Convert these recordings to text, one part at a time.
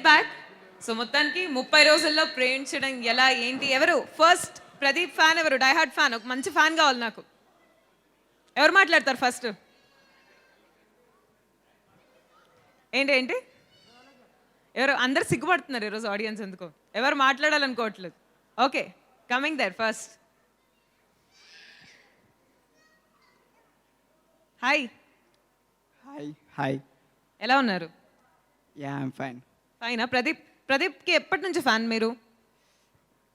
Back. So మొత్తానికి 30 రోజుల్లో ప్రేమించడం ఎలా ఏంటి ఎవరు ఫస్ట్ ప్రదీప్ ఫ్యాన్ ఎవరు డైహార్డ్ ఫ్యాన్ ఒక మంచి ఫ్యాన్ కావాలి నాకు ఎవరు మాట్లాడతారు ఫస్ట్ ఏంటి ఏంటి ఎవరు అందరు సిగ్గుపడుతున్నారు ఈరోజు ఆడియన్స్ ఎందుకో ఎవరు మాట్లాడాలనుకోవట్లేదు okay coming there first hi hi hi ఎలా ఉన్నారు యా ఐమ్ ఫైన్. ఫైనా ప్రదీప్కి ఎప్పటి నుంచి ఫ్యాన్ మీరు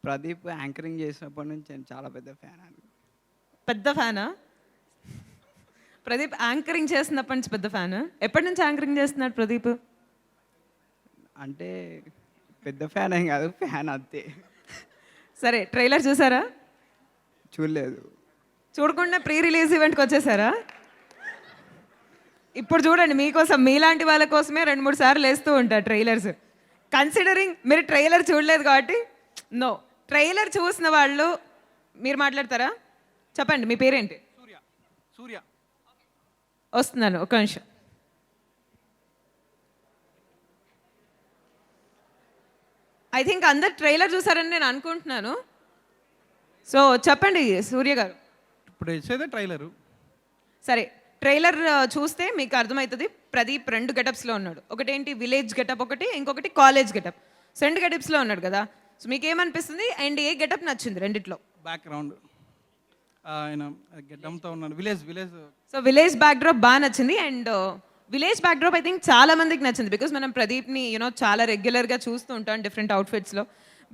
ప్రదీప్ యాంకరింగ్ చేసినప్పటి నుంచి నేను చాలా పెద్ద ఫ్యాన్ అండి. పెద్ద ఫ్యానా ప్రదీప్ యాంకరింగ్ చేస్తున్నప్పటి నుంచి పెద్ద ఫ్యాన్ ఎప్పటి నుంచి యాంకరింగ్ చేస్తున్నాడు ప్రదీప్ అంటే పెద్ద ఫ్యాన్ ఏం కాదు, ఫ్యాన్ అంతే. సరే ట్రైలర్ చూసారా చూడలేదు. చూడకుండా ప్రీ రిలీజ్ ఈవెంట్కి వచ్చేసారా ఇప్పుడు చూడండి మీకోసం మీలాంటి వాళ్ళ కోసమే 2-3 సార్లు వేస్తూ ఉంటారు ట్రైలర్స్ కన్సిడరింగ్ మీరు ట్రైలర్ చూడలేదు కాబట్టి నో ట్రైలర్ చూసిన వాళ్ళు మీరు మాట్లాడతారా చెప్పండి మీ పేరేంటి సూర్య వస్తున్నాను ఒక నిమిషం ఐ థింక్ అందరు ట్రైలర్ చూసారని నేను అనుకుంటున్నాను సో చెప్పండి సూర్య గారు ఇప్పుడు వేసేదే ట్రైలరు. సరే ట్రైలర్ చూస్తే మీకు అర్థమవుతుంది ప్రదీప్ 2 గెటప్స్లో ఉన్నాడు ఒకటేంటి విలేజ్ గెటప్ ఒకటి ఇంకొకటి కాలేజ్ గెటప్ 2 గెటప్స్లో ఉన్నాడు కదా సో మీకు ఏమనిపిస్తుంది అండ్ ఏ గెటప్ నచ్చింది రెండిట్లో బ్యాక్గ్రౌండ్ ఆయన గెడ్డంతో ఉన్నాడు. విలేజ్ సో విలేజ్ బ్యాక్డ్రాప్ బాగా నచ్చింది and village backdrop I think చాలా మందికి నచ్చింది బికాస్ మనం ప్రదీప్ని చాలా రెగ్యులర్గా చూస్తూ ఉంటాం డిఫరెంట్ అవుట్ఫిట్స్లో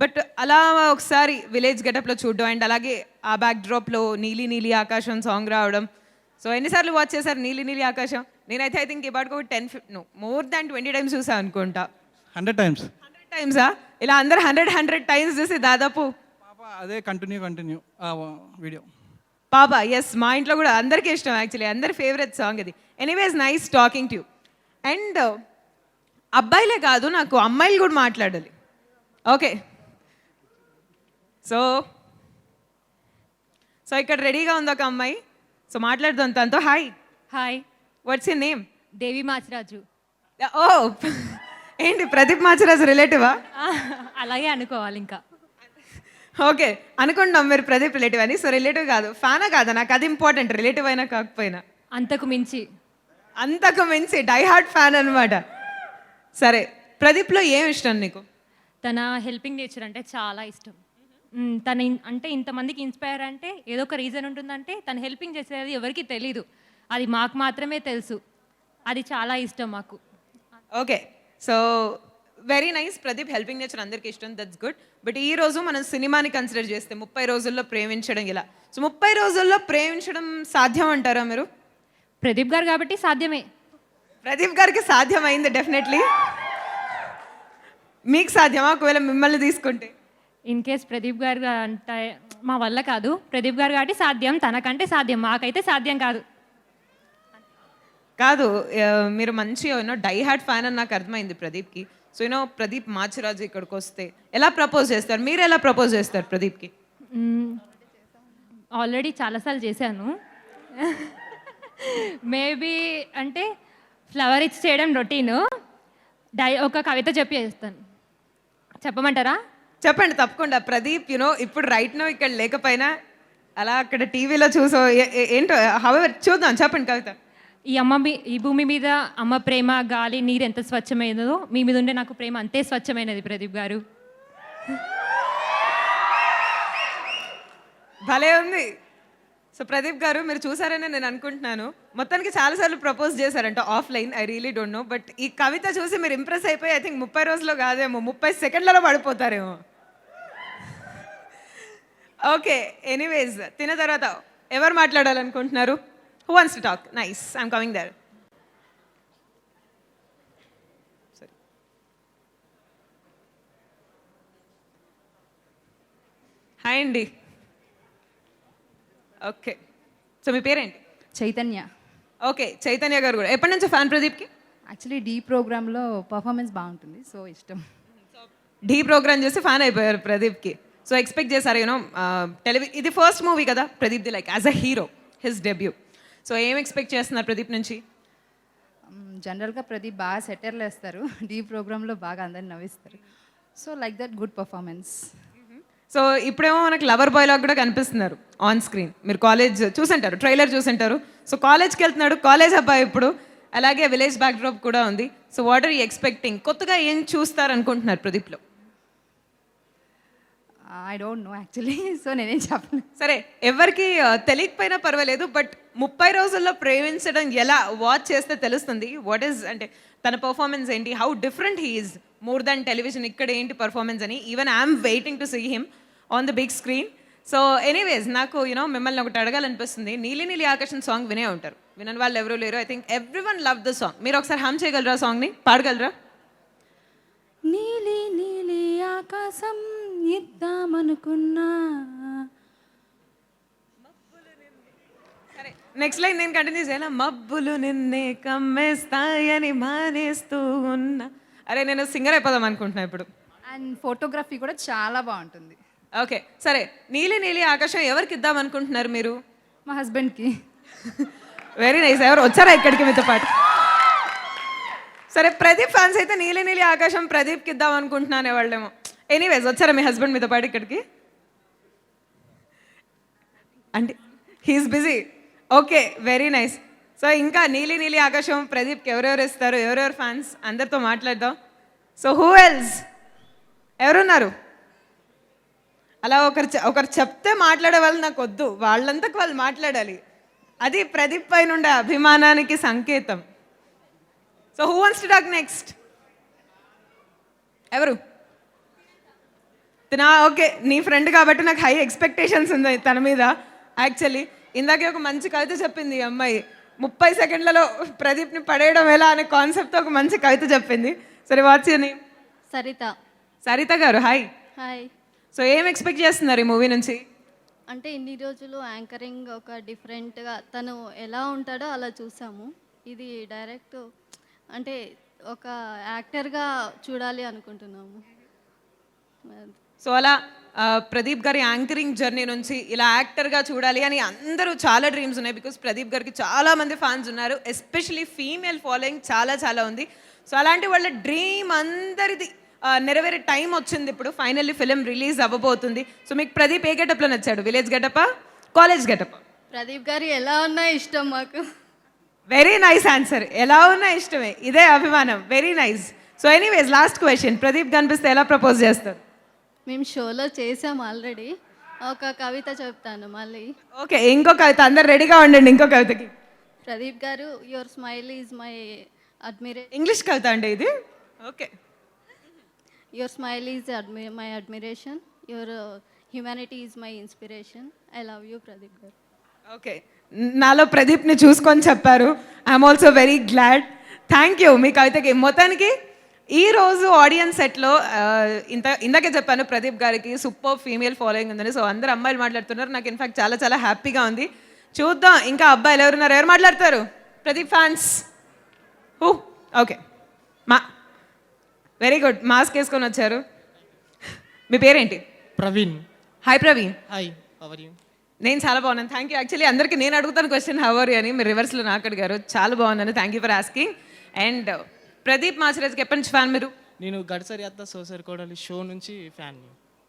బట్ అలా ఒకసారి విలేజ్ గెటప్లో చూడడం అండ్ అలాగే ఆ బ్యాక్డ్రాప్లో నీలి నీలి ఆకాశం సాంగ్ రావడం సో ఎన్నిసార్లు వాచ్ చేశారు నీలి నీలి ఆకాశం నేనైతే ఐ థింక్ ఇప్పటికి ఒక 10 మోర్ దాన్ 20 టైమ్స్ చూసా అనుకుంటా 100 times. 100 టైమ్సా ఇలా అందరు 100 టైమ్స్ చూసి దాదాపు పాప అదే కంటిన్యూ వీడియో పాప ఎస్ మా ఇంట్లో కూడా అందరికీ ఇష్టం యాక్చువల్లీ అందరి ఫేవరెట్ సాంగ్ ఇది anyways nice talking to you and అబ్బాయిలే కాదు నాకు అమ్మాయిలు కూడా మాట్లాడాలి ఓకే సో సో ఇక్కడ రెడీగా ఉంది ఒక అమ్మాయి సో మాట్లాడుతాం తనతో hi hi what's your name Devi Machiraju. ఓ ఏంటి ప్రదీప్ మాచిరాజు రిలేటివా అలాగే అనుకోవాలి ఇంకా. ఓకే అనుకుంటున్నాం మీరు ప్రదీప్ రిలేటివ్ అని సో రిలేటివ్ కాదు ఫ్యానా కాదా నాకు అది ఇంపార్టెంట్ రిలేటివ్ అయినా కాకపోయినా అంతకు మించి డైహార్డ్ ఫ్యాన్ అనమాట. సరే ప్రదీప్లో ఏం ఇష్టం నీకు తన హెల్పింగ్ నేచర్ అంటే చాలా ఇష్టం. తన అంటే ఇంతమందికి ఇన్స్పైర్ అంటే ఏదో ఒక రీజన్ ఉంటుందంటే తను హెల్పింగ్ చేసేది ఎవరికి తెలీదు, అది మాకు మాత్రమే తెలుసు. అది చాలా ఇష్టం మాకు. Okay so very nice Pradeep helping nature అందరికీ ఇష్టం దట్స్ గుడ్. బట్ ఈ రోజు మనం సినిమాని కన్సిడర్ చేస్తే 30 రోజుల్లో ప్రేమించడం ఇలా సో 30 రోజుల్లో ప్రేమించడం సాధ్యం అంటారా మీరు ప్రదీప్ గారు కాబట్టి సాధ్యమే. ప్రదీప్ గారికి సాధ్యమైంది డెఫినెట్లీ మీకు సాధ్యమా ఒకవేళ మిమ్మల్ని తీసుకుంటే ఇన్ కేస్ ప్రదీప్ గారు అంటే మా వల్ల కాదు, ప్రదీప్ గారు కాబట్టి సాధ్యం, తనకంటే సాధ్యం, మాకైతే సాధ్యం కాదు. కాదు మీరు మంచి డైహార్డ్ ఫ్యాన్ అని నాకు అర్థమైంది ప్రదీప్కి. సో ప్రదీప్ మాచిరాజు ఇక్కడికి వస్తే ఎలా ప్రపోజ్ చేస్తారు మీరు ఎలా ప్రపోజ్ చేస్తారు ప్రదీప్కి ఆల్రెడీ చాలాసార్లు చేశాను. మేబీ అంటే ఫ్లవర్ ఇచ్చి చేయడం రొటీన్, ఒక కవిత చెప్పి చేస్తాను. చెప్పమంటారా? చెప్పండి తప్పకుండా. ప్రదీప్ ఇప్పుడు రైట్ నో ఇక్కడ లేకపోయినా అలా అక్కడ టీవీలో చూసో ఏంటో హవెవర్ చూద్దాం చెప్పండి కవిత. ఈ భూమి మీద అమ్మ ప్రేమ గాలి నీరు ఎంత స్వచ్ఛమైనదో మీ మీద ఉండే నాకు ప్రేమ అంతే స్వచ్ఛమైనది ప్రదీప్ గారు. భలే ఉంది. సో ప్రదీప్ గారు మీరు చూసారని నేను అనుకుంటున్నాను. మొత్తానికి చాలాసార్లు ప్రపోజ్ చేశారంట offline, I really don't know. But ఈ కవిత చూసి మీరు ఇంప్రెస్ అయిపోయి ఐ థింక్ 30 రోజుల్లో కాదేమో 30 సెకండ్లలో పడిపోతారేమో. ఓకే ఎనీవేస్ తిన్న తర్వాత ఎవరు మాట్లాడాలనుకుంటున్నారు? Who wants to talk? Nice I'm coming there. Hi అండి. ఓకే సో మీ పేరేంటి? చైతన్య. ఓకే చైతన్య గారు కూడా ఎప్పటి నుంచి ఫ్యాన్ ప్రదీప్కి? యాక్చువల్లీ డీ ప్రోగ్రాంలో పర్ఫార్మెన్స్ బాగుంటుంది సో ఇష్టం. డీ ప్రోగ్రామ్ చేసి ఫ్యాన్ అయిపోయారు ప్రదీప్కి. సో ఎక్స్పెక్ట్ చేశారు ఇది ఫస్ట్ మూవీ కదా ప్రదీప్ది like as a hero his debut. So ఏం ఎక్స్పెక్ట్ చేస్తున్నారు ప్రదీప్ నుంచి? జనరల్గా ప్రదీప్ బాగా సెటర్లు వేస్తారు. డీ ప్రోగ్రాంలో బాగా అందరిని నవ్విస్తారు. So like that good performance. So ఇప్పుడేమో మనకి లవర్ బాయ్ లాగా కూడా కనిపిస్తున్నారు ఆన్ స్క్రీన్. మీరు కాలేజ్ చూసుంటారు, ట్రైలర్ చూసుంటారు. సో కాలేజ్కి వెళ్తున్నాడు, కాలేజ్ అబ్బాయి ఇప్పుడు. అలాగే విలేజ్ బ్యాక్డ్రాప్ కూడా ఉంది. So what are you expecting? కొత్తగా ఏం చూస్తారు అనుకుంటున్నారు ప్రదీప్లో? I don't know actually. So నేనేం చెప్పను. సరే, ఎవరికి తెలియకపోయినా పర్వాలేదు, బట్ 30 రోజుల్లో ప్రేమించడం ఎలా వాచ్ చేస్తే తెలుస్తుంది. వాట్ ఈస్ అంటే తన పర్ఫార్మెన్స్ ఏంటి, how different he is more than television, ఇక్కడ ఏంటి పర్ఫార్మెన్స్ అని. Even I'm waiting to see him on the big screen. So anyways, నాకు మిమ్మల్ని ఒకటి అడగాలనిపిస్తుంది. నీలి నీలి ఆకాశం సాంగ్ వినే ఉంటారు, వినని వాళ్ళు ఎవరూ లేరు. I think every one love the song. మీరు ఒకసారి హమ్ చేయగలరా సాంగ్ని, పాడగలరా? నీలి నీలి ఆకాశం ఇద్దామనుకున్నా. సరే, నెక్స్ట్ లైన్ నేను కంటిన్యూ చేయాలా? మబ్బులు నిన్నే కమ్మేస్తాయని మానేస్తూ ఉన్నా. అరే, నేను సింగర్ అయిపోదాం అనుకుంటున్నా ఇప్పుడు. అండ్ ఫోటోగ్రఫీ కూడా చాలా బాగుంటుంది. ఓకే, సరే, నీలి నీలి ఆకాశం ఎవరికి ఇద్దాం అనుకుంటున్నారు మీరు? మా హస్బెండ్కి. Very nice. ఎవరు వచ్చారా ఇక్కడికి మీతో పాటు? సరే, ప్రదీప్ ఫ్యాన్స్ అయితే నీలి నీలి ఆకాశం ప్రదీప్కి ఇద్దాం అనుకుంటున్నానే వాళ్ళేమో. ఎనీవేస్, వచ్చారా మీ హస్బెండ్ మీతో పాటు ఇక్కడికి? అంటే he's busy. Okay, very nice. So ఇంకా నీలి నీలి ఆకాశం ప్రదీప్కి ఎవరెవరు ఇస్తారు, ఎవరెవరు ఫ్యాన్స్, అందరితో మాట్లాడదాం. So who else? ఎవరున్నారు? అలా ఒకరు చెప్తే మాట్లాడే వాళ్ళు నాకు వద్దు, వాళ్ళంతకు వాళ్ళు మాట్లాడాలి. అది ప్రదీప్ పైన ఉండే అభిమానానికి సంకేతం. So who wants to talk next? ఎవరు? ఓకే, నీ ఫ్రెండ్ కాబట్టి నాకు హై ఎక్స్పెక్టేషన్స్ ఉంది తన మీద. యాక్చువల్లీ ఇందాకే ఒక మంచి కవిత చెప్పింది ఈ అమ్మాయి. 30 సెకండ్లలో ప్రదీప్ని పడేయడం ఎలా అనే కాన్సెప్ట్తో ఒక మంచి కవిత చెప్పింది. సరే, what's your name? Saritha. Saritha గారు, హాయ్. హాయ్. సో ఏం ఎక్స్పెక్ట్ చేస్తున్నారు ఈ మూవీ నుంచి? అంటే ఇన్ని రోజులు యాంకరింగ్ ఒక డిఫరెంట్గా తను ఎలా ఉంటాడో అలా చూసాము. ఇది డైరెక్ట్ అంటే ఒక యాక్టర్గా చూడాలి అనుకుంటున్నాము. సో అలా ప్రదీప్ గారి యాంకరింగ్ జర్నీ నుంచి ఇలా యాక్టర్గా చూడాలి అని అందరూ చాలా డ్రీమ్స్ ఉన్నాయి. బికాస్ ప్రదీప్ గారికి చాలా మంది ఫ్యాన్స్ ఉన్నారు, ఎస్పెషలీ ఫీమేల్ ఫాలోయింగ్ చాలా చాలా ఉంది. సో అలాంటి వాళ్ళ డ్రీమ్ అందరిది నెరవేరే టైం వచ్చింది ఇప్పుడు. ఫైనల్లీ ఫిలిం రిలీజ్ అవ్వబోతుంది. సో మీకు ప్రదీప్ ఏ గెటప్లో నచ్చాడు? విలేజ్ గెటపా, కాలేజ్ గెటపా? ప్రదీప్ గారు ఎలా ఉన్నా ఇష్టం మాకు. Very nice answer. ఎలా ఉన్నా ఇష్టమే, ఇదే అభిమానం. Very nice. So anyways, last question, Pradeep కనిపిస్తే ఎలా ప్రపోజ్ చేస్తారు? మేము షోలో చేసాం ఆల్రెడీ. ఒక కవిత చెప్తాను మళ్ళీ. ఓకే, ఇంకో కవిత. అందరు రెడీగా ఉండండి ఇంకో కవితకి. ప్రదీప్ గారు, your smile is my English కవిత అండి ఇది. Okay. Your smile is my admiration, your humanity is my inspiration. I love you Pradeep గారు. ఓకే, నాలో ప్రదీప్ని చూసుకొని చెప్పారు. I'm also very glad. Thank you మీ కవితకి. మొత్తానికి ఈరోజు ఆడియన్స్ సెట్లో ఇందాకే చెప్పాను ప్రదీప్ గారికి సూపర్ ఫీమేల్ ఫాలోయింగ్ ఉందని. సో అందరు అమ్మాయిలు మాట్లాడుతున్నారు. నాకు ఇన్ఫాక్ట్ చాలా చాలా హ్యాపీగా ఉంది. చూద్దాం ఇంకా అబ్బాయిలు ఎవరున్నారు, ఎవరు మాట్లాడతారు? Pradeep fans who? Okay, very good. Mask వేసుకొని వచ్చారు. మీ పేరేంటి? Praveen. Hi Praveen. Hi, how are you? నేను చాలా బాగున్నాను, థ్యాంక్ యూ. యాక్చువల్లీ అందరికీ నేను అడుగుతాను క్వశ్చన్ హౌ ఆర్ యు అని, మీరు రివర్స్లో నాకు అడిగారు. చాలా బాగున్నాను, thank you for asking. And Pradeep మాచిరాజ్కి ఎప్పటి నుంచి ఫ్యాన్ మీరు? నేను గడ్సరి అత్త సోసరి కోడలి షో నుంచి ఫ్యాన్.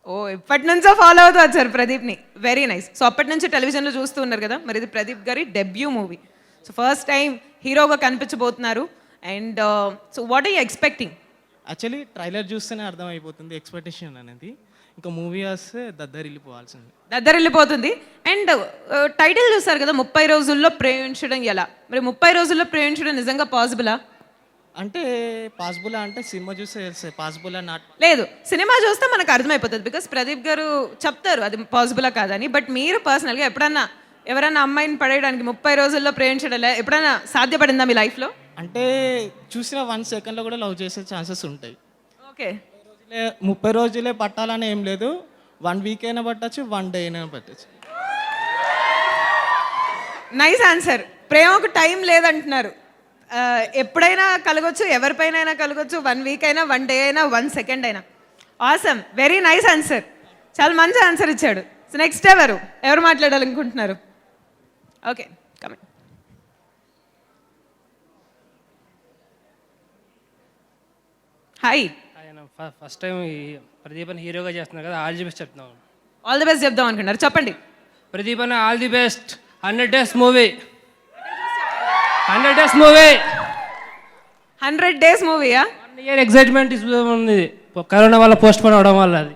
ఓ, ఇప్పటి నుంచో ఫాలో అవుతూ వచ్చారు ప్రదీప్ని. Very nice. సో అప్పటి నుంచి టెలివిజన్లో చూస్తూ ఉన్నారు కదా, మరి ఇది ప్రదీప్ గారి debut movie. So first time హీరోగా కనిపించబోతున్నారు. And so what are you expecting? Actually trailer చూస్తేనే అర్థమైపోతుంది ఎక్స్పెక్టేషన్ అనేది. ఇంకా మూవీ వస్తే దద్దరిల్లిపోవాల్సింది. దద్దరిల్లిపోతుంది. అండ్ టైటిల్ చూస్తారు కదా, 30 రోజుల్లో ప్రేమించడం ఎలా. మరి 30 రోజుల్లో ప్రేమించడం నిజంగా పాసిబులా? అంటే పాసిబుల్ అంటే సినిమా చూస్తే తెలుస్తుంది పాసిబుల్ నాట్. లేదు, సినిమా చూస్తే మనకు అర్థమైపోతుంది. బికాస్ ప్రదీప్ గారు చెప్తారు అది పాసిబులా కాదని. బట్ మీరు పర్సనల్గా ఎప్పుడన్నా ఎవరన్నా అమ్మాయిని పడేయడానికి 30 రోజుల్లో ప్రేమించడం ఎప్పుడైనా సాధ్యపడిందా మీ లైఫ్లో? అంటే చూసిన 1 సెకండ్లో కూడా లవ్ చేసే ఛాన్సెస్ ఉంటాయి. ఓకే. 30 రోజులే పట్టాలని ఏం లేదు, 1 వీక్ అయినా పట్టచ్చు, 1 డే అయినా పట్టచ్చు. Nice answer. ప్రేమకు టైం లేదంటున్నారు. ఎప్పుడైనా కలగొచ్చు, ఎవరిపైన అయినా కలగొచ్చు. 1 వీక్ అయినా, 1 డే అయినా, 1 సెకండ్ అయినా. Awesome, very nice answer. చాలా మంచి ఆన్సర్ ఇచ్చాడు. సో నెక్స్ట్ ఎవరు మాట్లాడాలనుకుంటున్నారు? Okay, coming. హాయ్, ఆయన ఫస్ట్ టైం ఈ ప్రదీప్ అని హీరోగా చేస్తున్నారు కదా, ఆల్ ది బెస్ట్ చెప్తున్నాం. ఆల్ ది బెస్ట్ చెప్దాం అనుకున్నారు, చెప్పండి. ప్రదీప్ అని all the best. 100 days movie, 100 days movie, 100 days మూవీయా? 1 year ఎగ్జైట్మెంట్ ఉంది కరోనా వల్ల పోస్ట్ పోన్ అవడం వల్ల. అది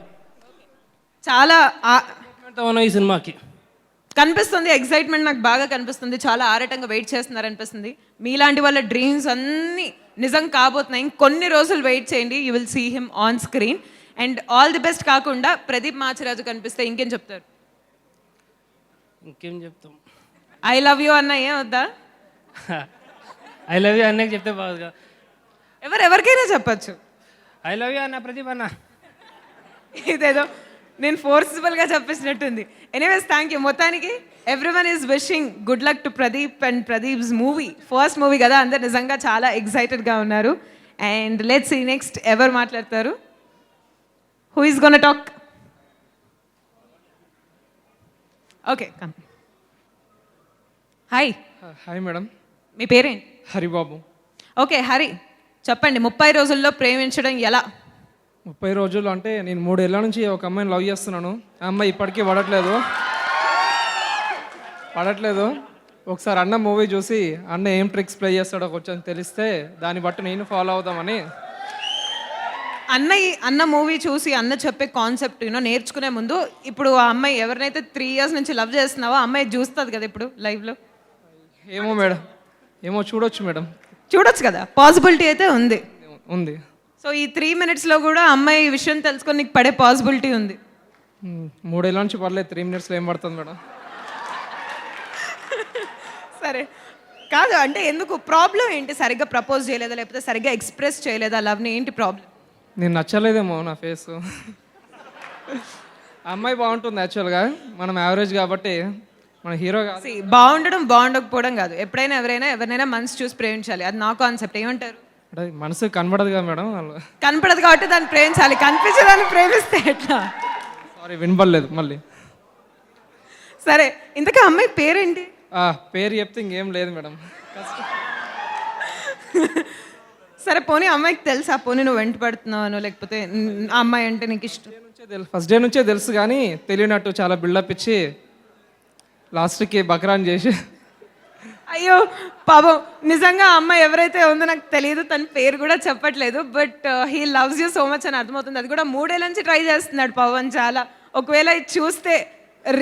చాలా ఎగ్జైట్మెంట్తో ఉన్నాం ఈ సినిమాకి. కనిపిస్తుంది, ఎక్సైట్మెంట్ నాకు బాగా కనిపిస్తుంది, చాలా ఆరాటంగా వెయిట్ చేస్తున్నారు అనిపిస్తుంది. మీలాంటి వాళ్ళ డ్రీమ్స్ అన్నీ నిజం కాబోతున్నాయి. ఇంకొన్ని రోజులు వెయిట్ చేయండి, you will see him on screen. And all the best కాకుండా ప్రదీప్ మాచిరాజు కనిపిస్తే ఇంకేం చెప్తారు? ఇంకేం చెప్తాం? ఐ లవ్ యూ అన్న ఏం వద్దా? ఐ లవ్ యూ అన్నకి చెప్తే బాగుగా. ఎవరికైనా చెప్పచ్చు. ఐ లవ్ యూ అన్న ప్రదీప్ అన్న. ఇదేదో నేను ఫోర్సిబుల్గా చెప్పేసినట్టుంది. Anyways thank you. మొత్తానికి everyone is wishing good luck to Pradeep and Pradeep's movie. First movie కదా, అందరు నిజంగా చాలా ఎక్సైటెడ్గా ఉన్నారు. అండ్ లెట్స్ సీ నెక్స్ట్ ఎవరు మాట్లాడతారు. Who is gonna talk? Okay, come. Hi, hi madam. మీ పేరేంటి? హరిబాబు. ఓకే హరి, చెప్పండి 30 రోజుల్లో ప్రేమించడం ఎలా? 30 రోజులు అంటే నేను 3 ఏళ్ళ నుంచి ఒక అమ్మాయిని లవ్ చేస్తున్నాను. ఆ అమ్మాయి ఇప్పటికీ పడట్లేదు. ఒకసారి అన్న మూవీ చూసి అన్న ఏం ట్రిక్స్ ప్లే చేస్తాడో కొంచెం తెలిస్తే దాన్ని బట్టి నేను ఫాలో అవుదామని. అన్న మూవీ చూసి అన్న చెప్పే కాన్సెప్ట్ నేర్చుకునే ముందు ఇప్పుడు ఆ అమ్మాయి ఎవరినైతే 3 years నుంచి లవ్ చేస్తున్నావో ఆ అమ్మాయి చూస్తుంది కదా ఇప్పుడు లైవ్లో. ఏమో మేడం, ఏమో చూడొచ్చు మేడం. చూడొచ్చు కదా, పాసిబిలిటీ అయితే ఉంది. ఉంది. సో ఈ 3 minutesలో కూడా అమ్మాయి ఈ విషయం తెలుసుకొని నీకు పడే పాసిబిలిటీ ఉంది. 3 ఏళ్ళ నుంచి పడలేదు, 3 minutesలో ఏం పడుతుంది మేడం? సరే కాదు అంటే ఎందుకు ప్రాబ్లం ఏంటి? సరిగ్గా ప్రపోజ్ చేయలేదా లేకపోతే సరిగ్గా ఎక్స్ప్రెస్ చేయలేదా లవ్ని? ఏంటి ప్రాబ్లం? నేను నచ్చలేదేమో నా ఫేస్. అమ్మాయి బాగుంటుంది యాక్చువల్గా, మనం యావరేజ్ కాబట్టి మన హీరో కాదు. బాగుండడం బాగుండకపోవడం కాదు, ఎప్పుడైనా ఎవరినైనా మనసు చూసి ప్రేమించాలి, అది నా కాన్సెప్ట్. ఏమంటారు? అంటే మనసు కనబడదు కదా మేడం. కనపడదు కాబట్టి దాన్ని ప్రేమించాలి, కనిపించదాన్ని ప్రేమిస్తే ఎట్లా? సారీ వినపడలేదు మళ్ళీ. సరే ఇంతకీ అమ్మాయి పేరేంటి? పేరు చెప్తే ఇంకేం లేదు మేడం. సరే పోనీ అమ్మాయికి తెలుసా? పోనీ నువ్వు వెంట పడుతున్నావు లేకపోతే ఆ అమ్మాయి అంటే నీకు ఇష్టం? ఫస్ట్ డే నుంచే తెలుసు కానీ తెలియనట్టు చాలా బిల్డప్ ఇచ్చి లాస్ట్కి బక్రాన్ చేసి. అయ్యో పాపం, నిజంగా ఆ అమ్మాయి ఎవరైతే ఉందో నాకు తెలియదు, తన పేరు కూడా చెప్పట్లేదు. But he loves you so much అని అర్థమవుతుంది. అది కూడా 3 ఏళ్ళ నుంచి ట్రై చేస్తున్నాడు పవన్ చాలా. ఒకవేళ ఇది చూస్తే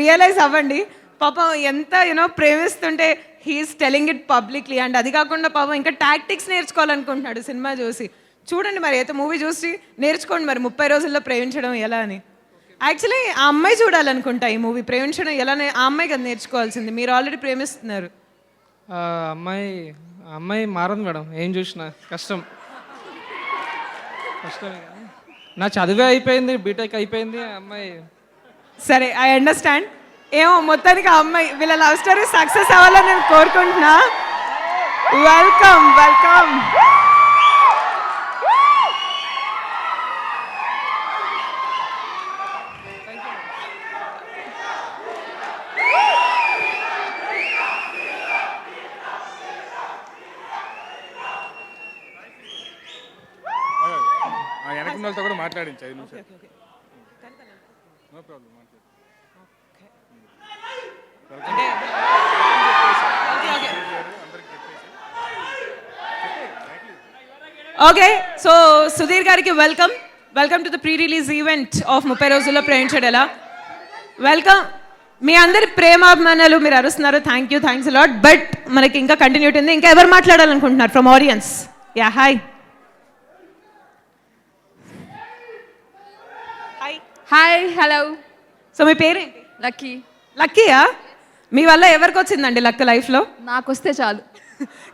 రియలైజ్ అవ్వండి పాపం ఎంత ప్రేమిస్తుంటే he's telling it publicly. And అది కాకుండా పాపం ఇంకా టాక్టిక్స్ నేర్చుకోవాలనుకుంటున్నాడు సినిమా చూసి. చూడండి మరి, అయితే మూవీ చూసి నేర్చుకోండి మరి 30 రోజుల్లో ప్రేమించడం ఎలా అని. యాక్చువల్లీ ఆ అమ్మాయి చూడాలనుకుంటా ఈ మూవీ. ప్రేమించడం ఎలానే ఆ అమ్మాయి కదా నేర్చుకోవాల్సింది, మీరు ఆల్రెడీ ప్రేమిస్తున్నారు. అమ్మాయి మారదు మేడం, ఏం చూసినా కష్టమే. నా చదివే అయిపోయింది, బీటెక్ అయిపోయింది. అమ్మాయి సరే ఐ అండర్స్టాండ్. ఏమో మొత్తానికి ఆ అమ్మాయి వీళ్ళ లవ్ స్టోరీ సక్సెస్ అవ్వాలని నేను కోరుకుంటున్నా. Welcome welcome. వెనకున్నతో కూడా మాట్లాడించి 5 నిమిషాలు. No problem. Okay, so Sudheer గారికి welcome. Welcome to the pre release event of 30 రోజుల్లో ప్రేమించడం ఎలా. వెల్కమ్. మీ అందరి ప్రేమాభిమానాలు మీరు అరుస్తున్నారు, థ్యాంక్స్ లాట్. బట్ మనకి ఇంకా కంటిన్యూటీ ఉంది. ఇంకా ఎవరు మాట్లాడాలనుకుంటున్నారు from audience? Yeah hi. Hi hello. So మీ పేరేంటి? లక్కీ. లక్కీయా? మీ వల్ల ఎవరికి వచ్చిందండి లక్ లైఫ్లో? నాకు వస్తే చాలు.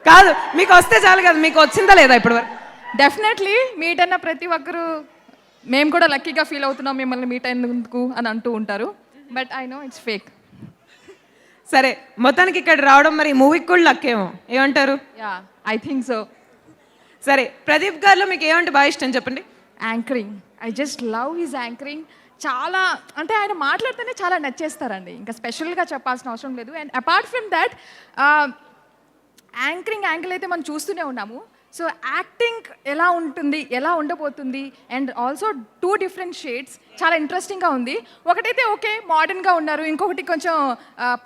కాదు, మీకు వస్తే చాలు కదా, మీకు వచ్చిందా లేదా ఇప్పుడు వరకు? డెఫినెట్లీ మీట్ అయిన ప్రతి ఒక్కరు మేము కూడా లక్కీగా ఫీల్ అవుతున్నాం మిమ్మల్ని మీట్ అయినందుకు అని అంటూ ఉంటారు. But I know it's fake. సరే మొత్తానికి ఇక్కడ రావడం మరి మూవీకి కూడా లక్కేమో, ఏమంటారు? Yeah I think so. సరే ప్రదీప్ గారిలో మీకు ఏమంటే బాగా ఇష్టం చెప్పండి? Anchoring. I just love his anchoring. చాలా అంటే ఆయన మాట్లాడితేనే చాలా నచ్చేస్తారండి, ఇంకా స్పెషల్గా చెప్పాల్సిన అవసరం లేదు. And apart from that anchoring angle అయితే మనం చూస్తూనే ఉన్నాము. సో యాక్టింగ్ ఎలా ఉంటుంది, ఎలా ఉండబోతుంది, అండ్ ఆల్సో 2 డిఫరెంట్ షేడ్స్ చాలా ఇంట్రెస్టింగ్గా ఉంది. ఒకటైతే ఓకే మోడర్న్గా ఉన్నారు, ఇంకొకటి కొంచెం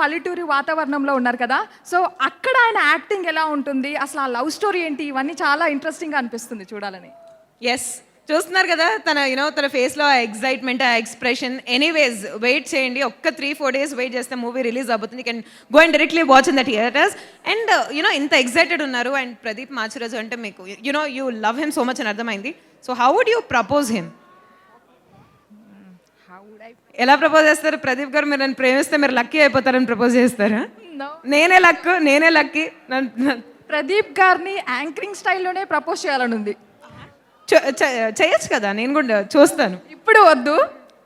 పల్లెటూరి వాతావరణంలో ఉన్నారు కదా. సో అక్కడ ఆయన యాక్టింగ్ ఎలా ఉంటుంది, అసలు ఆ లవ్ స్టోరీ ఏంటి, ఇవన్నీ చాలా ఇంట్రెస్టింగ్గా అనిపిస్తుంది చూడాలని. ఎస్, చూస్తున్నారు కదా తన తన ఫేస్లో ఆ ఎక్సైట్మెంట్, ఆ ఎక్స్ప్రెషన్. ఎనీవేస్ వెయిట్ చేయండి, ఒక్క 3-4 days వెయిట్ చేస్తే మూవీ రిలీజ్ అవుతుంది. Can go and directly watch in the theatres. And ఇంత ఎక్సైటెడ్ ఉన్నారు. అండ్ ప్రదీప్ మాచిరాజు అంటే మీకు you love him so much అని అర్థమైంది. So how would you propose him? ఎలా ప్రపోజ్ చేస్తారు ప్రదీప్ గారు? మీరు నన్ను ప్రేమిస్తే మీరు లక్కీ అయిపోతారని ప్రపోజ్ చేస్తారా? నేనే లక్కీ. ప్రదీప్ గారిని యాంకరింగ్ స్టైల్లోనే ప్రపోజ్ చేయాలని ఉంది. చేయొచ్చు కదా, నేను కూడా చూస్తాను. ఇప్పుడు వద్దు,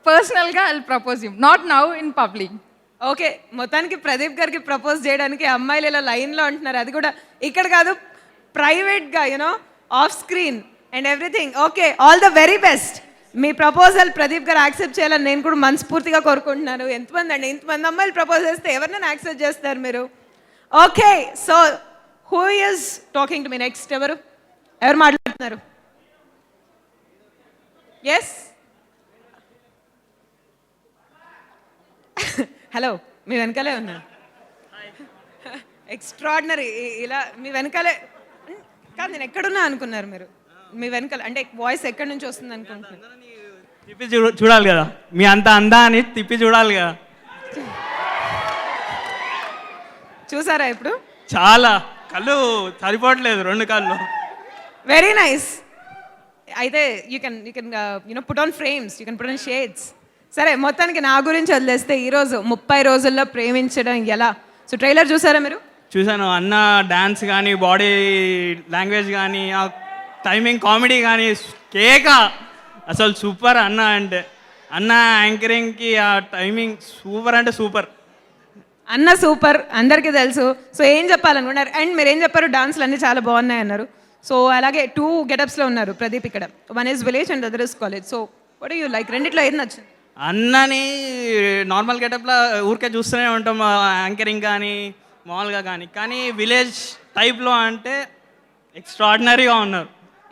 పర్సనల్గా I propose him, not now in public. Okay, మొత్తానికి ప్రదీప్ గారికి ప్రపోజ్ చేయడానికి అమ్మాయిలు ఇలా లైన్లో ఉంటున్నారు. అది కూడా ఇక్కడ కాదు, ప్రైవేట్గా off screen and everything. Okay, all the very best. Me proposal Pradeep గారు యాక్సెప్ట్ చేయాలని నేను కూడా మనస్ఫూర్తిగా కోరుకుంటున్నాను. ఇంతమంది అమ్మాయిలు ప్రపోజ్ చేస్తే ఎవరినైనా యాక్సెప్ట్ చేస్తారు మీరు. Okay, so who is talking to me next? ఎవరు మాట్లాడుతున్నారు? ఎస్, హలో, మీ వెనకాలే ఉన్నా. ఎక్స్ట్రాడినరీ. ఇలా మీ వెనకాలే కాదు, నేను ఎక్కడున్నా అనుకున్నారు మీరు? మీ వెనకాల అంటే వాయిస్ ఎక్కడి నుంచి వస్తుంది అనుకుంటున్నారు? తిప్పి చూడాలి కదా, మీ అంత అందాన్ని తిప్పి చూడాలి కదా. చూసారా ఇప్పుడు? చాలా కళ్ళు సరిపోవట్లేదు, 2 కళ్ళు. Very nice. అయితే you can put on frames, you can put on shades. సరే, మొత్తానికి నా గురించి వదిలేస్తే ఈరోజు 30 రోజుల్లో ప్రేమించడం ఎలా. సో ట్రైలర్ చూసారా మీరు? చూశాను. అన్న డాన్స్ కానీ, బాడీ లాంగ్వేజ్ కానీ, ఆ టైమింగ్ కామెడీ కానీ కేక అసలు సూపర్. అన్న యాంకరింగ్కి ఆ టైమింగ్ సూపర్ అంటే సూపర్. అన్న సూపర్, అందరికీ తెలుసు. సో ఏం చెప్పాలనుకున్నారు? అండ్ మీరు ఏం చెప్పారు? డాన్స్లు అన్నీ చాలా బాగున్నాయి అన్నారు. సో అలాగే 2 గెటప్స్లో ఉన్నారు ప్రదీప్ ఇక్కడ. One is village and other is college. So what you like? రెండిట్లో ఏది నచ్చింది? అన్నని నార్మల్ గెటప్లో ఊరికే చూస్తూనే ఉంటాం, యాంకరింగ్ కానీ మామూలుగా కానీ విలేజ్ టైప్లో అంటే ఎక్స్ట్రాడినరీగా ఉన్నారు.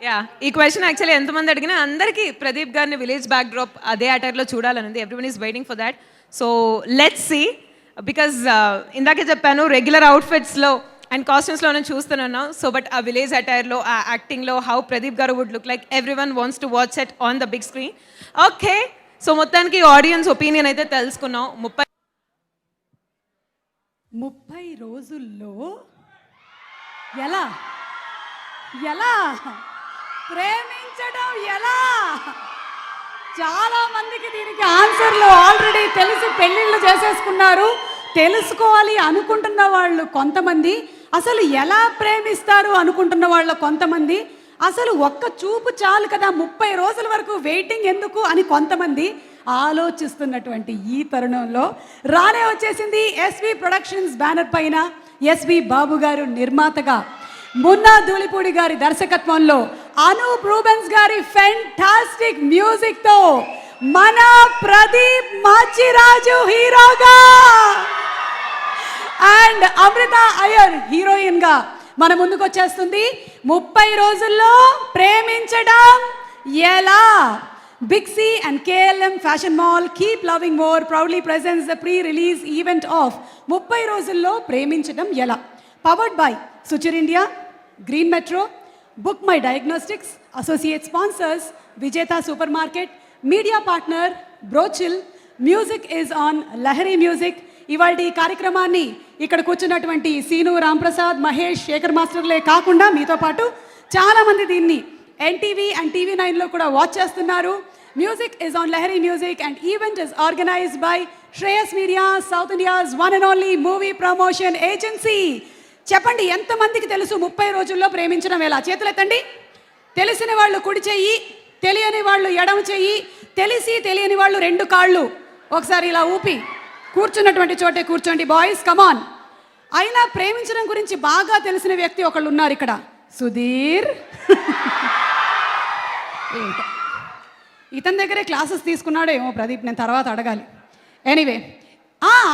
యా, ఈ క్వశ్చన్ యాక్చువల్లీ ఎంతమంది అడిగినా అందరికీ ప్రదీప్ గారిని విలేజ్ బ్యాక్ డ్రాప్ అదే అటైర్లో చూడాలనుంది. Everyone is waiting for that. So let's see. Because ఇందాకే చెప్పాను, రెగ్యులర్ అవుట్ఫిట్స్లో అండ్ కాస్ట్యూమ్స్లో నేను చూస్తున్నాను. సో బట్ ఆ విలేజ్ అటైర్లో, ఆ యాక్టింగ్లో హౌ ప్రదీప్ గారు would look like, everyone wants to watch it on the big screen. Okay, so మొత్తానికి ఆడియన్స్ ఒపీనియన్ అయితే తెలుసుకున్నాం. 30 రోజుల్లో ఎలా ప్రేమించడం ఎలా? చాలా మందికి దీనికి ఆన్సర్లు ఆల్రెడీ తెలిసి పెళ్ళిళ్ళు చేసేసుకున్నారు. తెలుసుకోవాలి అనుకుంటున్న వాళ్ళు కొంతమంది, అసలు ఎలా ప్రేమిస్తారు అనుకుంటున్న వాళ్ళు కొంతమంది, అసలు ఒక్క చూపు చాలు కదా 30 రోజుల వరకు వెయిటింగ్ ఎందుకు అని కొంతమంది ఆలోచిస్తున్నటువంటి ఈ తరుణంలో రానే వచ్చేసింది ఎస్వి ప్రొడక్షన్స్ బ్యానర్ పైన ఎస్వి బాబు గారు నిర్మాతగా, మున్నా ధూళిపూడి గారి దర్శకత్వంలో, అనూప్ రూబెన్స్ గారి ఫెంటాస్టిక్ మ్యూజిక్తో మన ప్రదీప్ మాచిరాజు హీరోగా అండ్ అమృత అయ్యర్ హీరోయిన్ గా మన ముందుకు వచ్చేస్తుంది. 30 రోజుల్లో ప్రేమించడం ఎలా. Big C and KLM Fashion Mall Keep Loving More proudly presents the pre-release event of 30 రోజుల్లో ప్రేమించడం ఎలా. Powered by Suchir India, Green Metro, Book My Diagnostics, Associate Sponsors, Vijeta Supermarket, Media Partner, Brochil, Music is on Lahari Music. ఇవాళ ఈ కార్యక్రమాన్ని ఇక్కడ కూర్చున్నటువంటి scene, Ramprasad, Mahesh, Shekhar మాస్టర్లే కాకుండా మీతో పాటు చాలామంది దీన్ని ఎన్టీవీ అండ్ TV9లో కూడా వాచ్ చేస్తున్నారు. Music is on Lahari music and event is organised by Shreyas media, south India's one and only movie promotion agency. చెప్పండి, ఎంతమందికి తెలుసు 30 రోజుల్లో ప్రేమించడం ఎలా? చేతులు ఎత్తండి. తెలిసిన వాళ్ళు కుడి చెయ్యి, తెలియని వాళ్ళు ఎడమ చెయ్యి, తెలిసి తెలియని వాళ్ళు 2 కాళ్ళు ఒకసారి ఇలా ఊపి కూర్చున్నటువంటి చోటే కూర్చోండి. Boys come on. అయినా ప్రేమించడం గురించి బాగా తెలిసిన వ్యక్తి ఒకళ్ళు ఉన్నారు ఇక్కడ, సుధీర్. ఇతని దగ్గరే క్లాసెస్ తీసుకున్నాడో ఏమో ప్రదీప్, నేను తర్వాత అడగాలి. ఎనీవే,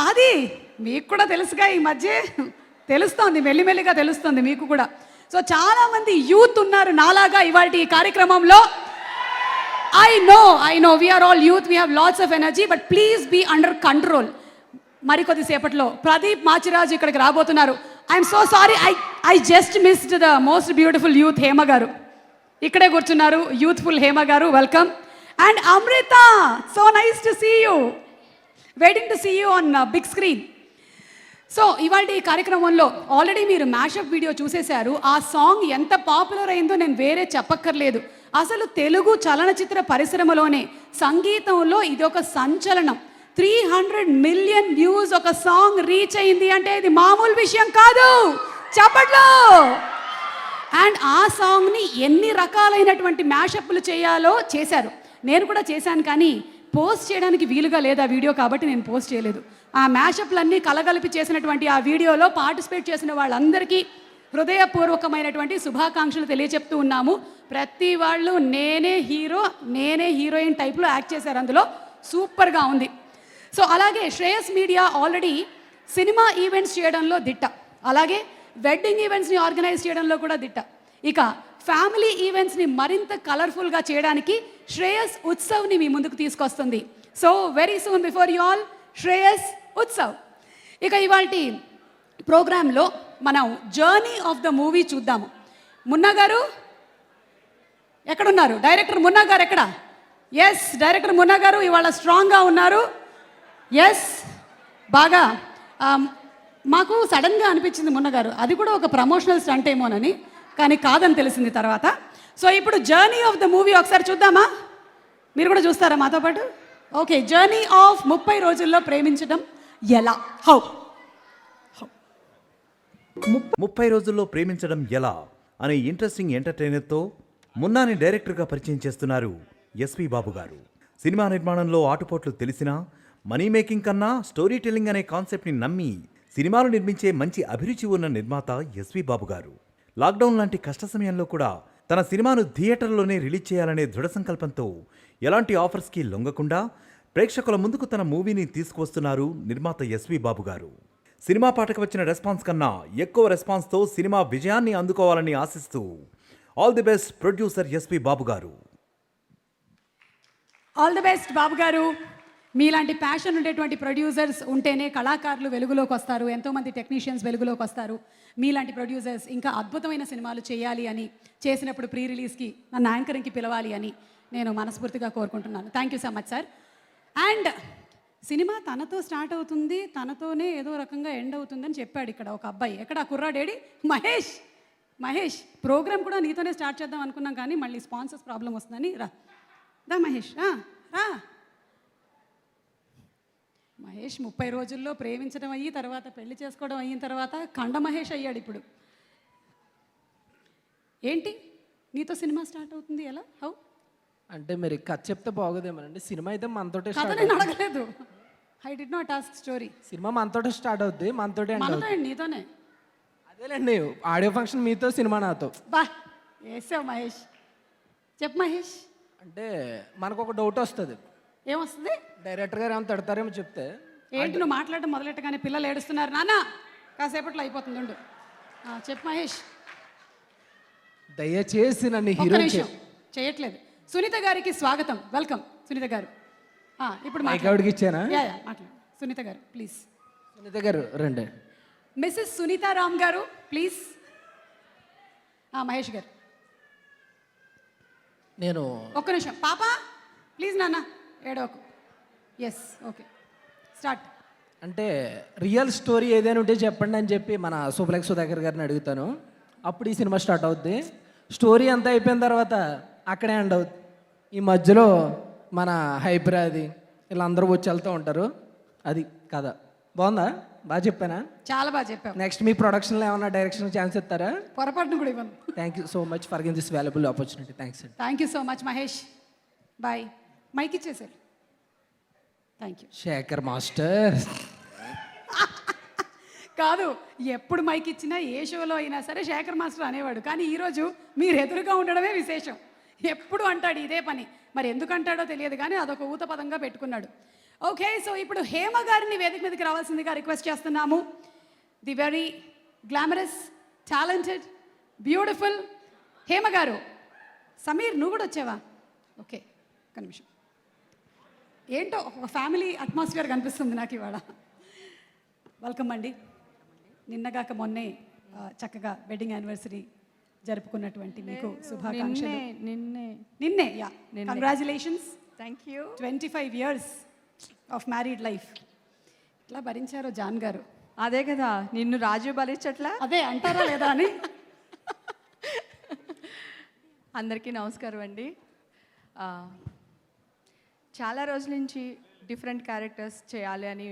అది మీకు కూడా తెలుసుగా, ఈ మధ్య తెలుస్తోంది, మెల్లిమెల్లిగా తెలుస్తుంది మీకు కూడా. సో చాలామంది యూత్ ఉన్నారు నాలాగా ఇవాళ ఈ కార్యక్రమంలో. I know we're all youth, we have lots of energy, but please be under control. మరికొద్దిసేపట్లో ప్రదీప్ మాచిరాజు ఇక్కడికి రాబోతున్నారు. I'm so sorry, I just missed the most beautiful youth Hema గారు. ఇక్కడే కూర్చున్నారు యూత్ఫుల్ హేమ గారు, welcome. And Amrita, so nice to see you, waiting to see you on big screen. So ఇవాళ ఈ కార్యక్రమంలో ఆల్రెడీ మీరు మ్యాషప్ వీడియో చూసేశారు. ఆ సాంగ్ ఎంత పాపులర్ అయిందో నేను వేరే చెప్పక్కర్లేదు. అసలు తెలుగు చలనచిత్ర పరిశ్రమలోనే సంగీతంలో ఇది ఒక సంచలనం. 300 మిలియన్ వ్యూస్ ఒక సాంగ్ రీచ్ అయింది అంటే ఇది మామూలు విషయం కాదు, చెప్పట్లో. అండ్ ఆ సాంగ్ని ఎన్ని రకాలైనటువంటి మ్యాషప్లు చేయాలో చేశారు. నేను కూడా చేశాను, కానీ పోస్ట్ చేయడానికి వీలుగా లేదు ఆ వీడియో, కాబట్టి నేను పోస్ట్ చేయలేదు. ఆ మ్యాషప్లన్నీ కలగలిపి చేసినటువంటి ఆ వీడియోలో పార్టిసిపేట్ చేసిన వాళ్ళందరికీ హృదయపూర్వకమైనటువంటి శుభాకాంక్షలు తెలియచెప్తూ ఉన్నాము. ప్రతి వాళ్ళు నేనే హీరో, నేనే హీరోయిన్ టైప్లో యాక్ట్ చేశారు, అందులో సూపర్గా ఉంది. సో అలాగే Shreyas media already cinema events చేయడంలో దిట్ట, అలాగే వెడ్డింగ్ ఈవెంట్స్ని ఆర్గనైజ్ చేయడంలో కూడా దిట్ట. ఇక ఫ్యామిలీ ఈవెంట్స్ని మరింత కలర్ఫుల్గా చేయడానికి శ్రేయస్ ఉత్సవ్ని మీ ముందుకు తీసుకొస్తుంది. So very soon before you all, Shreyas Utsav. ఇక ఇవాళ ప్రోగ్రాంలో మనం జర్నీ ఆఫ్ ద మూవీ చూద్దాము. మున్నా గారు ఎక్కడున్నారు? డైరెక్టర్ మున్నా గారు ఎక్కడ? ఎస్, డైరెక్టర్ మున్నా గారు ఇవాళ స్ట్రాంగ్గా ఉన్నారు. ఎస్, బాగా మాకు సడన్గా అనిపించింది మున్నా గారు అది కూడా ఒక ప్రమోషనల్ స్టంట్ ఏమోనని, కానీ కాదని తెలిసింది తర్వాత. సో ఇప్పుడు జర్నీ ఆఫ్ ద మూవీ ఒకసారి చూద్దామా? మీరు కూడా చూస్తారా మాతో పాటు? ఓకే, జర్నీ ఆఫ్ 30 రోజుల్లో ప్రేమించడం ఎలా, హౌ. 30 రోజుల్లో ప్రేమించడం ఎలా అనే ఇంట్రెస్టింగ్ ఎంటర్టైనర్తో మున్నాని డైరెక్టర్గా పరిచయం చేస్తున్నారు ఎస్వి బాబు గారు. సినిమా నిర్మాణంలో ఆటుపోట్లు తెలిసినా మనీ మేకింగ్ కన్నా స్టోరీ టెల్లింగ్ అనే కాన్సెప్ట్ని నమ్మి సినిమాలు నిర్మించే మంచి అభిరుచి ఉన్న నిర్మాత ఎస్వి బాబు గారు. లాక్డౌన్ లాంటి కష్ట సమయంలో కూడా తన సినిమాను థియేటర్లోనే రిలీజ్ చేయాలనే దృఢ సంకల్పంతో ఎలాంటి ఆఫర్స్కి లొంగకుండా ప్రేక్షకుల ముందుకు తన మూవీని తీసుకువస్తున్నారు నిర్మాత ఎస్వి బాబు గారు. సినిమా పాటకు వచ్చిన రెస్పాన్స్ కన్నా ఎక్కువ రెస్పాన్స్తో సినిమా విజయాన్ని అందుకోవాలని ఆశిస్తూ all the best producer SV Babu గారు. ఆల్ ది బెస్ట్ బాబు గారు. మీలాంటి ప్యాషన్ ఉండేటువంటి ప్రొడ్యూసర్స్ ఉంటేనే కళాకారులు వెలుగులోకి వస్తారు, ఎంతోమంది టెక్నీషియన్స్ వెలుగులోకి వస్తారు. మీలాంటి ప్రొడ్యూసర్స్ ఇంకా అద్భుతమైన సినిమాలు చేయాలి అని, చేసినప్పుడు ప్రీ రిలీజ్కి నన్ను యాంకరింగ్కి పిలవాలి అని నేను మనస్ఫూర్తిగా కోరుకుంటున్నాను. Thank you so much sir. And cinema తనతో స్టార్ట్ అవుతుంది, తనతోనే ఏదో రకంగా ఎండ్ అవుతుందని చెప్పాడు ఇక్కడ ఒక అబ్బాయి. ఎక్కడ ఆ కుర్రాడేడి? మహేష్ ప్రోగ్రామ్ కూడా నీతోనే స్టార్ట్ చేద్దాం అనుకున్నాం, కానీ మళ్ళీ స్పాన్సర్స్ ప్రాబ్లం వస్తుందని రా మహేష్, రా. మహేష్ 30 రోజుల్లో ప్రేమించడం అయ్యి తర్వాత పెళ్లి చేసుకోవడం అయిన తర్వాత కండ మహేష్ అయ్యాడు ఇప్పుడు. ఏంటి నీతో సినిమా స్టార్ట్ అవుతుంది ఎలా, హౌ? అంటే మీరు కథ చెప్తే బాగోదేమోనండి. సినిమా అయితే మనతోటే కథ నేను అడగలేదు, I did not ask story. సినిమా మనతోటే స్టార్ట్ అవుద్ది, మనతోటే మనతో నీతోనే. అదేలేండి, ఆడియో ఫంక్షన్ మీతో, సినిమా నాతో. బా వేసావు మహేష్. చెప్పు మహేష్. అంటే మనకు ఒక డౌట్ వస్తుంది. ఏమొస్తుంది? డైరెక్టర్ గారు ఏమైనా తిడతారేమో చెప్తే. ఏంటి నువ్వు మాట్లాడడం మొదలెట్టగానే పిల్లలు ఏడుస్తున్నారు నాన్న, కాసేపట్లో అయిపోతుంది ఉండు. చెప్పు మహేష్. దయచేసి నన్ను ఒక్క హీరో నిమిషం చేయట్లేదు. సునీత గారికి స్వాగతం, వెల్కమ్ సునీత గారు. ఇప్పుడు మైకాడికి ఇచ్చానా? మాట్లాడు సునీత గారు ప్లీజ్. సునీత గారు రండి. మిస్సెస్ సునీత రామ్ గారు ప్లీజ్. మహేష్ గారు నేను ఒక్క నిమిషం. పాప ప్లీజ్ నాన్న ఏడోకు. Yes okay start. అంటే రియల్ స్టోరీ ఏదైనా ఉంటే చెప్పండి అని చెప్పి మన సుబ్లక్ సుధాకర్ గారిని అడుగుతాను. అప్పుడు ఈ సినిమా స్టార్ట్ అవుద్ది. స్టోరీ అంతా అయిపోయిన తర్వాత అక్కడే ఎండ్ అవుద్ది. ఈ మధ్యలో మన హైపరాది వీళ్ళందరూ వచ్చి వెళ్తూ ఉంటారు. అది కథ. బాగుందా? బాగా చెప్పానా? చాలా బాగా చెప్పావు. నెక్స్ట్ మీ ప్రొడక్షన్లో ఏమన్నా డైరెక్షన్ ఛాన్స్ ఇస్తారా? పొరపాటును కూడా ఇవ్వను. Thank you so much for giving this valuable opportunity. Thanks అండి. Thank you so much Mahesh. Bye. Mike ఇచ్చేసారు. Thank you. శేఖర్ మాస్టర్ కాదు, ఎప్పుడు మైక్ ఇచ్చినా ఏ షోలో అయినా సరే శేఖర్ మాస్టర్ అనేవాడు, కానీ ఈరోజు మీరు ఎదురుగా ఉండడమే విశేషం. ఎప్పుడు అంటాడు ఇదే పని, మరి ఎందుకు అంటాడో తెలియదు, కానీ అదొక ఊత పదంగా పెట్టుకున్నాడు. ఓకే, సో ఇప్పుడు హేమ గారిని వేదిక మీదకి రావాల్సిందిగా రిక్వెస్ట్ చేస్తున్నాము. The very glamorous, talented, beautiful. Hema గారు, సమీర్ నువ్వు కూడా వచ్చావా? ఓకే, ఒక్క నిమిషం. ఏంటో ఒక ఫ్యామిలీ అట్మాస్ఫియర్ కనిపిస్తుంది నాకు ఇవాళ. వెల్కమ్ అండి. నిన్నగాక మొన్నే చక్కగా వెడ్డింగ్ యానివర్సరీ జరుపుకున్నటువంటి మీకు శుభాకాంక్షలు. నిన్నే yeah, congratulations. Thank you. 25 years of married life. ఎట్లా భరించారో జాన్ గారు. అదే కదా, నిన్ను రాజు భరించట్లా. అదే అంటారా లేదా అని. అందరికీ నమస్కారం అండి. చాలా రోజుల నుంచి డిఫరెంట్ క్యారెక్టర్స్ చేయాలి అని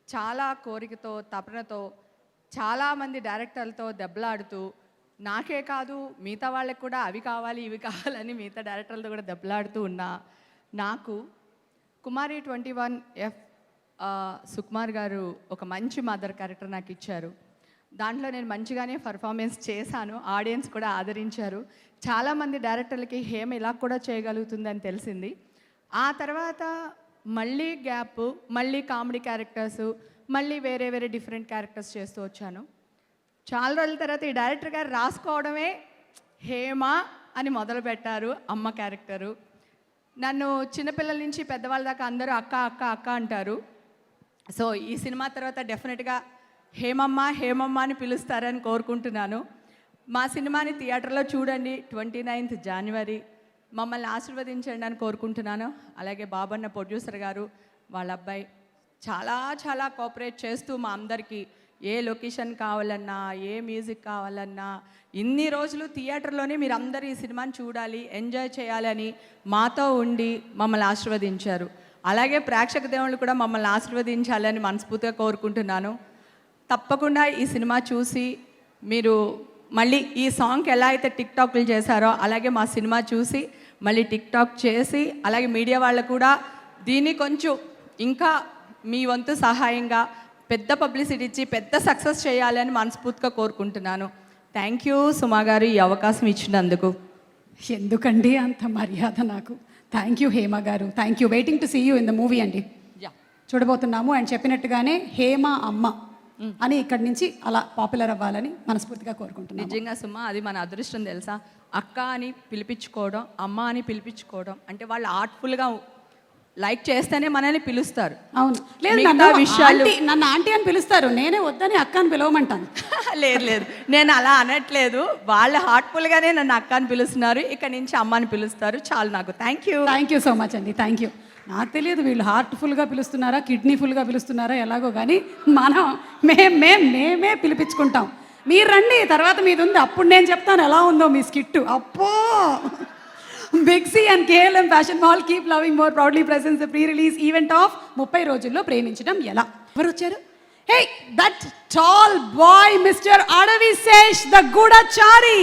చాలా కోరికతో తపనతో చాలామంది డైరెక్టర్లతో దెబ్బలాడుతూ, నాకే కాదు మిగతా వాళ్ళకి కూడా అవి కావాలి ఇవి కావాలని మిగతా డైరెక్టర్లతో కూడా దెబ్బలాడుతూ ఉన్నా నాకు కుమారి 21F సుకుమార్ గారు ఒక మంచి మదర్ క్యారెక్టర్ నాకు ఇచ్చారు. దాంట్లో నేను మంచిగానే పర్ఫార్మెన్స్ చేశాను, ఆడియన్స్ కూడా ఆదరించారు. చాలామంది డైరెక్టర్లకి హేమ ఇలా కూడా చేయగలుగుతుందని తెలిసింది. ఆ తర్వాత మళ్ళీ గ్యాప్, మళ్ళీ కామెడీ క్యారెక్టర్స్, మళ్ళీ వేరే వేరే డిఫరెంట్ క్యారెక్టర్స్ చేస్తూ వచ్చాను. చాలా రోజుల తర్వాత ఈ డైరెక్టర్ గారు రాసుకోవడమే హేమ అని మొదలుపెట్టారు. అమ్మ క్యారెక్టరు. నన్ను చిన్నపిల్లల నుంచి పెద్దవాళ్ళ దాకా అందరూ అక్క అక్క అక్క అంటారు. సో ఈ సినిమా తర్వాత డెఫినెట్గా హేమమ్మ హేమమ్మ అని పిలుస్తారని కోరుకుంటున్నాను. మా సినిమాని థియేటర్లో చూడండి 29th January. మమ్మల్ని ఆశీర్వదించండి అని కోరుకుంటున్నాను. అలాగే బాబన్న ప్రొడ్యూసర్ గారు, వాళ్ళ అబ్బాయి చాలా చాలా కోఆపరేట్ చేస్తూ మా అందరికీ ఏ లొకేషన్ కావాలన్నా, ఏ మ్యూజిక్ కావాలన్నా, ఇన్ని రోజులు థియేటర్లోనే మీరు అందరూ ఈ సినిమాని చూడాలి, ఎంజాయ్ చేయాలని మాతో ఉండి మమ్మల్ని ఆశీర్వదించారు. అలాగే ప్రేక్షక దేవుళ్ళు కూడా మమ్మల్ని ఆశీర్వదించాలని మనస్ఫూర్తిగా కోరుకుంటున్నాను. తప్పకుండా ఈ సినిమా చూసి మీరు మళ్ళీ ఈ సాంగ్కి ఎలా అయితే టిక్టాక్లు చేశారో అలాగే మా సినిమా చూసి మళ్ళీ టిక్టాక్ చేసి, అలాగే మీడియా వాళ్ళు కూడా దీన్ని కొంచెం ఇంకా మీ వంతు సహాయంగా పెద్ద పబ్లిసిటీ ఇచ్చి పెద్ద సక్సెస్ చేయాలని మనస్ఫూర్తిగా కోరుకుంటున్నాను. థ్యాంక్ యూ సుమా గారు ఈ అవకాశం ఇచ్చినందుకు. ఎందుకండి అంత మర్యాద నాకు. థ్యాంక్ యూ హేమ గారు. Thank you. Waiting to see you in the movie అండి. చూడబోతున్నాము. అండ్ చెప్పినట్టుగానే హేమ అమ్మ అని ఇక్కడి నుంచి అలా పాపులర్ అవ్వాలని మనస్ఫూర్తిగా కోరుకుంటున్నాను. నిజంగా సుమా, అది మన అదృష్టం తెలుసా. అక్క అని పిలిపించుకోవడం, అమ్మ అని పిలిపించుకోవడం అంటే వాళ్ళు ఆర్ట్ఫుల్గా లైక్ చేస్తేనే మనల్ని పిలుస్తారు. అవును. లేదు, నన్ను ఆంటీ అని పిలుస్తారు, నేనే వద్దని అక్క అని పిలవమంటాను. లేదు లేదు, నేను అలా అనట్లేదు. వాళ్ళు హార్ట్ఫుల్గానే నన్ను అక్క అని పిలుస్తున్నారు. ఇక్కడ నుంచి అమ్మ అని పిలుస్తారు. చాలు నాకు. Thank you. Thank you so much అండి. Thank you. నాకు తెలియదు వీళ్ళు హార్ట్ఫుల్గా పిలుస్తున్నారా, కిడ్నీ ఫుల్గా పిలుస్తున్నారా ఎలాగో, కానీ మనం మేమే పిలిపించుకుంటాం. మీరు రండి, తర్వాత మీది ఉంది, అప్పుడు నేను చెప్తాను ఎలా ఉందో మీ skit. Oppo. Big C and KLM fashion mall keep loving more proudly presents the pre release event of 30 రోజుల్లో ప్రేమించడం ఎలా. ఎవరు వచ్చారు? Hey, that tall boy mister Adivi Sesh the Goodachari,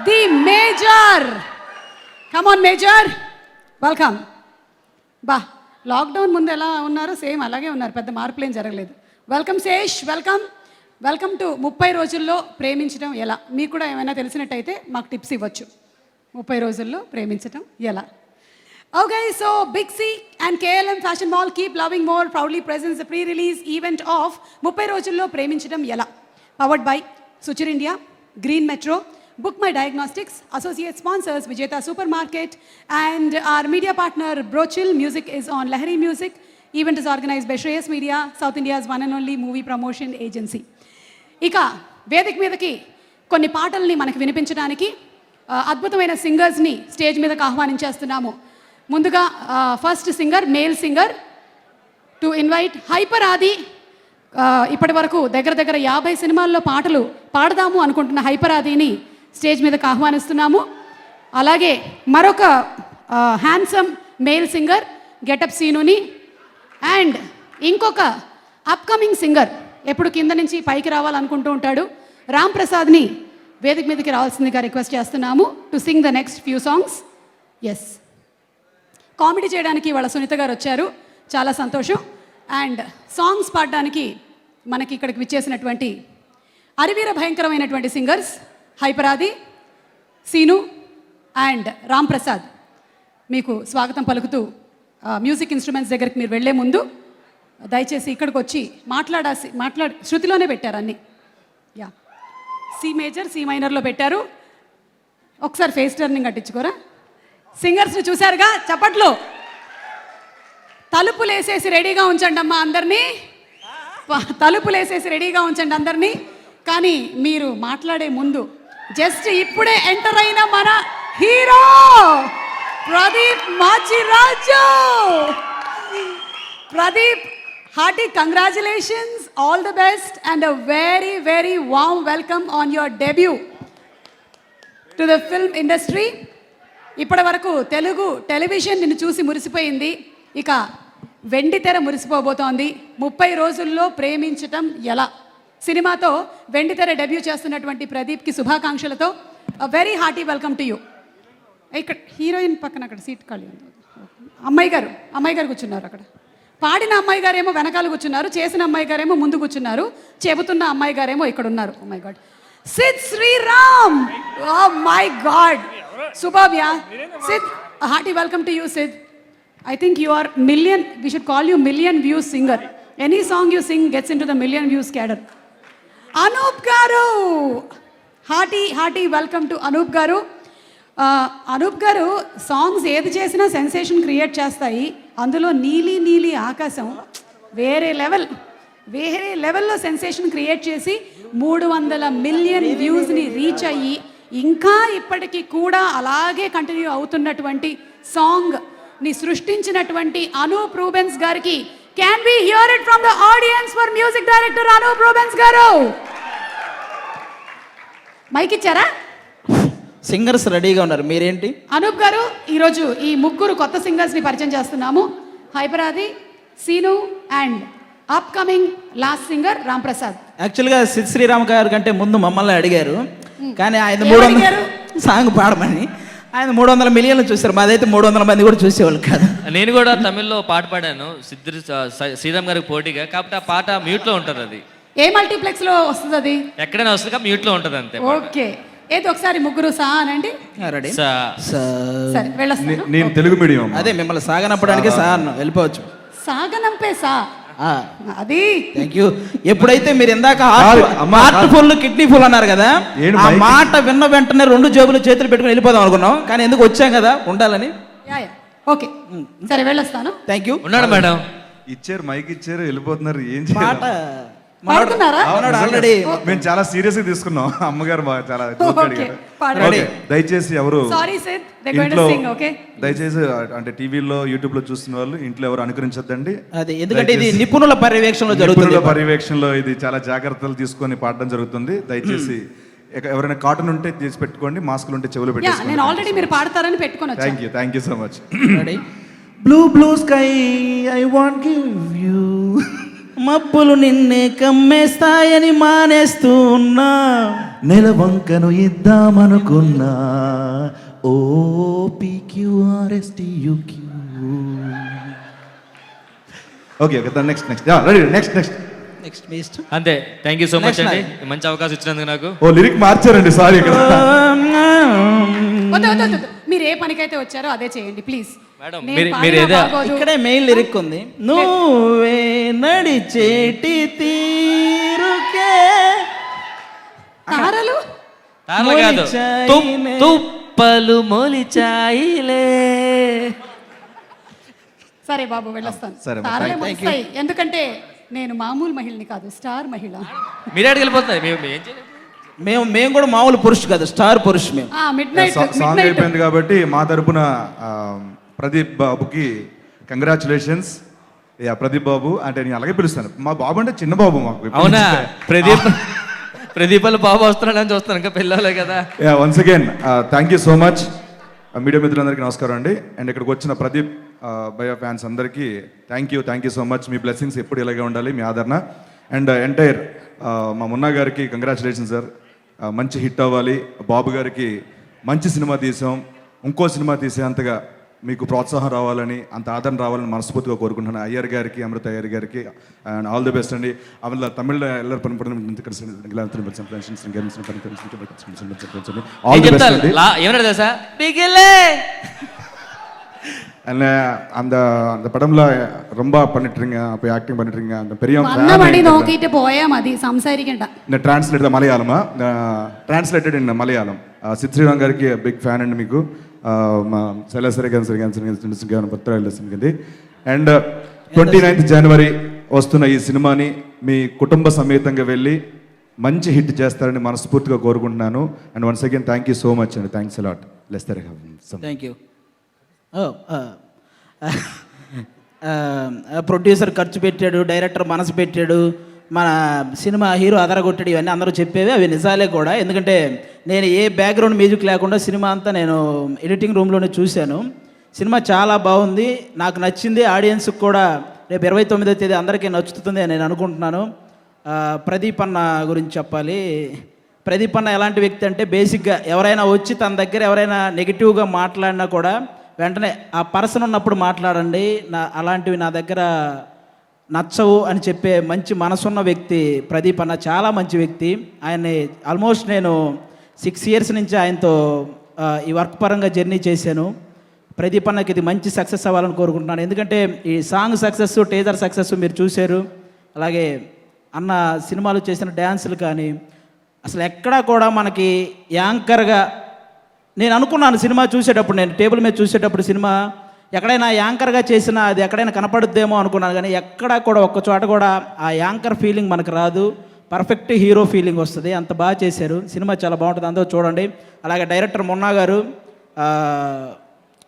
the major. Come on major, welcome. బా, లాక్డౌన్ ముందు ఎలా ఉన్నారు same అలాగే ఉన్నారు, పెద్ద మార్పులేం జరగలేదు. Welcome Sesh, welcome. Welcome to 30 రోజుల్లో ప్రేమించడం ఎలా. మీకు కూడా ఏమైనా తెలిసినట్టయితే మాకు టిప్స్ ఇవ్వచ్చు. 30 రోజుల్లో ప్రేమించడం ఎలా. Okay, so big C and KLM fashion mall keep loving more proudly presents the pre release event of 30 రోజుల్లో ప్రేమించడం ఎలా. Powered by Suchir India, green metro, Book My Diagnostics, associate sponsors Vijeta Supermarket, and our media partner Brochil. Music is on Lahari Music. Event is organized by Shreyas Media, South India's one and only movie promotion agency. ఇక వేదిక మీదకి కొన్ని పాటల్ని మనకి వినిపించడానికి అద్భుతమైన సింగర్స్ని stage మీదకి ఆహ్వానించేస్తున్నాము. ముందుగా first singer, male singer to invite hyper ఆది. ఇప్పటి వరకు దగ్గర 50 సినిమాల్లో పాటలు పాడదాము అనుకుంటున్న హైపర్ ఆదిని స్టేజ్ మీదకి ఆహ్వానిస్తున్నాము. అలాగే మరొక హ్యాండ్సమ్ మేల్ సింగర్ గెటప్ సీనుని, అండ్ ఇంకొక అప్కమింగ్ సింగర్ ఎప్పుడు కింద నుంచి పైకి రావాలనుకుంటూ ఉంటాడు, రామ్ ప్రసాద్ని వేదిక మీదకి రావాల్సిందిగా రిక్వెస్ట్ చేస్తున్నాము to sing the next few songs. Yes, comedy చేయడానికి వాళ్ళ సునీత గారు వచ్చారు, చాలా సంతోషం. అండ్ సాంగ్స్ పాడడానికి మనకి ఇక్కడికి విచ్చేసినటువంటి అరివీర భయంకరమైనటువంటి సింగర్స్ హైపరాది, సీను అండ్ రామ్ ప్రసాద్ మీకు స్వాగతం పలుకుతూ మ్యూజిక్ ఇన్స్ట్రుమెంట్స్ దగ్గరికి మీరు వెళ్ళే ముందు దయచేసి ఇక్కడికి వచ్చి మాట్లాడి శృతిలోనే పెట్టారు అన్నీ. యా, సి మేజర్ సి మైనర్లో పెట్టారు. ఒకసారి ఫేస్ టర్నింగ్ కట్టించుకోరా. సింగర్స్ని చూశారుగా, చప్పట్లు. తలుపులు వేసేసి రెడీగా ఉంచండి అమ్మా అందరినీ. తలుపులు వేసేసి రెడీగా ఉంచండి అందరినీ. కానీ మీరు మాట్లాడే ముందు జస్ట్ ఇప్పుడే ఎంటర్ అయిన మన hero Pradeep Machiraju. Pradeep, hearty congratulations, all the best and a very very warm welcome on your debut to the film industry. ఇప్పటి వరకు తెలుగు టెలివిజన్ నిన్ను చూసి మురిసిపోయింది, ఇక వెండి తెర మురిసిపోబోతోంది. 30 రోజుల్లో ప్రేమించటం ఎలా సినిమాతో వెండి తెర డెబ్యూ చేస్తున్నటువంటి ప్రదీప్కి శుభాకాంక్షలతో very hearty welcome to you. ఇక్కడ హీరోయిన్ పక్కన అక్కడ సీట్ ఖాళీ ఉంది. అమ్మాయి గారు కూర్చున్నారు అక్కడ. పాడిన అమ్మాయి గారేమో వెనకాల కూర్చున్నారు, చేసిన అమ్మాయి గారేమో ముందు కూర్చున్నారు, చెబుతున్న అమ్మాయి గారేమో ఇక్కడ ఉన్నారు. Oh my god, Sid Sriram. Oh my god, superb yeah. Sid, hearty welcome to you Sid. I think you are million, we should call you million views singer. Any song you sing gets into the million views cadre. Anoop garu, hearty welcome to Anoop garu. Anoop garu, songs ఏది చేసినా sensation create చేస్తాయి. అందులో నీలి నీలి ఆకాశం వేరే లెవెల్లో sensation create చేసి 300 మిలియన్ వ్యూస్ని రీచ్ అయ్యి ఇంకా ఇప్పటికీ కూడా అలాగే కంటిన్యూ అవుతున్నటువంటి సాంగ్ ని సృష్టించినటువంటి అనూప్ రూబెన్స్ గారికి can we hear it from the audience for music director Anoop Rubens garu. Mic ఇచ్చారా? సింగర్స్ రెడీగా ఉన్నారు, మీరేంటి? అనూప్ గారు, ఈరోజు ఈ ముగ్గురు కొత్త సింగర్స్ని పరిచయం చేస్తున్నాము. హైపరాది, Seenu and upcoming last singer Ram Prasad. యాక్చువల్గా సిద్ శ్రీరామ్ గారి కంటే ముందు మమ్మల్ని అడిగారు, కానీ ఆయన 300 సాంగ్ పాడమని. ఆయన 300 మిలియన్లు చూశారు, మాదైతే 300 మంది కూడా చూసేవాళ్ళు కాదు. నేను కూడా తమిళ్లో పాట పాడాను శ్రీరామ్ గారికి పోటీగా, కాబట్టి ఆ పాట మ్యూట్లో ఉంటుంది. అది ఏ మల్టీప్లెక్స్ లో వస్తుంది? అది ఎక్కడైనా వస్తుంది, మ్యూట్లో ఉంటుంది అంతే. ఓకే, ఏదో ఒకసారి ముగ్గురు సా అనండి. రెడీ? సరే వెళ్ళొస్తాను. నేను తెలుగు మీడియం. అదే మిమ్మల్ని సాగనప్పడానికి సార్ వెళ్ళిపోవచ్చు. సాగనంపే సా అది. Thank you. ఎప్పుడైతే మీరు ఇందాక హార్ట్ ఫుల్ కిడ్నీ ఫుల్ అన్నారు కదా, ఆ మాట విన్న వెంటనే 2 జేబులు చేతులు పెట్టుకుని వెళ్ళిపోదాం అనుకున్నాం, కానీ ఎందుకు వచ్చాం కదా ఉండాలని. ఓకే సరే వెళ్ళొస్తాను. Thank you. ఉన్నాడు మేడం, ఇచ్చారు మైక్ ఇచ్చారు, వెళ్ళిపోతున్నారు. ఏం మాట పాడుతున్నారా? ఆల్రెడీ మేము చాలా సీరియస్ గా తీసుకున్నాం. అమ్మగారు చాలా దయచేసి ఎవరు ఇంట్లో దయచేసి అంటే టీవీలో యూట్యూబ్ లో చూస్తున్న వాళ్ళు ఇంట్లో ఎవరు అనుకరించొద్దండి. అదే, ఎందుకంటే ఇది నిపుణుల పర్యవేక్షణలో జరుగుతుంది. పర్యవేక్షణలో ఇది చాలా జాగ్రత్తలు తీసుకొని పాడడం జరుగుతుంది. దయచేసి ఎవరైనా కాటన్ ఉంటే తీసి పెట్టుకోండి, మాస్కులు ఉంటే చెవులు పెట్టుకోండి. నేను ఆల్రెడీ మీరు పాడతారని పెట్టుకొని thank you so much. Blue sky I want give you, మబ్బులు నిన్నే కమ్మేస్తాయని మానేస్తూ ఉన్నా, నెలవంకను ఇద్దామనుకున్నా, ఓ PQRSTUQ. Okay next ready next best. అంతే. థ్యాంక్ యూ సో మచ్ అండి, మంచి అవకాశం ఇచ్చినందుకు. నాకు లిరిక్ మార్చారండి, సారీ. మీరు ఏ పనికైతే వచ్చారో అదే చేయండి ప్లీజ్. మేడం మీరు ఏదో ఇక్కడే మెయిన్ లిరిక్ ఉంది. నువ్వే నడిచేటి తీరుకే తారలు కాదు, తుప్పలు మొలిచాయిలే. సరే బాబు వెళ్ళొస్తాను. సరే, తారలే మొలుస్తాయి, ఎందుకంటే నేను మామూలు మహిళని కాదు, స్టార్ మహిళ. మీరే వెళ్ళిపోతాయి. మేము కూడా మామూలు పురుషు కాదు, స్టార్ పురుషు. మేము సాంగ్ అయిపోయింది కాబట్టి మా తరపున ప్రదీప్ బాబుకి కంగ్రాచులేషన్స్. ప్రదీప్ బాబు అంటే నేను అలాగే పిలుస్తాను, మా బాబు అంటే చిన్న బాబు మాకు. అవునా? ప్రదీప్ వాళ్ళు బాబు వస్తున్నాడని చూస్తాను, ఇంకా పిల్లలే కదా. Once again thank you so much. Media మిత్రులందరికీ నమస్కారం అండి. అండ్ ఇక్కడికి వచ్చిన ప్రదీప్ భయ ఫ్యాన్స్ అందరికీ thank you so much. Me blessings ఎప్పుడు ఇలాగే ఉండాలి, మీ ఆదరణ. అండ్ ఎంటైర్ మా మున్నా గారికి కంగ్రాచులేషన్ సార్, మంచి హిట్ అవ్వాలి. బాబు గారికి మంచి సినిమా తీసాం, ఇంకో సినిమా తీసేంతగా మీకు ప్రోత్సాహం రావాలని, అంత ఆదరణ రావాలని మనస్ఫూర్తిగా కోరుకుంటున్నాను. అయ్యర్ గారికి, అమృత అయ్యర్ గారికి అండ్ ఆల్ ది బెస్ట్ అండి. ఆమె తమిళ ఎల్లరు పనిపడిన ఆల్ ది బెస్ట్ అండి. அண்ட் அந்த அந்த படம்ல ரொம்ப பண்ணிட்டுருங்க அப்போ ஆக்டிங் பண்ணிட்டுருங்க அந்த பெரிய വന്നപടി നോക്കിയിട്ട് പോയാൽ മതി സംസാരിക്കണ്ട இந்த ట్రాన్స్లేట్ మలయాళమా ట్రాన్స్లేటెడ్ ఇన్ మలయాళం సిద్ శ్రీరామ్ గారికి బిగ్ ఫ్యాన్ అండి మీకు మా సరిగాను పత్రాలు అండ్ 29th జనవరి వస్తున్న ఈ సినిమాని మీ కుటుంబ సమేతంగా వెళ్ళి మంచి హిట్ చేస్తారని మనస్ఫూర్తిగా కోరుకుంటున్నాను and once again thank you so much అండి థ్యాంక్స్ అలాట్ లెస్తర్ థ్యాంక్ యూ ప్రొడ్యూసర్ ఖర్చు పెట్టాడు, డైరెక్టర్ మనసు పెట్టాడు, మన సినిమా హీరో అదరగొట్టాడు, ఇవన్నీ అందరూ చెప్పేవి అవి నిజాలే కూడా. ఎందుకంటే నేను ఏ బ్యాక్గ్రౌండ్ మ్యూజిక్ లేకుండా సినిమా అంతా నేను ఎడిటింగ్ రూమ్లోనే చూశాను. సినిమా చాలా బాగుంది, నాకు నచ్చింది, ఆడియన్స్కి కూడా రేపు 29వ తేదీ అందరికీ నచ్చుతుంది అని నేను అనుకుంటున్నాను. ప్రదీప్ అన్న గురించి చెప్పాలి. ప్రదీప్ అన్న ఎలాంటి వ్యక్తి అంటే బేసిక్గా ఎవరైనా వచ్చి తన దగ్గర ఎవరైనా నెగిటివ్గా మాట్లాడినా కూడా వెంటనే ఆ పర్సన్ ఉన్నప్పుడు మాట్లాడండి, అలాంటివి నా దగ్గర నచ్చవు అని చెప్పే మంచి మనసున్న వ్యక్తి ప్రదీప్ అన్న. చాలా మంచి వ్యక్తి. ఆయన్ని ఆల్మోస్ట్ నేను 6 years నుంచి ఆయనతో ఈ వర్క్ పరంగా జర్నీ చేశాను. ప్రదీప్ అన్నకి ఇది మంచి సక్సెస్ అవ్వాలని కోరుకుంటున్నాను. ఎందుకంటే ఈ సాంగ్ సక్సెస్, టీజర్ సక్సెస్ మీరు చూశారు. అలాగే అన్న సినిమాలు చేసిన డ్యాన్సులు కానీ అసలు ఎక్కడా కూడా మనకి యాంకర్గా నేను అనుకున్నాను సినిమా చూసేటప్పుడు, నేను టేబుల్ మీద చూసేటప్పుడు సినిమా ఎక్కడైనా యాంకర్గా చేసినా అది ఎక్కడైనా కనపడుద్దేమో అనుకున్నాను. కానీ ఎక్కడా కూడా ఒక్క చోట కూడా ఆ యాంకర్ ఫీలింగ్ మనకు రాదు, పర్ఫెక్ట్ హీరో ఫీలింగ్ వస్తుంది. అంత బాగా చేశారు. సినిమా చాలా బాగుంటుంది, అందరూ చూడండి. అలాగే డైరెక్టర్ మున్నా గారు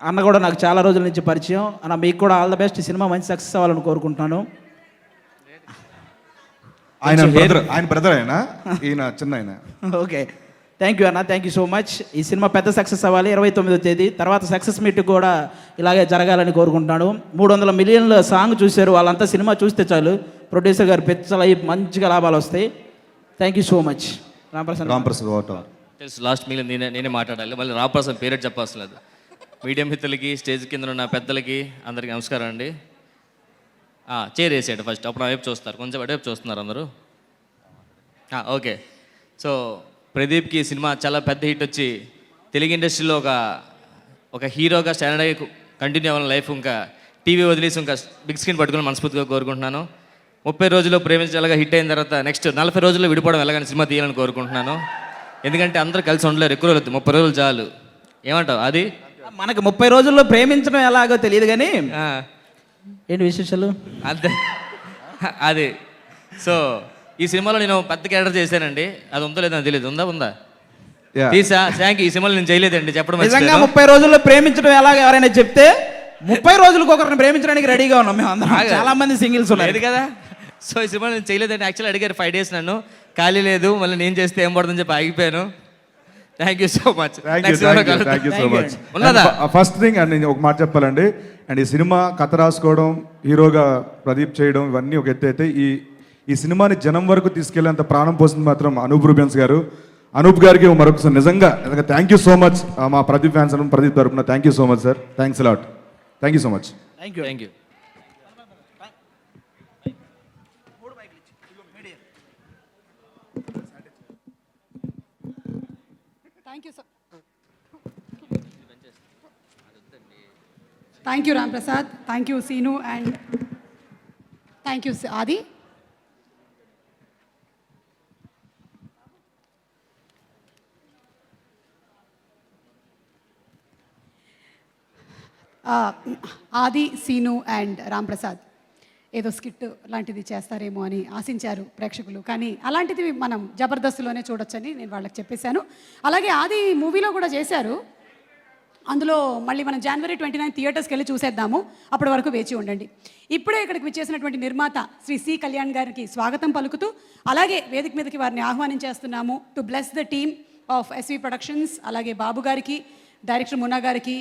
అన్న కూడా నాకు చాలా రోజుల నుంచి పరిచయం. అన్న మీకు కూడా ఆల్ ద బెస్ట్. సినిమా మంచి సక్సెస్ అవ్వాలని కోరుకుంటున్నాను. ఆయన బ్రదర్ అయినా ఈయన చిన్న ఆయన. ఓకే, థ్యాంక్ యూ అన్న, థ్యాంక్ యూ సో మచ్. ఈ సినిమా పెద్ద సక్సెస్ అవ్వాలి 29వ తేదీ. తర్వాత సక్సెస్ మీట్ కూడా ఇలాగే జరగాలని కోరుకుంటున్నాను. 300 million సాంగ్ చూశారు, వాళ్ళంతా సినిమా చూస్తే చాలు ప్రొడ్యూసర్ గారు పెచ్చలు అయ్యి మంచిగా లాభాలు వస్తాయి. Thank you so much. Ramprasad తెలుసు, లాస్ట్ మిగిలిన నేనే మాట్లాడాలి, మళ్ళీ రాంప్రసాద్ పేరెట్ చెప్పాల్సిన లేదు. మీడియా మిత్రులకి, స్టేజ్ కింద ఉన్న పెద్దలకి అందరికీ నమస్కారం అండి. చైర్ వేసేయండి ఫస్ట్, అప్పుడు నా వైపు చూస్తారు, కొంచెం అటువైపు చూస్తున్నారు అందరూ. ఓకే, సో ప్రదీప్కి సినిమా చాలా పెద్ద హిట్ వచ్చి తెలుగు ఇండస్ట్రీలో ఒక హీరోగా స్టాండర్డ్ అయ్యి కంటిన్యూ అవ్వాలని లైఫ్ ఇంకా టీవీ వదిలేసి ఇంకా బిగ్ స్క్రీన్ పట్టుకుని మనస్ఫూర్తిగా కోరుకుంటున్నాను. 30 రోజుల్లో ప్రేమించాలగా హిట్ అయిన తర్వాత నెక్స్ట్ 40 రోజుల్లో విడిపోవడం ఎలాగని సినిమా తీయాలని కోరుకుంటున్నాను. ఎందుకంటే అందరూ కలిసి ఉండలేరు, ఎక్కువ రోజులు 30 రోజులు చాలు. ఏమంటావు? అది మనకు 30 రోజుల్లో ప్రేమించడం ఎలాగో తెలియదు కానీ ఏంటి విశేషాలు అంతే. అది సో ఈ సినిమాలో నేను పెద్ద క్యారెక్టర్ చేశానండి, అది ఉందో లేదో నాకు తెలియదు. ఉందా తీసా? Thank you. ఈ సినిమాలో నేను చేయలేదండి, చెప్పడం నిజంగా 30 రోజుల్లో ప్రేమించడం ఎలాగ ఎవరైనా చెప్తే 30 రోజులకు ఒకరిని ప్రేమించడానికి రెడీగా ఉన్నాం మేము అందరం. చాలా మంది సింగిల్స్ ఉన్నారు కదా. సో ఈ సినిమా నేను చేయలేదండి. యాక్చువల్లీ అడిగారు 5 days నన్ను, ఖాళీ లేదు, మళ్ళీ నేను చేస్తే ఏం పడుతుందని చెప్పి ఆగిపోయాను. Thank you so much. First thing and నేను ఒక మాట చెప్పాలండి. అండ్ ఈ సినిమా కథ రాసుకోవడం, హీరోగా ప్రదీప్ చేయడం, ఇవన్నీ ఒక ఎత్తు అయితే ఈ సినిమాని జనం వరకు తీసుకెళ్లేంత ప్రాణం పోసింది మాత్రం అనూప్ రూబెన్స్ గారు. అనూప్ గారికి మరొకసారి నిజంగా థ్యాంక్ యూ సో మచ్. మా ప్రదీప్ ఫ్యాన్స్ అని ప్రదీప్ తరపున thank you so much sir. Thanks a lot. Thank you so much. Thank you. Thank you. Thank you Ram Prasad, thank you Seenu and thank you Aadi. Aadi, scene and Ram Prasad ఏదో స్కిట్ లాంటిది చేస్తారేమో అని ఆశించారు ప్రేక్షకులు, కానీ అలాంటిది మనం జబర్దస్త్లోనే చూడొచ్చని నేను వాళ్ళకి చెప్పేశాను. అలాగే ఆది మూవీలో కూడా చేశారు, అందులో మళ్ళీ మనం January 29 థియేటర్స్కి వెళ్ళి చూసేద్దాము. అప్పటి వరకు వేచి ఉండండి. ఇప్పుడే ఇక్కడికి విచ్చేసినటువంటి నిర్మాత శ్రీ సి కళ్యాణ్ గారికి స్వాగతం పలుకుతూ, అలాగే వేదిక మీదకి వారిని ఆహ్వానించేస్తున్నాము to bless the team of SV productions. అలాగే బాబు గారికి, డైరెక్టర్ మున్నా గారికి,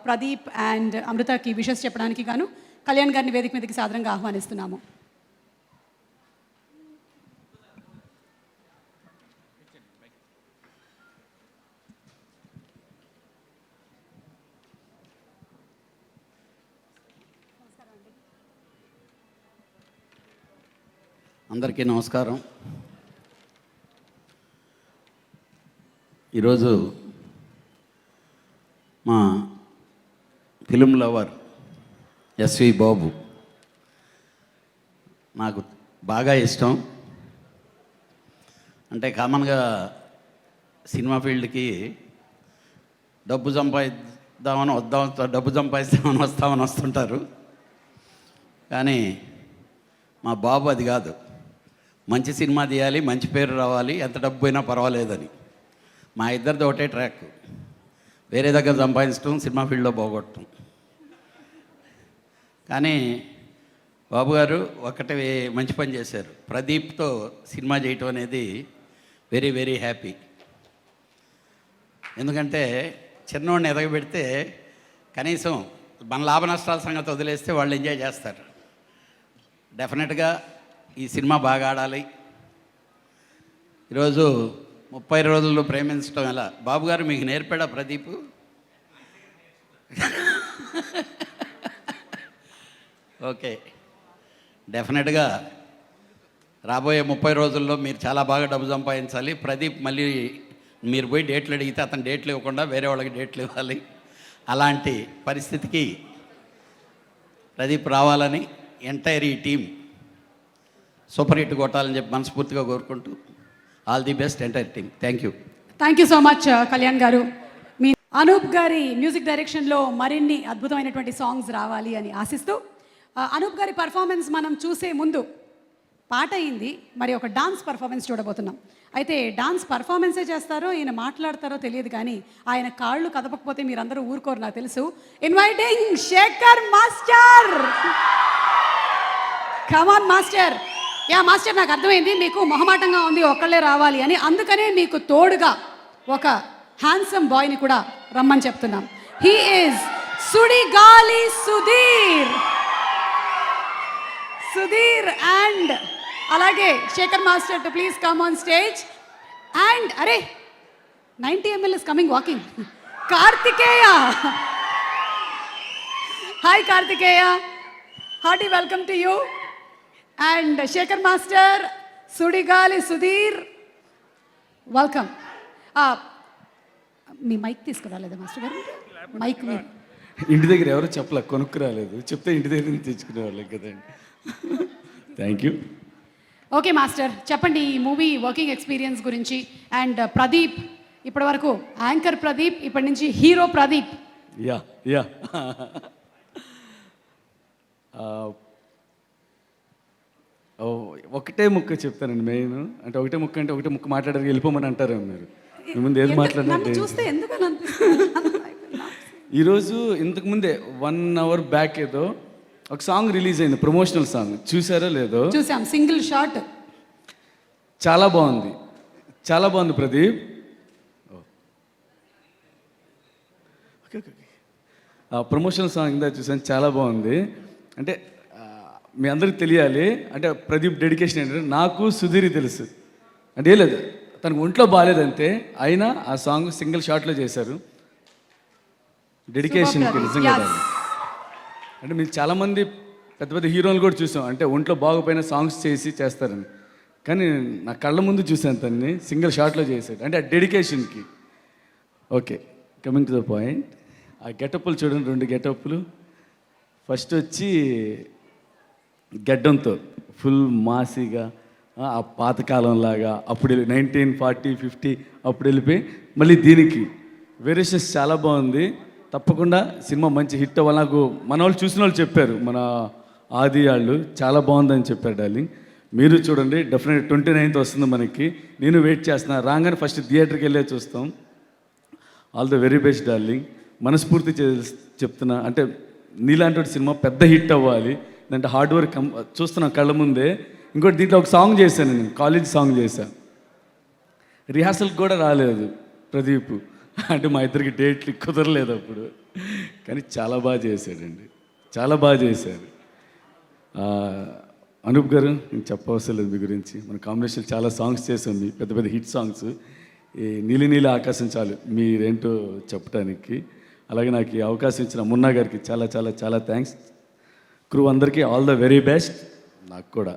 ప్రదీప్ అండ్ అమృతకి విషెస్ చెప్పడానికి గాను కళ్యాణ్ గారిని వేదిక మీదకి సాదరంగా ఆహ్వానిస్తున్నాము. అందరికీ నమస్కారం. ఈరోజు మా ఫిలిం లవర్ ఎస్వి బాబు నాకు బాగా ఇష్టం. అంటే కామన్గా సినిమా ఫీల్డ్కి డబ్బు సంపాదిద్దామని వస్తామని వస్తుంటారు. కానీ మా బాబు అది కాదు, మంచి సినిమా తీయాలి, మంచి పేరు రావాలి, ఎంత డబ్బు అయినా పర్వాలేదని. మా ఇద్దరిది ఒకటే ట్రాక్, వేరే దగ్గర సంపాదించడం, సినిమా ఫీల్డ్లో పోగొట్టడం. కానీ బాబు గారు ఒకటి మంచి పని చేశారు, ప్రదీప్తో సినిమా చేయటం అనేది వెరీ వెరీ హ్యాపీ. ఎందుకంటే చిన్నవాడిని ఎదగబెడితే కనీసం మన లాభ నష్టాల సంగతి వదిలేస్తే వాళ్ళు ఎంజాయ్ చేస్తారు. డెఫినెట్గా ఈ సినిమా బాగా ఆడాలి. ఈరోజు 30 రోజుల్లో ప్రేమించడం ఎలా బాబు గారు మీకు నేర్పాడా ప్రదీప్? ఓకే, డెఫినెట్గా రాబోయే 30 రోజుల్లో మీరు చాలా బాగా డబ్బు సంపాదించాలి. ప్రదీప్ మళ్ళీ మీరు పోయి డేట్లు అడిగితే అతను డేట్లు ఇవ్వకుండా వేరే వాళ్ళకి డేట్లు ఇవ్వాలి. అలాంటి పరిస్థితికి ప్రదీప్ రావాలని ఎంటైర్ ఈ టీం సూపర్ హిట్ కొట్టాలని చెప్పి మనస్ఫూర్తిగా కోరుకుంటూ all the best entire team. Thank you. Thank you so much Kalyan గారు. మీ అనూప్ గారి మ్యూజిక్ డైరెక్షన్లో మరిన్ని అద్భుతమైనటువంటి సాంగ్స్ రావాలి అని ఆశిస్తూ, అనూప్ గారి పర్ఫార్మెన్స్ మనం చూసే ముందు పాట అయింది, మరి ఒక డాన్స్ పర్ఫార్మెన్స్ చూడబోతున్నాం. అయితే డాన్స్ పర్ఫార్మెన్సే చేస్తారో ఈయన మాట్లాడతారో తెలియదు, కానీ ఆయన కాళ్ళు కదపకపోతే మీరందరూ ఊరుకోరు నాకు తెలుసు. Inviting Shekhar master. Come on master. Yeah master, నాకు అర్థమైంది మీకు మొహమాటంగా ఉంది, ఒక్కళ్ళే రావాలి అని. అందుకనే మీకు తోడుగా ఒక హ్యాండ్సమ్ బాయ్ని కూడా రమ్మని చెప్తున్నాం. He is Sudigali Sudheer and అలాగే Shekhar master to please come on stage. And అరే 90 ml is coming walking. Karthikeya. Hi Karthikeya, hearty welcome to you. And Shekhar master, Sudigali Sudheer, welcome. మీ మైక్ తీసుకురాలేదా మాస్టర్ గారు? మైక్ ఇంటి దగ్గర ఎవరు చెప్పలే, కొనుక్కు రాలేదు, చెప్తే ఇంటి దగ్గర నుంచి తెచ్చుకునే వాళ్ళకి కదండి. Thank you. ఓకే మాస్టర్, చెప్పండి ఈ మూవీ వర్కింగ్ ఎక్స్పీరియన్స్ గురించి. అండ్ ప్రదీప్ ఇప్పటి వరకు యాంకర్ ప్రదీప్, ఇప్పటి నుంచి హీరో ప్రదీప్. యా యా ఒకటే ముక్క చెప్తానండి మెయిన్. అంటే ఒకటే ముక్క మాట్లాడారు వెళ్ళిపోమని అంటారు మీరు. మీ ముందు ఏది మాట్లాడినా చూస్తే ఎందుకని అనిపిస్తుంది. ఈరోజు ఇంతకుముందే 1 hour బ్యాక్ ఏదో ఒక సాంగ్ రిలీజ్ అయింది, ప్రమోషనల్ సాంగ్. చూసారో లేదో? చూసాం, సింగిల్ షాట్. చాలా బాగుంది, చాలా బాగుంది ప్రదీప్. ప్రమోషనల్ సాంగ్ ఇందా చూసాను, చాలా బాగుంది. అంటే మీ అందరికి తెలియాలి, అంటే ప్రదీప్ డెడికేషన్ ఏంటంటే నాకు సుధీర్ తెలుసు అంటే ఏం లేదు, తనకు ఒంట్లో బాగాలేదంతే, అయినా ఆ సాంగ్ సింగిల్ షాట్లో చేశారు. డెడికేషన్కి నిజంగా. అంటే మీరు చాలామంది పెద్ద పెద్ద హీరోలు కూడా చూసాం, అంటే ఒంట్లో బాగోపోయిన సాంగ్స్ చేస్తారని, కానీ నా కళ్ళ ముందు చూసాను తన్ని సింగిల్ షాట్లో చేశాడు. అంటే ఆ డెడికేషన్కి. Okay, coming to the point. ఆ గెటప్పులు చూడండి, 2 గెటప్పులు. ఫస్ట్ వచ్చి గడ్డంతో ఫుల్ మాసిగా, ఆ పాతకాలంలాగా, అప్పుడు 1940, 50 అప్పుడు వెళ్ళిపోయి మళ్ళీ దీనికి వేరియేషన్స్ చాలా బాగుంది. తప్పకుండా సినిమా మంచి హిట్ అవ్వాలి. నాకు మన వాళ్ళు చూసిన వాళ్ళు చెప్పారు, మన ఆది వాళ్ళు చాలా బాగుందని చెప్పారు. డార్లింగ్ మీరు చూడండి, డెఫినెట్ 29th వస్తుంది మనకి. నేను వెయిట్ చేస్తున్నా, రాగానే ఫస్ట్ థియేటర్కి వెళ్ళే చూస్తాం. All the very best darling. మనస్ఫూర్తి చెప్తున్నా, అంటే నీలాంటి సినిమా పెద్ద హిట్ అవ్వాలి. అంటే హార్డ్ వర్క్ చూస్తున్నా కళ్ళ ముందే. ఇంకోటి దీంట్లో ఒక సాంగ్ చేశాను నేను, కాలేజ్ సాంగ్ చేశాను. రిహార్సల్కి కూడా రాలేదు ప్రదీప్, అంటే మా ఇద్దరికి డేట్లు కుదరలేదు అప్పుడు, కానీ చాలా బాగా చేశాడండి, చాలా బాగా చేశారు. అనూప్ గారు నేను చెప్పవసరం లేదు మీ గురించి. మన కాంబినేషన్ చాలా సాంగ్స్ చేసాం, మీ పెద్ద పెద్ద హిట్ సాంగ్స్. ఈ నీలి ఆకాశం చాలు మీరేంటో చెప్పడానికి. అలాగే నాకు ఈ అవకాశం ఇచ్చిన మున్నా గారికి చాలా చాలా చాలా థ్యాంక్స్. క్రూ అందరికీ ఆల్ ద వెరీ బెస్ట్. నాకు కూడా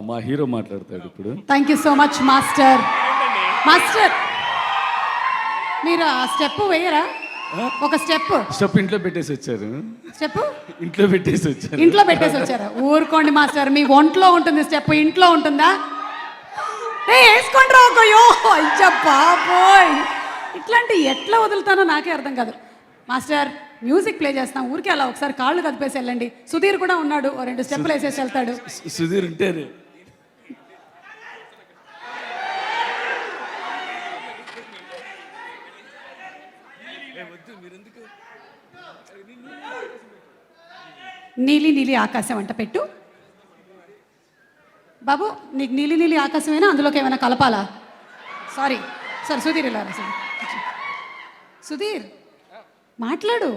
మా హీరో మాట్లాడతాడు ఇప్పుడు. Thank you so much master. Master మీరు ఆ స్టెప్ వేయరా? ఒక స్టెప్ స్టెప్ ఇంట్లో పెట్టేసి వచ్చారు. స్టెప్ ఇంట్లో పెట్టేసి వచ్చారు. ఇంట్లో పెట్టేసి వచ్చారా? ఊరుకోండి మాస్టర్, మీ ఒంట్లో ఉంటుంది స్టెప్, ఇంట్లో ఉంటుందా? వేసుకోండి రాకయ్యో, అయ్యా బాబోయ్, ఇట్లాంటి ఎట్లా వదులుతానో నాకే అర్థం కాదు. మాస్టర్ మ్యూజిక్ ప్లే చేస్తాం, ఊరికే అలా ఒకసారి కాళ్ళు కదిపేసి వెళ్ళండి. సుధీర్ కూడా ఉన్నాడు, 2 స్టెప్పులు వేసేసి వెళ్తాడు. సుధీర్ ఉంటారు. నీలి నీలి ఆకాశం అంట పెట్టు బాబు. నీకు నీలి నీలి ఆకాశమేనా, అందులోకి ఏమైనా కలపాలా? సారీ సుధీర్ ఇలా రా. సుధీర్ మాట్లాడు,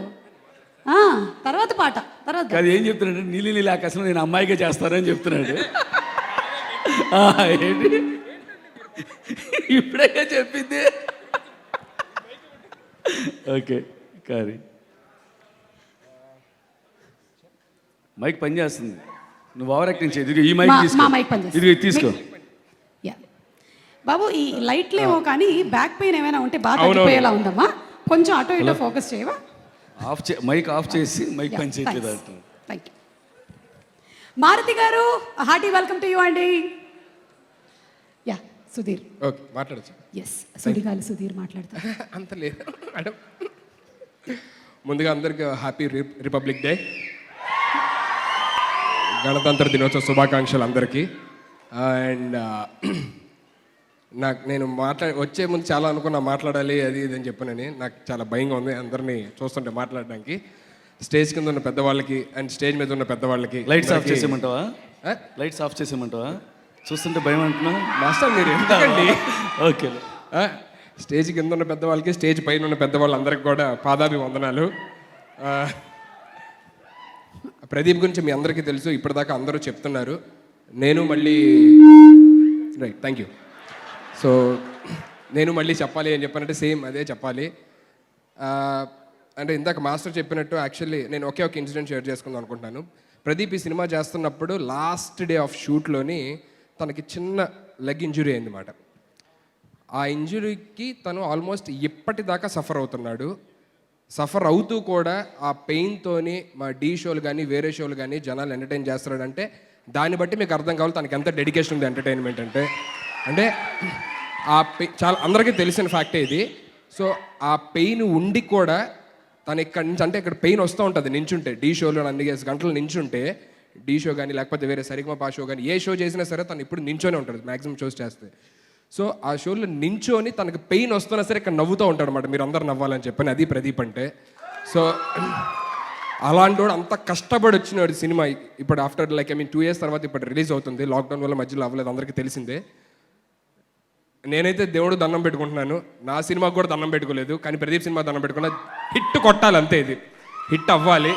తర్వాత పాట తర్వాత. అది ఏం చెప్తున్నాడు? నీలి నీలి ఆకాశం నేను అమ్మాయిగా చేస్తానని చెప్తున్నాడు. ఏంటి ఇప్పుడే చెప్పింది? ఓకే కానీ మైక్ పని చేస్తుంది, నువ్వు ఓవర్ యాక్టింగ్ చేయదు. ఈ మైక్ తీసుకో, మైక్ పని ఇది తీసుకో. బాబు ఈ లైట్లేమో కానీ బ్యాక్ పెయిన్ ఏమైనా ఉంటే బాగా తగ్గిపోయేలా ఉందమ్మా, కొంచెం అటో ఇటో ఫోకస్ చేయవా? మైక్ ఆఫ్ చేసి మైక్ పని చేయట్లేదు అంటున్నాను. Thank you. మారుతి గారు హార్టీ వెల్కమ్ టు యూ అండి. యా సుధీర్. ఓకే మాట్లాడచ్చు. ఎస్ సుడిగాలి సుధీర్ మాట్లాడతారు. అంత లేదు మేడం. ముందుగా అందరికీ హ్యాపీ రిపబ్లిక్ డే, గణతంత్ర దినోత్సవ శుభాకాంక్షలు అందరికీ. అండ్ నేను వచ్చే ముందు చాలా అనుకున్నా మాట్లాడాలి అది ఇది అని చెప్పనని. నాకు చాలా భయంగా ఉంది అందరినీ చూస్తుంటే మాట్లాడడానికి. స్టేజ్ కింద ఉన్న పెద్దవాళ్ళకి అండ్ స్టేజ్ మీద ఉన్న పెద్దవాళ్ళకి లైట్స్ ఆఫ్ చేసేయమంటావా? లైట్స్ ఆఫ్ చేసేయమంటావా? చూస్తుంటే భయం అంటున్నా. మాస్టర్ మీరు ఎందుకండి? ఓకే. స్టేజ్ కింద ఉన్న పెద్దవాళ్ళకి, స్టేజ్ పైన ఉన్న పెద్దవాళ్ళందరికీ కూడా పాదాభివందనాలు. ప్రదీప్ గురించి మీ అందరికీ తెలుసు, ఇప్పటిదాకా అందరూ చెప్తున్నారు. నేను మళ్ళీ రైట్ థ్యాంక్ యూ. సో నేను మళ్ళీ చెప్పాలి అని చెప్పానంటే సేమ్ అదే చెప్పాలి. అంటే ఇందాక మాస్టర్ చెప్పినట్టు యాక్చువల్లీ నేను ఒకే ఒక ఇన్సిడెంట్ షేర్ చేసుకుందాం అనుకుంటున్నాను. ప్రదీప్ ఈ సినిమా చేస్తున్నప్పుడు లాస్ట్ డే ఆఫ్ షూట్లోని తనకి చిన్న లెగ్ ఇంజురీ అయిందన్నమాట. ఆ ఇంజురీకి తను ఆల్మోస్ట్ ఇప్పటిదాకా సఫర్ అవుతున్నాడు. సఫర్ అవుతూ కూడా ఆ పెయిన్తోని మా డీ షోలు కానీ వేరే షోలు కానీ జనాలు ఎంటర్టైన్ చేస్తున్నాడంటే దాన్ని బట్టి మీకు అర్థం కావాలి తనకి ఎంత డెడికేషన్ ఉంది ఎంటర్టైన్మెంట్ అంటే ఆ చాలా అందరికీ తెలిసిన ఫ్యాక్టే ఇది. సో ఆ పెయిన్ ఉండి కూడా తను ఇక్కడి నుంచి, అంటే ఇక్కడ పెయిన్ వస్తూ ఉంటుంది నించుంటే, డీ షోలో అన్ని గంటలు నించుంటే, డీ షో కానీ లేకపోతే వేరే సరిగమపా షో కానీ ఏ షో చేసినా సరే తను ఇప్పుడు నించోనే ఉంటుంది మ్యాక్సిమం షోస్ చేస్తే. సో ఆ షోలో నించోని తనకు పెయిన్ వస్తున్నా సరే ఇక్కడ నవ్వుతూ ఉంటాడు అనమాట, మీరు అందరు నవ్వాలని చెప్పని. అది ప్రదీప్ అంటే. సో అలాంటి వాడు అంత కష్టపడి వచ్చినాడు సినిమా. ఇప్పుడు ఆఫ్టర్ 2 years తర్వాత ఇప్పుడు రిలీజ్ అవుతుంది. లాక్డౌన్ వల్ల మధ్యలో అవ్వలేదు, అందరికీ తెలిసిందే. నేనైతే దేవుడు దండం పెట్టుకుంటున్నాను, నా సినిమాకి కూడా దండం పెట్టుకోలేదు, కానీ ప్రదీప్ సినిమా దండం పెట్టుకున్నా. హిట్ కొట్టాలి అంతే, ఇది హిట్ అవ్వాలి.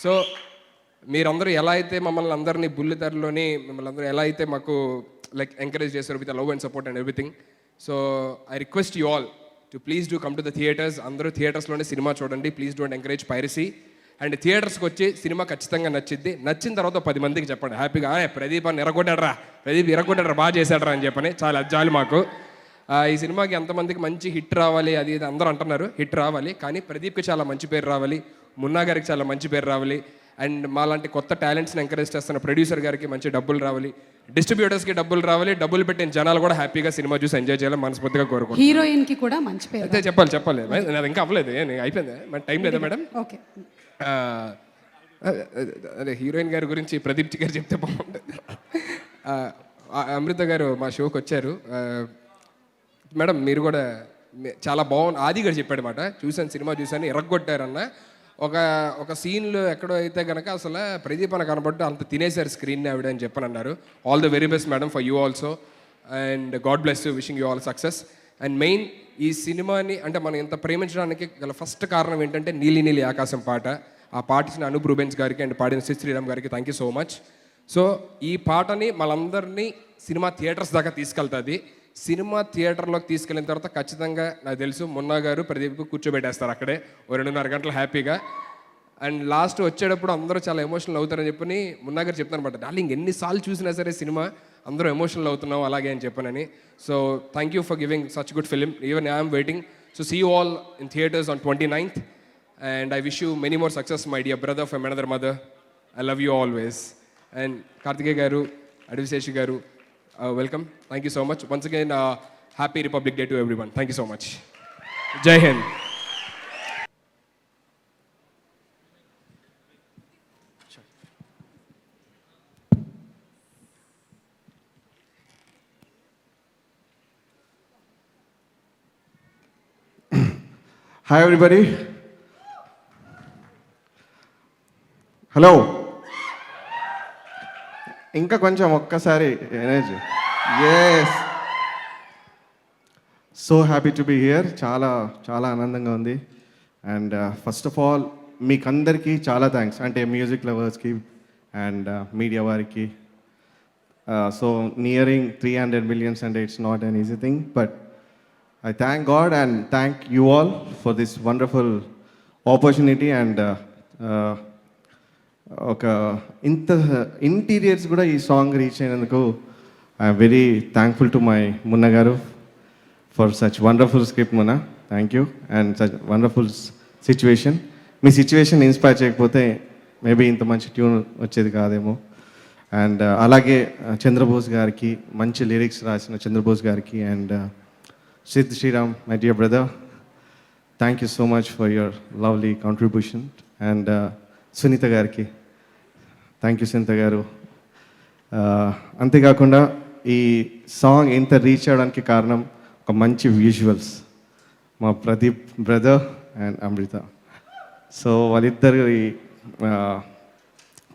సో మీరందరూ ఎలా అయితే మమ్మల్ని అందరినీ బుల్లితెరలోని మిమ్మల్ని అందరూ ఎలా అయితే మాకు ఎంకరేజ్ చేస్తారు with love and support and everything. So I request you all to please do come to the theatres. అందరూ థియేటర్స్లోనే సినిమా చూడండి. Please don't encourage piracy. And థియేటర్స్కి వచ్చి సినిమా ఖచ్చితంగా నచ్చిద్ది. నచ్చిన తర్వాత 10 మందికి చెప్పండి హ్యాపీగా, ప్రదీప్ అని ఎరగొట్టాడరా బాగా చేశాడరా అని చెప్పని. చాలా అజ్జాలి మాకు. ఈ సినిమాకి ఎంతమందికి మంచి హిట్ రావాలి అది ఇది అందరూ అంటున్నారు. హిట్ రావాలి, కానీ ప్రదీప్కి చాలా మంచి పేరు రావాలి, మున్నా గారికి చాలా మంచి పేరు రావాలి, అండ్ మాలాంటి కొత్త టాలెంట్స్ని ఎంకరేజ్ చేస్తున్న ప్రొడ్యూసర్ గారికి మంచి డబ్బులు రావాలి, డిస్ట్రిబ్యూటర్స్కి డబ్బులు రావాలి, డబ్బులు పెట్టిన జనాలు కూడా హ్యాపీగా సినిమా చూసి ఎంజాయ్ చేయాలని మనస్ఫూర్తిగా కోరుకుంటున్నాను. హీరోయిన్ కి కూడా మంచి పేరు. అయితే చెప్పాలి అది ఇంకా అవ్వలేదు, అయిపోయింది మన టైం లేదా మేడం? ఓకే. అదే హీరోయిన్ గారి గురించి ప్రదీప్ గారు చెప్తే బాగుంటుంది. అమృత గారు మా షోకి వచ్చారు. మేడం మీరు కూడా చాలా బాగుంది. ఆది గారు చెప్పాడు మాట, చూశాను సినిమా చూశాను, ఎరగొట్టారన్న. ఒక సీన్లో ఎక్కడో అయితే కనుక అసలు ప్రదీప్ అని కనబడ్డు అంత తినేశారు స్క్రీన్ని ఆవిడ అని చెప్పని అన్నారు. All the very best madam for you also, and God bless you, wishing you all success. And main ఈ సినిమాని అంటే మనం ఇంత ప్రేమించడానికి గల ఫస్ట్ కారణం ఏంటంటే నీలి నీలి ఆకాశం పాట. ఆ పాట ఇచ్చిన అనూప్ రూబెన్స్ గారికి అండ్ పాడిన శ్రీరామ్ గారికి thank you so much. So ఈ పాటని మనందరినీ సినిమా థియేటర్స్ దాకా తీసుకెళ్తుంది. సినిమా థియేటర్లోకి తీసుకెళ్ళిన తర్వాత ఖచ్చితంగా నాకు తెలుసు మున్నా గారు ప్రదీప్ కూర్చోబెట్టేస్తారు అక్కడే 2.5 గంటలు హ్యాపీగా. అండ్ లాస్ట్ వచ్చేటప్పుడు అందరూ చాలా ఎమోషనల్ అవుతారని చెప్పని మున్నా గారు చెప్తాను అనమాట. డార్లింగ్ ఎన్నిసార్లు చూసినా సరే సినిమా అందరూ ఎమోషనల్ అవుతున్నాం అలాగే అని చెప్పనని. So thank you for giving such good film. Even I'm waiting. So see you all in theaters on 29th. And I wish you many more success, my dear brother from another mother. I love you always. And Karthikeya Garu, Adviseshi Garu, welcome. Thank you so much. Once again, happy Republic Day to everyone. Thank you so much. Jai Hind. Hi everybody. Hello, ఇంకా కొంచెం ఒక్కసారి energy. Yes, so happy to be here. చాలా చాలా ఆనందంగా ఉంది. And first of all మీకు అందరికీ చాలా థ్యాంక్స్, అంటే మ్యూజిక్ లవర్స్కి అండ్ మీడియా వారికి. సో నియరింగ్ 300 million అంటే it's not an easy thing, but I thank God and thank you all for this wonderful opportunity. And ఒక ఇంత ఇంటీరియర్స్ కూడా ఈ సాంగ్ రీచ్ అయినందుకు I'm very thankful to my Munna గారు for such wonderful script. Munna, thank you. And such wonderful situation. మీ situation inspire చేయకపోతే maybe ఇంత మంచి ట్యూన్ వచ్చేది కాదేమో. అండ్ అలాగే చంద్రబోస్ గారికి, మంచి లిరిక్స్ రాసిన చంద్రబోస్ గారికి, and Sid Sriram, my dear brother, thank you so much for your lovely contribution. And Sunita Garki, thank you Sunita Garu. అంతేకాకుండా ఈ సాంగ్ ఇంత రీచ్ అవ్వడానికి కారణం ఒక మంచి విజువల్స్, మా Pradeep brother and Amrita. So వాళ్ళిద్దరి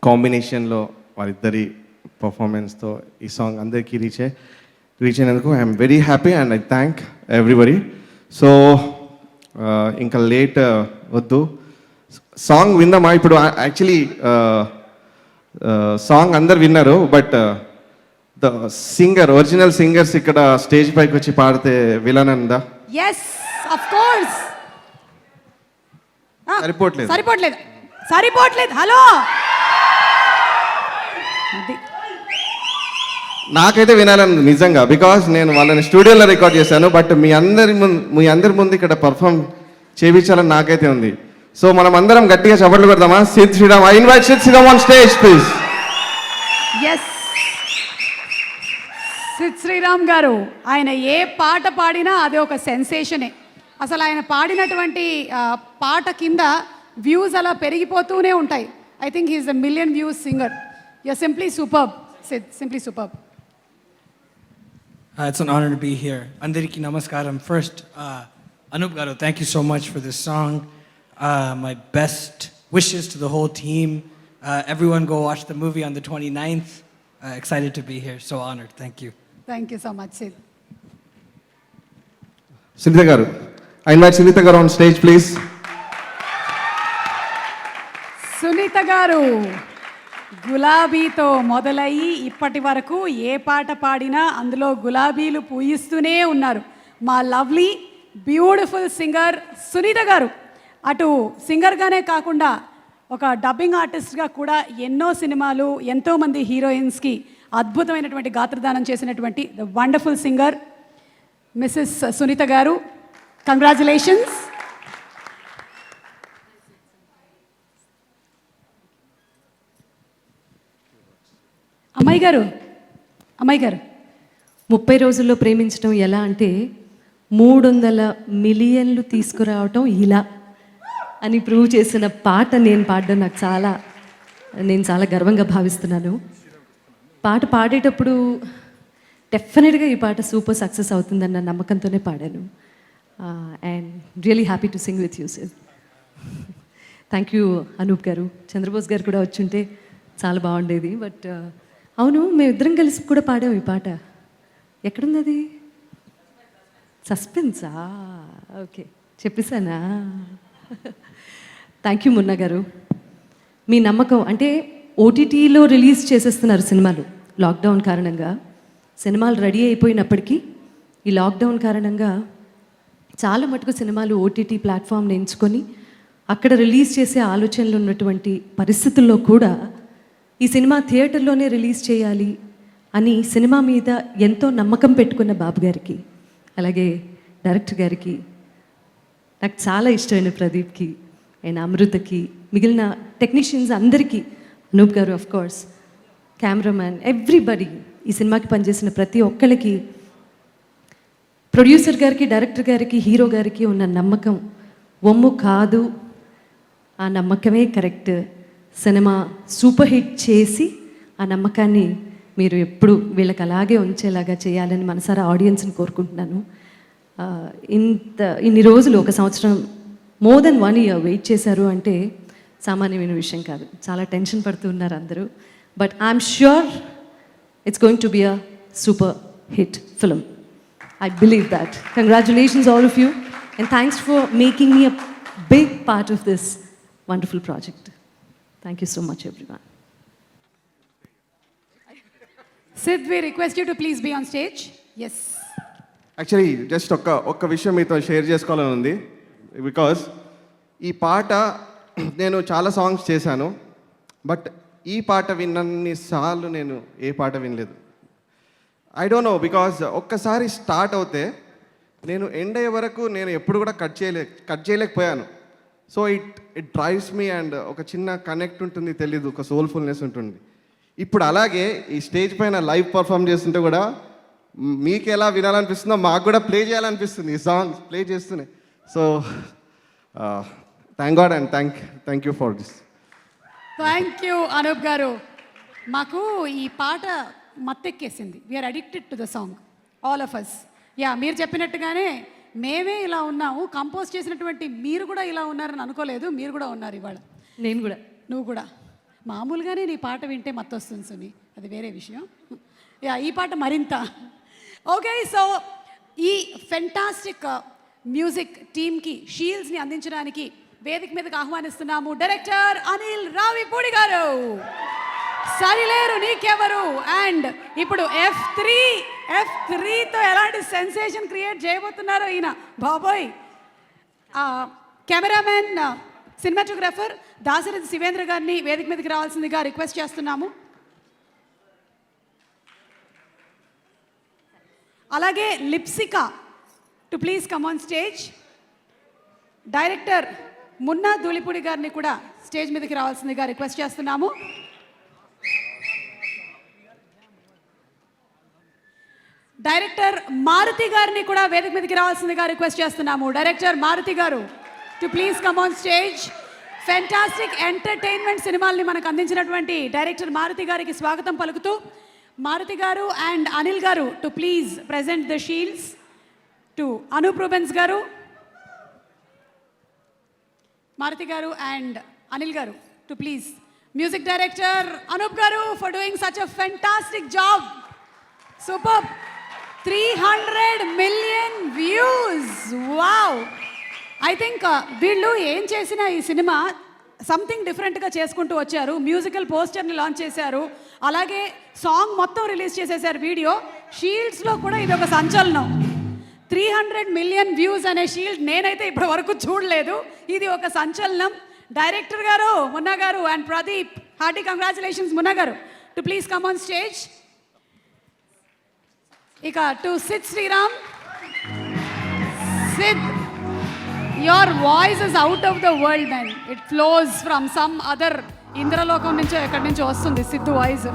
కాంబినేషన్లో, వాళ్ళిద్దరి పర్ఫార్మెన్స్తో ఈ సాంగ్ అందరికీ రీచ్ అయినందుకు I'm very happy and I thank everybody. So ఇంకా లేట్ వద్దు, సాంగ్ విందామా? ఇప్పుడు యాక్చువల్లీ సాంగ్ అందరు విన్నారు, but the singer, original singers ఇక్కడ స్టేజ్ పైకి వచ్చి పాడితే విలనందా? Yes, of course. సరిపోవట్లేదు. హలో, నాకైతే వినాలని నిజంగా, బికాస్ నేను వాళ్ళని స్టూడియోలో రికార్డ్ చేశాను, బట్ మీ అందరి ముందు ఇక్కడ పర్ఫామ్ చేయించాలని నాకైతే ఉంది. సో మనం అందరం గట్టిగా చప్పట్లు పెడదామా? Sid Sriram, I invite Sid Sriram on stage please. Yes, Sid Sriram garu, ఆయన ఏ పాట పాడినా అది ఒక సెన్సేషనే. అసలు ఆయన పాడినటువంటి పాట కింద వ్యూస్ అలా పెరిగిపోతూనే ఉంటాయి. I think he's a million views singer. You're simply superb Sid, simply superb. It's an honor to be here. Andariki namaskaram. First, Anup Garu, thank you so much for this song. My best wishes to the whole team. Everyone go watch the movie on the 29th. Excited to be here. So honored. Thank you. Thank you so much, Sid. Sunita Garu, I invite Sunita Garu on stage please. Sunitha garu, గులాబీతో మొదలయ్యి ఇప్పటి వరకు ఏ పాట పాడినా అందులో గులాబీలు పూయిస్తూనే ఉన్నారు. మా లవ్లీ బ్యూటిఫుల్ సింగర్ సునీత గారు అటు సింగర్గానే కాకుండా ఒక డబ్బింగ్ ఆర్టిస్ట్గా కూడా ఎన్నో సినిమాలు, ఎంతోమంది హీరోయిన్స్కి అద్భుతమైనటువంటి గాత్రదానం చేసినటువంటి the wonderful singer Mrs Sunitha garu. Congratulations. అమ్మాయి గారు 30 రోజుల్లో ప్రేమించడం ఎలా అంటే 300 మిలియన్లు తీసుకురావటం ఇలా అని ప్రూవ్ చేసిన పాట నేను పాడడం నేను చాలా గర్వంగా భావిస్తున్నాను. పాట పాడేటప్పుడు డెఫినెట్గా ఈ పాట సూపర్ సక్సెస్ అవుతుందన్న నమ్మకంతోనే పాడాను. And really happy to sing with you sir. Thank you Anoop garu. Chandrabose గారు కూడా వచ్చుంటే చాలా బాగుండేది. బట్ అవును, మేమిద్దరం కలిసి కూడా పాడాం ఈ పాట. ఎక్కడుంది అది? సస్పెన్సా? ఓకే, చెప్పేశానా? థ్యాంక్ యూ మున్నా గారు. మీ నమ్మకం అంటే ఓటీటీలో రిలీజ్ చేసేస్తున్నారు సినిమాలు. లాక్డౌన్ కారణంగా సినిమాలు రెడీ అయిపోయినప్పటికీ ఈ లాక్డౌన్ కారణంగా చాలా మటుకు సినిమాలు ఓటీటీ ప్లాట్ఫామ్ని ఎంచుకొని అక్కడ రిలీజ్ చేసే ఆలోచనలు ఉన్నటువంటి పరిస్థితుల్లో కూడా ఈ సినిమా థియేటర్లోనే రిలీజ్ చేయాలి అని సినిమా మీద ఎంతో నమ్మకం పెట్టుకున్న బాబు గారికి, అలాగే డైరెక్టర్ గారికి నాకు చాలా ఇష్టమైన ప్రదీప్కి అండ్ అమృతకి, మిగిలిన టెక్నీషియన్స్ అందరికీ, అనూప్ గారు ఆఫ్ కోర్స్, కెమెరామ్యాన్, ఎవ్రీబడి, ఈ సినిమాకి పనిచేసిన ప్రతి ఒక్కరికి, ప్రొడ్యూసర్ గారికి, డైరెక్టర్ గారికి, హీరో గారికి ఉన్న నమ్మకం ఒమ్ము కాదు, ఆ నమ్మకమే కరెక్ట్. సినిమా సూపర్ హిట్ చేసి ఆ నమ్మకాన్ని మీరు ఎప్పుడు వీళ్ళకి అలాగే ఉంచేలాగా చేయాలని మనసారా ఆడియన్స్ని కోరుకుంటున్నాను. ఇన్ని రోజులు, 1 సంవత్సరం, మోర్ దెన్ 1 year వెయిట్ చేశారు అంటే సామాన్యమైన విషయం కాదు. చాలా టెన్షన్ పడుతూ ఉన్నారు అందరూ. But I'm sure it's going to be a super hit film. I believe that. Congratulations all of you, and thanks for making me a big part of this wonderful project. Thank you so much, everyone. Sid, we request you to please be on stage. Yes. Actually just ఒక్క విషయం మీతో share చేసుకోవాలని ఉంది. Because ఈ పాట నేను చాలా songs చేశాను, బట్ ఈ పాట విన్నన్ని సార్లు నేను ఏ పాట వినలేదు. ఐ డోంట్ నో, బికాజ్ ఒక్కసారి స్టార్ట్ అవుతే నేను ఎండ్ అయ్యే వరకు నేను ఎప్పుడు కూడా కట్ చేయలేకపోయాను. So it drives me, and ఒక చిన్న కనెక్ట్ ఉంటుంది, తెలీదు, ఒక సోల్ఫుల్నెస్ ఉంటుంది. ఇప్పుడు అలాగే ఈ స్టేజ్ పైన లైవ్ పర్ఫామ్ చేస్తుంటే కూడా మీకు ఎలా వినాలనిపిస్తుందో మాకు కూడా ప్లే చేయాలనిపిస్తుంది ఈ సాంగ్స్ ప్లే చేస్తూనే. So thank God and thank you for this. Thank you Anoop గారు. మాకు ఈ పాట మత్తెక్కేసింది. We're addicted to the song, all of us. Yeah, మీరు చెప్పినట్టుగానే మేమే ఇలా ఉన్నాము, కంపోజ్ చేసినటువంటి మీరు కూడా ఇలా ఉన్నారని అనుకోలేదు. మీరు కూడా ఉన్నారు ఇవాళ. నేను కూడా. నువ్వు కూడా. మామూలుగానే నీ పాట వింటే మత్తొస్తుంది సుని, అది వేరే విషయం. యా, ఈ పాట మరింత. ఓకే, సో ఈ ఫెంటాస్టిక్ మ్యూజిక్ టీమ్కి షీల్డ్స్ని అందించడానికి వేదిక మీదకి ఆహ్వానిస్తున్నాము డైరెక్టర్ అనిల్ రావిపూడి గారు. సరిలేరు నీకెవరు, అండ్ ఇప్పుడు F3తో ఎలాంటి సెన్సేషన్ క్రియేట్ చేయబోతున్నారో ఈయన బాబోయ్. కెమెరామెన్, సినిమాటోగ్రాఫర్ దాశరథి శివేంద్ర గారిని వేదిక మీదకి రావాల్సిందిగా రిక్వెస్ట్ చేస్తున్నాము. అలాగే Lipsika to please come on stage. Director Munna Dhulipudi గారిని కూడా స్టేజ్ మీదకి రావాల్సిందిగా రిక్వెస్ట్ చేస్తున్నాము. డైరెక్టర్ మారుతి గారిని కూడా వేదిక మీదకి రావాల్సిందిగా రిక్వెస్ట్ చేస్తున్నాము. డైరెక్టర్ మారుతి గారు to please come on stage. Fantastic entertainment సినిమాల్ని మనకు అందించినటువంటి డైరెక్టర్ మారుతి గారికి స్వాగతం పలుకుతూ, మారుతి గారు అండ్ అనిల్ గారు to please present the shields to Anoop Rubens గారు. మారుతి గారు అండ్ అనిల్ గారు to please music director Anoop గారు for doing such a fantastic job. Super. 300 million views. Wow. I think వీళ్ళు ఏం చేసినా ఈ సినిమా సంథింగ్ డిఫరెంట్గా చేసుకుంటూ వచ్చారు. మ్యూజికల్ పోస్టర్ని లాంచ్ చేశారు, అలాగే సాంగ్ మొత్తం రిలీజ్ చేసేసారు, వీడియో. షీల్డ్స్లో కూడా ఇది ఒక సంచలనం. 300 million views అనే షీల్డ్ నేనైతే ఇప్పటి వరకు చూడలేదు. ఇది ఒక సంచలనం. డైరెక్టర్ గారు మున్నా గారు and Pradeep, hearty congratulations Munna గారు. To please come on stage. ఇక to Sid Sriram. Sid, your voice is out of the world man. It flows from some other Indralokam నుంచో ఎక్కడి నుంచో వస్తుంది Siddhu voice.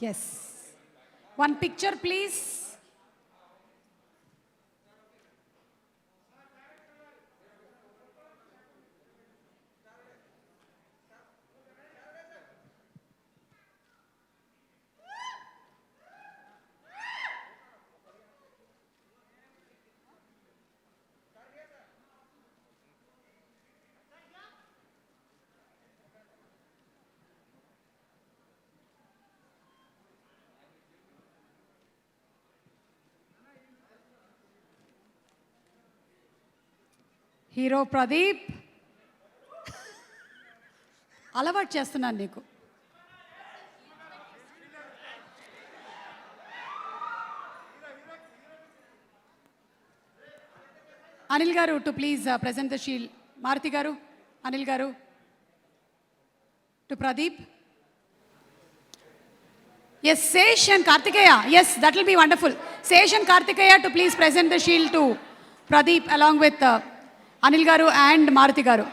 Yes one picture please. Hero Pradeep, అలవాటు చేస్తున్నాను నీకు. అనిల్ గారు to please present the shield. Maruthi గారు, అనిల్ గారు to Pradeep. Yes, Sesh and Karthikeya. Yes, that will be wonderful. Sesh and Karthikeya to please present the shield to Pradeep along with Anil garu and Maruti గారు.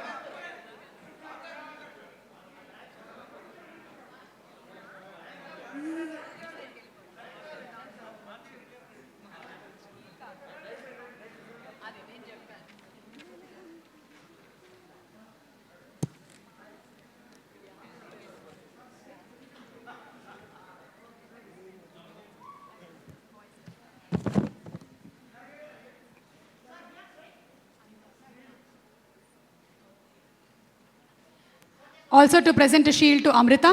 Also to present a shield to Amrita.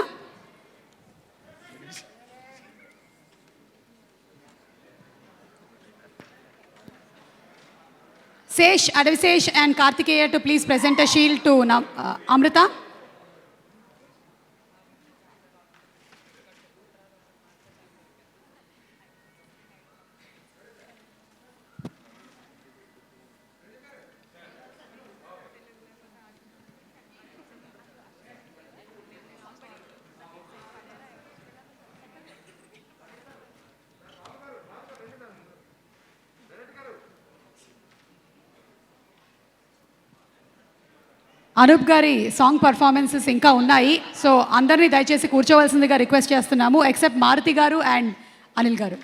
Sesh, Advisesh and Kartikeya to please present a shield to Amrita. Anoop గారి song performances ఇంకా ఉన్నాయి. So అందరినీ దయచేసి కూర్చోవలసిందిగా request చేస్తున్నాము, except Maruti గారు and Anil గారు.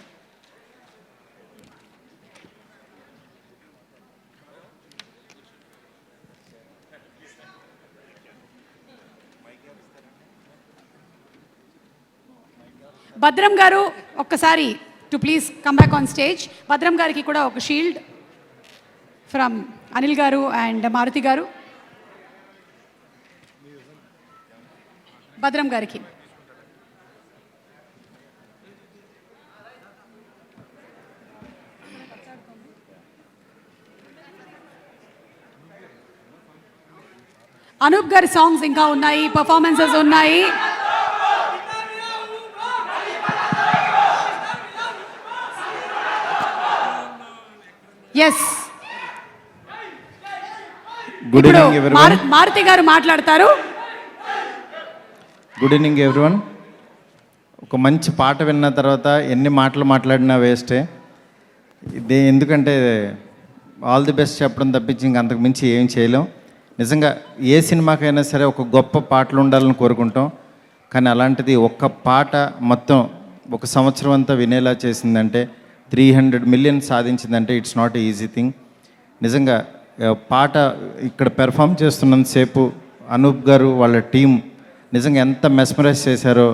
భద్రం గారు ఒక్కసారి to please come back on stage. భద్రం గారికి కూడా ఒక shield from Anil garu and Maruti గారు. భద్రం గారికి అనూప్ గారి సాంగ్స్ ఇంకా ఉన్నాయి, పర్ఫార్మెన్సెస్ ఉన్నాయి. ఎస్, ఇప్పుడు మారుతి గారు మాట్లాడతారు. Good evening everyone. ఒక మంచి పాట విన్న తర్వాత ఎన్ని మాటలు మాట్లాడినా వేస్టే. ఇది ఎందుకంటే ఆల్ ది బెస్ట్ చెప్పడం తప్పించి ఇంక అంతకు మించి ఏం చేయలేం. నిజంగా ఏ సినిమాకైనా సరే ఒక గొప్ప పాటలు ఉండాలని కోరుకుంటాం, కానీ అలాంటిది ఒక్క పాట మొత్తం ఒక సంవత్సరం అంతా వినేలా చేసిందంటే, 300 మిలియన్ సాధించిందంటే ఇట్స్ నాట్ ఈజీ థింగ్. నిజంగా పాట ఇక్కడ పెర్ఫామ్ చేస్తున్నంతసేపు అనూప్ గారు వాళ్ళ టీం నిజంగా ఎంత మెస్మరైజ్ చేశారో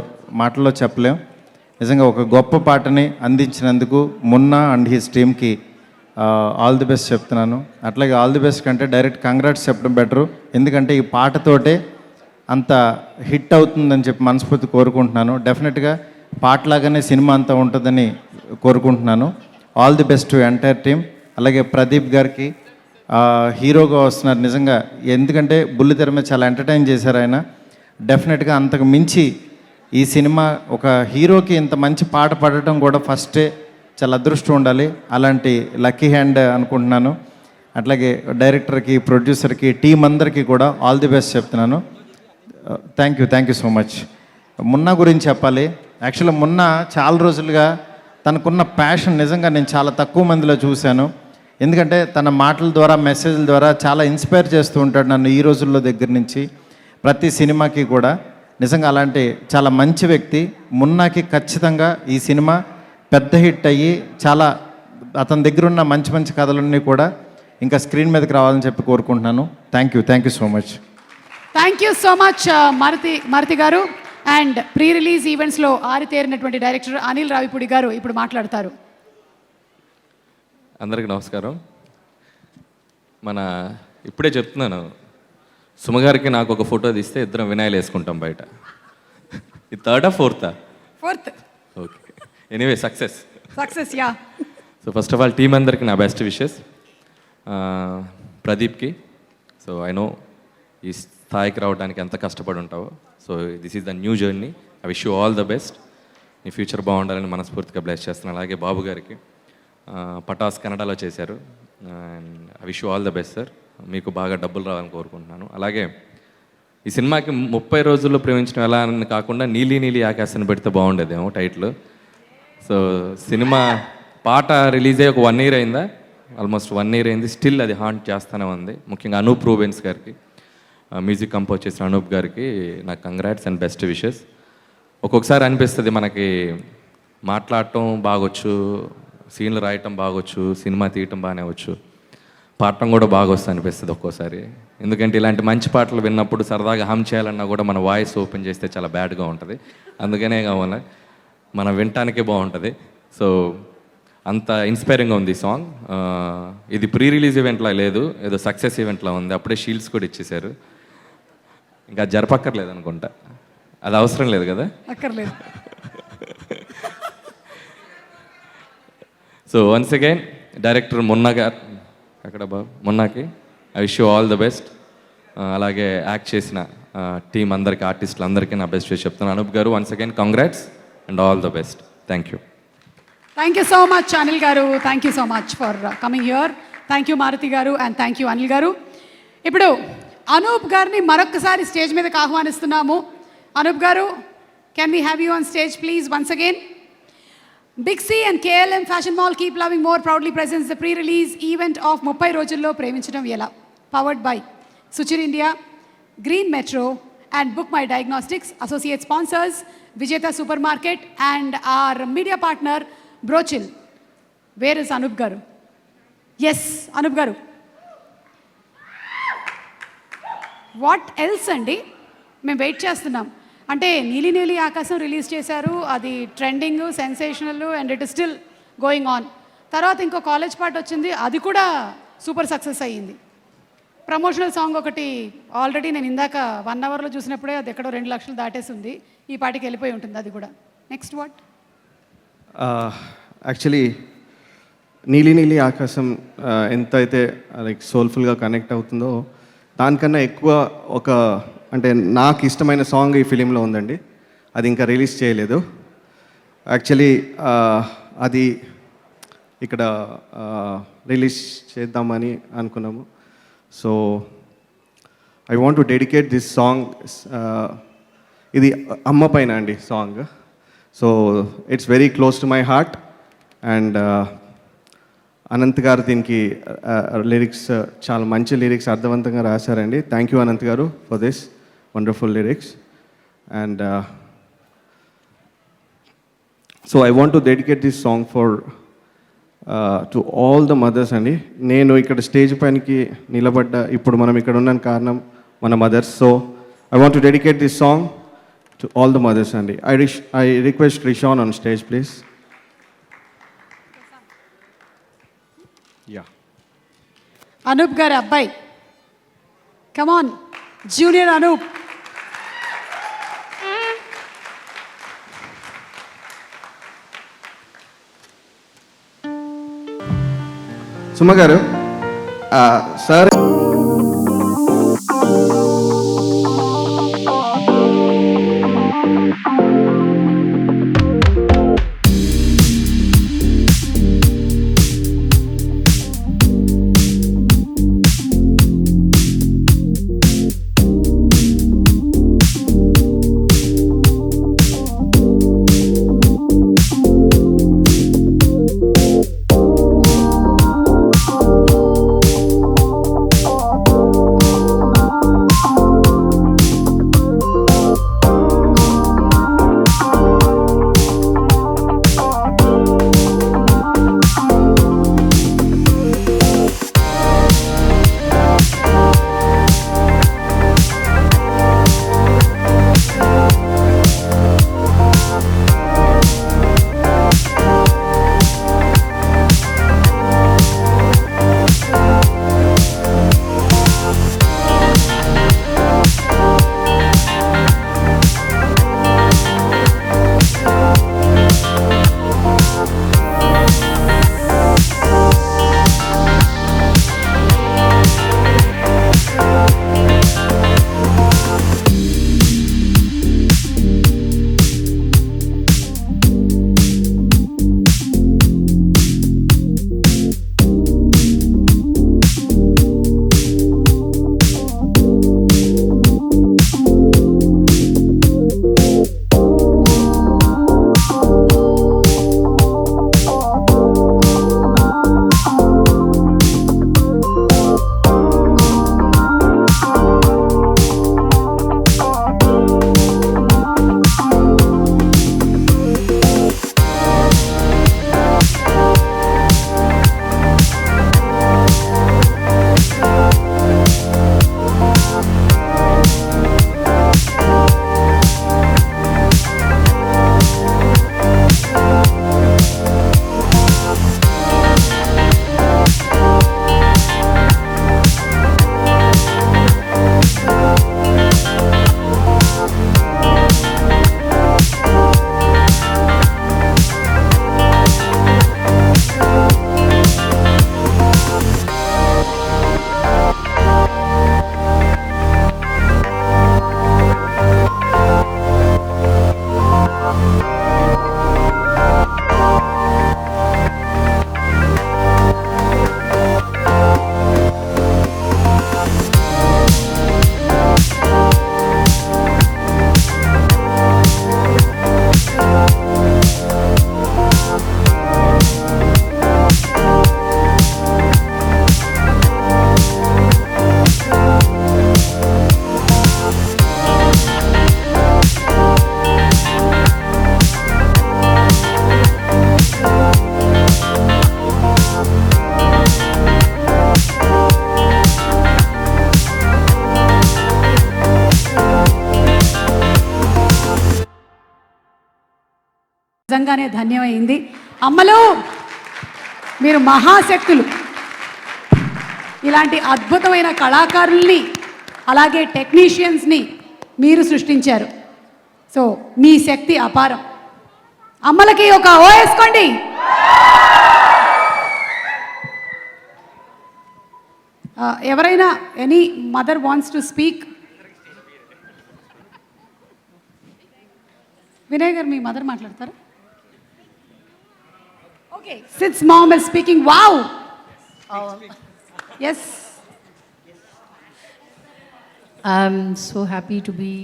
మాటల్లో చెప్పలేం. నిజంగా ఒక గొప్ప పాటని అందించినందుకు మున్నా అండ్ హిస్ టీమ్కి ఆల్ ది బెస్ట్ చెప్తున్నాను. అట్లాగే ఆల్ ది బెస్ట్ కంటే డైరెక్ట్ కంగ్రాట్స్ చెప్పడం బెటరు, ఎందుకంటే ఈ పాటతోటే అంత హిట్ అవుతుందని చెప్పి మనస్ఫూర్తి కోరుకుంటున్నాను. డెఫినెట్గా పాటలాగానే సినిమా అంతా ఉంటుందని కోరుకుంటున్నాను. All the best to entire team. అలాగే ప్రదీప్ గారికి హీరోగా వస్తున్నారు. నిజంగా ఎందుకంటే బుల్లితెర మీద చాలా ఎంటర్టైన్ చేశారు ఆయన. డెఫినెట్గా అంతకు మించి ఈ సినిమా ఒక హీరోకి ఇంత మంచి పాట పాడటం కూడా ఫస్టే చాలా అదృష్టం ఉండాలి. అలాంటి లక్కీ హ్యాండ్ అనుకుంటున్నాను. అట్లాగే డైరెక్టర్కి, ప్రొడ్యూసర్కి, టీం అందరికీ కూడా ఆల్ ది బెస్ట్ చెప్తున్నాను. Thank you so much. Munna గురించి చెప్పాలి. యాక్చువల్గా మున్నా చాలా రోజులుగా తనకున్న ప్యాషన్ నిజంగా నేను చాలా తక్కువ మందిలో చూశాను. ఎందుకంటే తన మాటల ద్వారా, మెసేజ్ల ద్వారా చాలా ఇన్స్పైర్ చేస్తూ ఉంటాడు నన్ను ఈ రోజుల్లో దగ్గర నుంచి ప్రతి సినిమాకి కూడా. నిజంగా అలాంటి చాలా మంచి వ్యక్తి. మున్నాకి ఖచ్చితంగా ఈ సినిమా పెద్ద హిట్ అయ్యి చాలా అతని దగ్గర ఉన్న మంచి మంచి కథలన్నీ కూడా ఇంకా స్క్రీన్ మీదకి రావాలని చెప్పి కోరుకుంటున్నాను. Thank you so much. Thank you so much Maruthi గారు. అండ్ ప్రీ రిలీజ్ ఈవెంట్స్లో ఆరితేరినటువంటి డైరెక్టర్ అనిల్ రావిపూడి గారు ఇప్పుడు మాట్లాడతారు. అందరికీ నమస్కారం. ఇప్పుడే చెప్తున్నాను, సుమగారికి నాకు ఒక ఫోటో తీస్తే ఇద్దరం వినాయలు వేసుకుంటాం బయట. ఇది థర్డా ఫోర్తా? Fourth. Okay, anyway success. Yeah. So first of all team అందరికి నా బెస్ట్ విషెస్. ప్రదీప్కి, సో ఐ నో ఈ స్థాయికి రావడానికి ఎంత కష్టపడి ఉంటావో. So this is the new journey. I wish you all the best. నీ ఫ్యూచర్ బాగుండాలని మనస్ఫూర్తిగా బ్లెస్ చేస్తున్నాను. అలాగే బాబు గారికి, పటాస్ కన్నడలో చేశారు. And I wish you all the best sir. మీకు బాగా డబ్బులు రావాలని కోరుకుంటున్నాను. అలాగే ఈ సినిమాకి 30 రోజుల్లో ప్రేమించడం ఎలా అని కాకుండా నీలి నీలి ఆకాశాన్ని పెడితే బాగుండేదేమో టైటిల్. సో సినిమా పాట రిలీజ్ అయ్యి ఒక 1 year అయిందా, ఆల్మోస్ట్ 1 year అయింది. స్టిల్ అది హాంట్ చేస్తూనే ఉంది. ముఖ్యంగా అనూప్ రూబెన్స్ గారికి, మ్యూజిక్ కంపోజ్ చేసిన అనూప్ గారికి నాకు కంగ్రాట్స్ అండ్ బెస్ట్ విషెస్. ఒక్కొక్కసారి అనిపిస్తుంది మనకి మాట్లాడటం బాగొచ్చు, సీన్లు రాయటం బాగొచ్చు, సినిమా తీయటం బాగానే వచ్చు, పాడటం కూడా బాగా వస్తుంది అనిపిస్తుంది ఒక్కోసారి. ఎందుకంటే ఇలాంటి మంచి పాటలు విన్నప్పుడు సరదాగా హమ్ చేయాలన్నా కూడా మన వాయిస్ ఓపెన్ చేస్తే చాలా బ్యాడ్గా ఉంటుంది. అందుకనే కావాలి మనం వినటానికే బాగుంటుంది. సో అంత ఇన్స్పైరింగ్గా ఉంది ఈ సాంగ్. ఇది ప్రీ రిలీజ్ ఈవెంట్లా లేదు, ఏదో సక్సెస్ ఈవెంట్లా ఉంది. అప్పుడే షీల్డ్స్ కూడా ఇచ్చేశారు. ఇంకా జరపక్కర్లేదు అనుకుంటా, అది అవసరం లేదు కదా. అక్కర్లేదు. So once again director Munna గారు, అక్కడ మున్నాకి I wish you all the best. అలాగే యాక్ట్ చేసిన టీం అందరికీ, ఆర్టిస్టులు అందరికీ నా బెస్ట్ విష్ చెప్తున్నాను. అనూప్ గారు, once again congrats and all the best. Thank you. Thank you so much Anil గారు. Thank you so much for coming here. Thank you Maruthi గారు అండ్ థ్యాంక్ యూ అనిల్ గారు. ఇప్పుడు అనూప్ గారిని మరొకసారి స్టేజ్ మీదకి ఆహ్వానిస్తున్నాము. అనూప్ గారు, can we have you on stage please once again. Big C and KLM Fashion Mall Keep Loving More proudly presents the pre-release event of 30 రోజుల్లో ప్రేమించడం ఎలా, powered by Suchir India, Green Metro and Book My Diagnostics. Associate sponsors Vijeta Supermarket and our media partner Brochil. Where is Anup Garu? Yes, Anup Garu. What else అండి? మేము wait చేస్తున్నాం. అంటే నీలి నీలి ఆకాశం రిలీజ్ చేశారు, అది trending, sensational and it is still going on. తర్వాత ఇంకో కాలేజ్ పాట వచ్చింది, అది కూడా సూపర్ సక్సెస్ అయ్యింది. ప్రమోషనల్ సాంగ్ ఒకటి ఆల్రెడీ నేను ఇందాక 1 hourలో చూసినప్పుడే అది ఎక్కడో 2 లక్షలు దాటేసి ఉంది. ఈ పాటికి వెళ్ళిపోయి ఉంటుంది అది కూడా. Next what? యాక్చువల్లీ నీలి నీలి ఆకాశం ఎంత అయితే లైక్ సోల్ఫుల్గా కనెక్ట్ అవుతుందో దానికన్నా ఎక్కువ అంటే నాకు ఇష్టమైన సాంగ్ ఈ ఫిలింలో ఉందండి. అది ఇంకా రిలీజ్ చేయలేదు. యాక్చువల్లీ అది ఇక్కడ రిలీజ్ చేద్దామని అనుకున్నాము. So I want to dedicate this song. ఇది అమ్మ పైన అండి song. So it's very close to my heart. And Anant గారు దీనికి లిరిక్స్ చాలా మంచి లిరిక్స్ అర్థవంతంగా రాశారండి. Thank you Ananth garu for this wonderful lyrics. And so I want to dedicate this song for to all the mothers అండి. నేను ఇక్కడ స్టేజ్ పైనకి నిలబడ్డ, ఇప్పుడు మనం ఇక్కడ ఉన్న కారణం మన mothers. So I want to dedicate this song to all the mothers అండి. I request Rishan on stage please. Yeah, Anoop గారి అబ్బాయి, కమాన్ జూనియర్ అనూప్. సుమ గారు, సార్ నిజంగానే ధన్యమైంది. అమ్మలు మీరు మహాశక్తులు. ఇలాంటి అద్భుతమైన కళాకారుల్ని అలాగే టెక్నీషియన్స్ని మీరు సృష్టించారు. సో మీ శక్తి అపారం. అమ్మలకి ఒక ఓ వేసుకోండి. ఎవరైనా any mother wants to speak? Vinay garu మీ మదర్ మాట్లాడతారా? Okay, since mom is speaking. Wow, yes. I'm so happy to be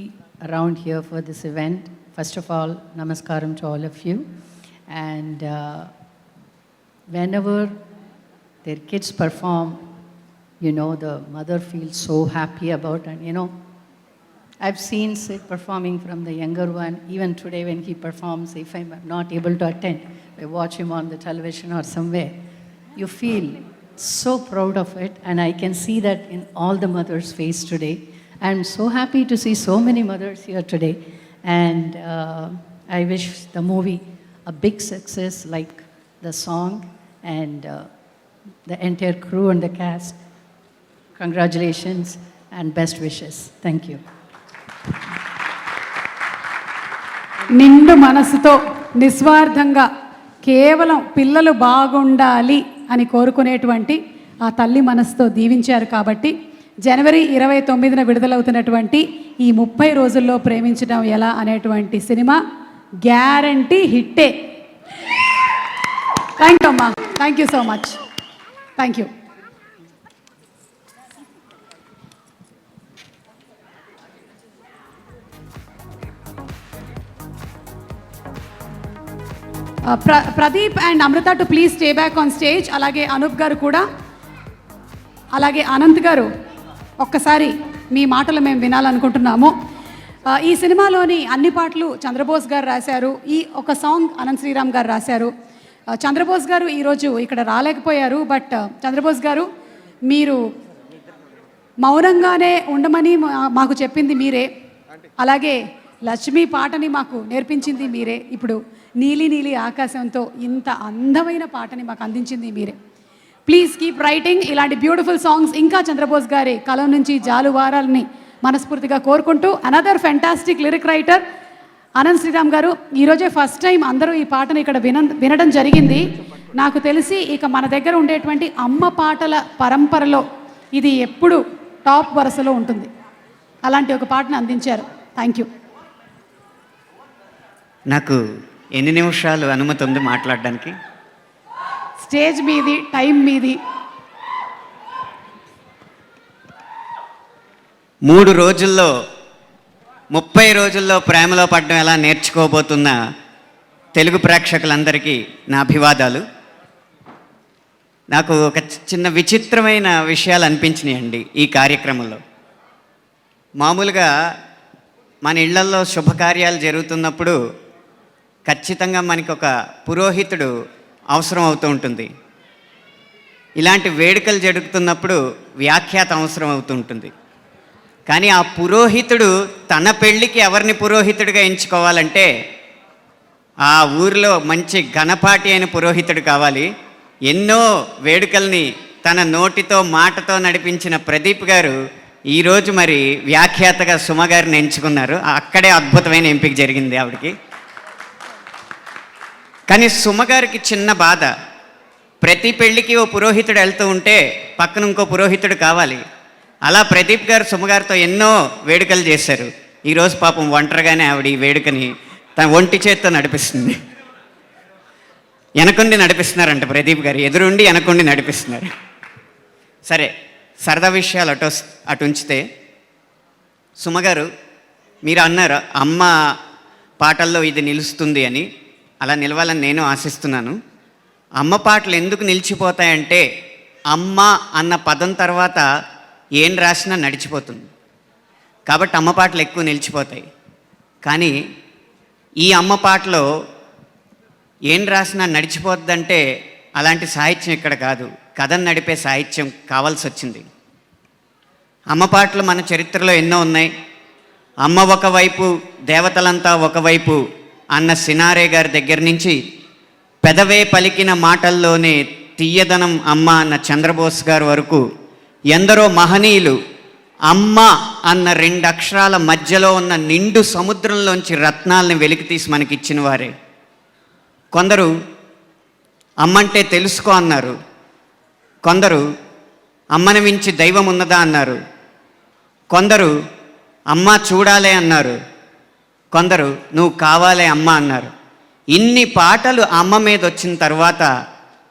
around here for this event. First of all, namaskaram to all of you. And whenever their kids perform, you know, the mother feels so happy about, and you know, I've seen Sid performing from the younger one. Even today when he performs, if I'm not able to attend, I watch him on the television or somewhere. You feel so proud of it, and I can see that in all the mothers' face today. I'm so happy to see so many mothers here today, and I wish the movie a big success like the song, and the entire crew and the cast. Congratulations and best wishes. Thank you. నిండు మనసుతో నిస్వార్థంగా కేవలం పిల్లలు బాగుండాలి అని కోరుకునేటువంటి ఆ తల్లి మనసుతో దీవించారు కాబట్టి జనవరి 29న విడుదలవుతున్నటువంటి ఈ 30 రోజుల్లో ప్రేమించడం ఎలా అనేటువంటి సినిమా గ్యారంటీ హిట్టే. థ్యాంక్ యూ అమ్మా, thank you so much, thank you. Pradeep and Amritha to please stay back on stage. అలాగే అనూప్ గారు కూడా, అలాగే అనంత్ గారు ఒక్కసారి మీ మాటలు మేము వినాలనుకుంటున్నాము. ఈ సినిమాలోని అన్ని పాటలు చంద్రబోస్ గారు రాశారు. ఈ ఒక సాంగ్ అనంత్ శ్రీరామ్ గారు రాశారు. చంద్రబోస్ గారు ఈరోజు ఇక్కడ రాలేకపోయారు. బట్ చంద్రబోస్ గారు, మీరు మౌనంగానే ఉండమని మాకు చెప్పింది మీరే. అలాగే లక్ష్మి పాటని మాకు నేర్పించింది మీరే. ఇప్పుడు నీలి నీలి ఆకాశంతో ఇంత అందమైన పాటని మాకు అందించింది మీరే. ప్లీజ్ కీప్ రైటింగ్ ఇలాంటి బ్యూటిఫుల్ సాంగ్స్. ఇంకా చంద్రబోస్ గారి కలం నుంచి జాలువారాలని మనస్ఫూర్తిగా కోరుకుంటూ, another fantastic lyric writer Ananth Sriram garu. ఈరోజే ఫస్ట్ టైం అందరూ ఈ పాటను ఇక్కడ వినడం జరిగింది. నాకు తెలిసి ఇక మన దగ్గర ఉండేటువంటి అమ్మ పాటల పరంపరలో ఇది ఎప్పుడు టాప్ వరుసలో ఉంటుంది. అలాంటి ఒక పాటను అందించారు. Thank you. నాకు ఎన్ని నిమిషాలు అనుమతి ఉంది మాట్లాడడానికి? స్టేజ్ మీది, టైం మీది. 3 రోజుల్లో 30 రోజుల్లో ప్రేమలో పడడం ఎలా నేర్చుకోబోతున్న తెలుగు ప్రేక్షకులందరికీ నా అభివాదాలు. నాకు ఒక చిన్న విచిత్రమైన విషయాలు అనిపించినాయండి ఈ కార్యక్రమంలో. మామూలుగా మన ఇళ్లల్లో శుభకార్యాలు జరుగుతున్నప్పుడు ఖచ్చితంగా మనకి ఒక పురోహితుడు అవసరం అవుతూ ఉంటుంది. ఇలాంటి వేడుకలు జరుగుతున్నప్పుడు వ్యాఖ్యాత అవసరం అవుతూ ఉంటుంది. కానీ ఆ పురోహితుడు తన పెళ్ళికి ఎవరిని పురోహితుడిగా ఎంచుకోవాలంటే ఆ ఊరిలో మంచి ఘనపాటి అయిన పురోహితుడు కావాలి. ఎన్నో వేడుకల్ని తన నోటితో మాటతో నడిపించిన ప్రదీప్ గారు ఈరోజు మరి వ్యాఖ్యాతగా సుమ గారిని ఎంచుకున్నారు. అక్కడే అద్భుతమైన ఎంపిక జరిగింది ఆవిడకి. కానీ సుమ గారికి చిన్న బాధ, ప్రతి పెళ్ళికి ఓ పురోహితుడు వెళ్తూ ఉంటే పక్కన ఇంకో పురోహితుడు కావాలి. అలా ప్రదీప్ గారు సుమగారితో ఎన్నో వేడుకలు చేశారు. ఈరోజు పాపం ఒంటరిగానే ఆవిడ ఈ వేడుకని తన ఒంటి చేత్తో నడిపిస్తుంది. వెనకుండి నడిపిస్తున్నారంట ప్రదీప్ గారు, ఎదురుండి వెనకుండి నడిపిస్తున్నారు. సరే, సరదా విషయాలు అటు ఉంచితే, సుమగారు మీరు అన్నారు అమ్మ పాటల్లో ఇది నిలుస్తుంది అని. అలా నిలవాలని నేను ఆశిస్తున్నాను. అమ్మ పాటలు ఎందుకు నిలిచిపోతాయంటే అమ్మ అన్న పదం తర్వాత ఏం రాసినా నడిచిపోతుంది కాబట్టి అమ్మ పాటలు ఎక్కువ నిలిచిపోతాయి. కానీ ఈ అమ్మ పాటలో ఏం రాసినా నడిచిపోద్దంటే అలాంటి సాహిత్యం ఇక్కడ కాదు, కథను నడిపే సాహిత్యం కావాల్సి వచ్చింది. అమ్మ పాటలు మన చరిత్రలో ఎన్నో ఉన్నాయి. అమ్మ ఒకవైపు, దేవతలంతా ఒకవైపు అన్న సినారే గారి దగ్గర నుంచి పెదవే పలికిన మాటల్లోనే తీయదనం అమ్మ అన్న చంద్రబోస్ గారి వరకు ఎందరో మహనీయులు అమ్మ అన్న 2 అక్షరాల మధ్యలో ఉన్న నిండు సముద్రంలోంచి రత్నాలను వెలికితీసి మనకిచ్చిన వారే. కొందరు అమ్మంటే తెలుసుకో అన్నారు, కొందరు అమ్మని మించి దైవం ఉన్నదా అన్నారు, కొందరు అమ్మ చూడాలే అన్నారు, కొందరు నువ్వు కావాలే అమ్మ అన్నారు. ఇన్ని పాటలు అమ్మ మీద వచ్చిన తర్వాత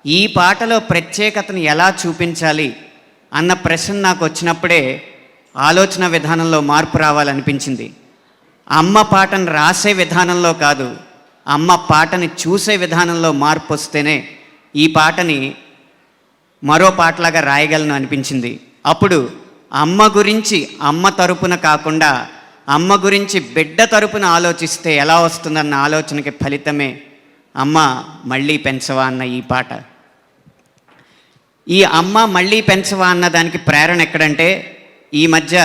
ఈ పాటలో ప్రత్యేకతను ఎలా చూపించాలి అన్న ప్రశ్న నాకు వచ్చినప్పుడే ఆలోచన విధానంలో మార్పు రావాలనిపించింది. అమ్మ పాటను రాసే విధానంలో కాదు, అమ్మ పాటని చూసే విధానంలో మార్పు వస్తేనే ఈ పాటని మరో పాటలాగా రాయగలను అనిపించింది. అప్పుడు అమ్మ గురించి అమ్మ తరపున కాకుండా అమ్మ గురించి బిడ్డ తరపున ఆలోచిస్తే ఎలా వస్తుందన్న ఆలోచనకి ఫలితమే అమ్మ మళ్ళీ పెంచవా అన్న ఈ పాట. ఈ అమ్మ మళ్ళీ పెంచవా అన్న దానికి ప్రేరణ ఎక్కడంటే, ఈ మధ్య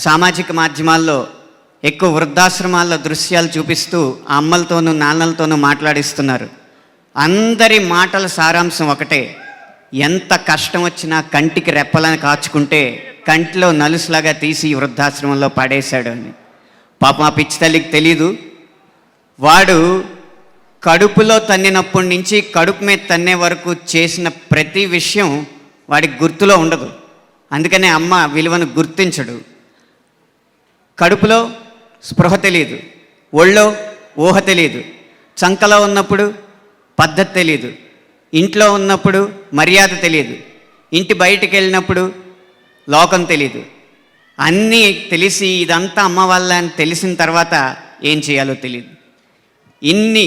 సామాజిక మాధ్యమాల్లో ఎక్కువ వృద్ధాశ్రమాల్లో దృశ్యాలు చూపిస్తూ ఆ అమ్మలతోనూ నాన్నలతోనూ మాట్లాడిస్తున్నారు. అందరి మాటల సారాంశం ఒకటే, ఎంత కష్టం వచ్చినా కంటికి రెప్పలను కాచుకుంటే కంటిలో నలుసులాగా తీసి వృద్ధాశ్రమంలో పడేశాడు అని. పాపం ఆ పిచ్చి తల్లికి తెలీదు, వాడు కడుపులో తన్నినప్పటి నుంచి కడుపు మీద తన్నే వరకు చేసిన ప్రతి విషయం వాడికి గుర్తులో ఉండదు. అందుకనే అమ్మ విలువను గుర్తించడు. కడుపులో స్పృహ తెలియదు, ఒళ్ళో ఊహ తెలియదు, చంకలో ఉన్నప్పుడు పద్ధతి తెలియదు, ఇంట్లో ఉన్నప్పుడు మర్యాద తెలియదు, ఇంటి బయటికి వెళ్ళినప్పుడు లోకం తెలీదు. అన్నీ తెలిసి ఇదంతా అమ్మ వల్ల అని తెలిసిన తర్వాత ఏం చేయాలో తెలియదు. ఇన్ని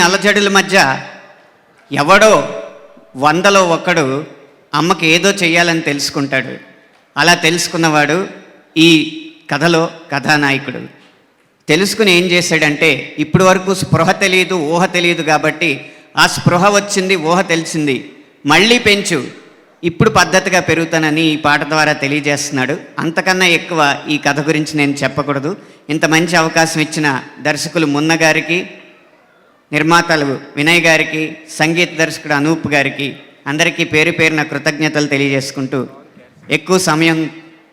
అలజడుల మధ్య ఎవడో 100లో ఒకడు అమ్మకి ఏదో చెయ్యాలని తెలుసుకుంటాడు. అలా తెలుసుకున్నవాడు ఈ కథలో కథానాయకుడు. తెలుసుకుని ఏం చేశాడంటే, ఇప్పుడు వరకు స్పృహ తెలియదు, ఊహ తెలియదు కాబట్టి ఆ స్పృహ వచ్చింది, ఊహ తెలిసింది, మళ్ళీ పెంచు, ఇప్పుడు పద్ధతిగా పెరుగుతానని ఈ పాట ద్వారా తెలియజేస్తున్నాడు. అంతకన్నా ఎక్కువ ఈ కథ గురించి నేను చెప్పకూడదు. ఇంత మంచి అవకాశం ఇచ్చిన దర్శకులు మున్న గారికి, నిర్మాతలు వినయ్ గారికి, సంగీత దర్శకుడు అనూప్ గారికి అందరికీ పేరు పేరున కృతజ్ఞతలు తెలియజేసుకుంటూ ఎక్కువ సమయం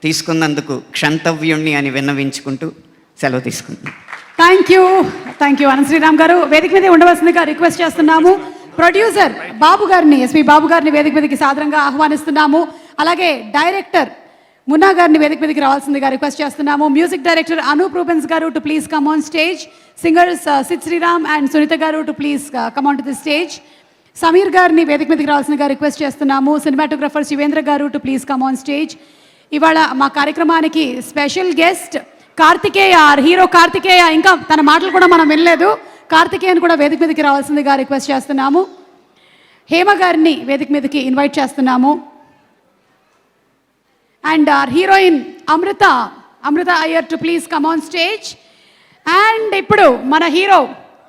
తీసుకున్నందుకు క్షంతవ్యుణ్ణి అని విన్నవించుకుంటూ సెలవు తీసుకుంటున్నాను. థ్యాంక్ యూ అనంత శ్రీరామ్ గారు. వేదిక మీద ఉండవలసిందిగా రిక్వెస్ట్ చేస్తున్నాము. ప్రొడ్యూసర్ బాబు గారిని, ఎస్పి బాబు గారిని వేదిక మీదకి సాదరంగా ఆహ్వానిస్తున్నాము. అలాగే డైరెక్టర్ మున్నా గారిని వేదిక మీదకి రావాల్సిందిగా రిక్వెస్ట్ చేస్తున్నాము. మ్యూజిక్ డైరెక్టర్ అనూప్ రూబెన్స్ గారు to please come on stage. Singers Sid Sriram and Sunitha గారు to please come on to the stage. Sameer గారిని వేదిక మీదకి రావాల్సిందిగా రిక్వెస్ట్ చేస్తున్నాము. సినిమాటోగ్రఫర్ శివేంద్ర గారు to please come on stage. ఇవాళ మా కార్యక్రమానికి special guest Karthikeya, hero Karthikeya, ఇంకా తన మాటలు కూడా మనం వినలేదు. కార్తికేయని కూడా వేదిక మీదకి రావాల్సిందిగా రిక్వెస్ట్ చేస్తున్నాము. హేమ గారిని వేదిక మీదకి ఇన్వైట్ చేస్తున్నాము. And heroine Amritha Iyer to please come on stage. And ఇప్పుడు మన hero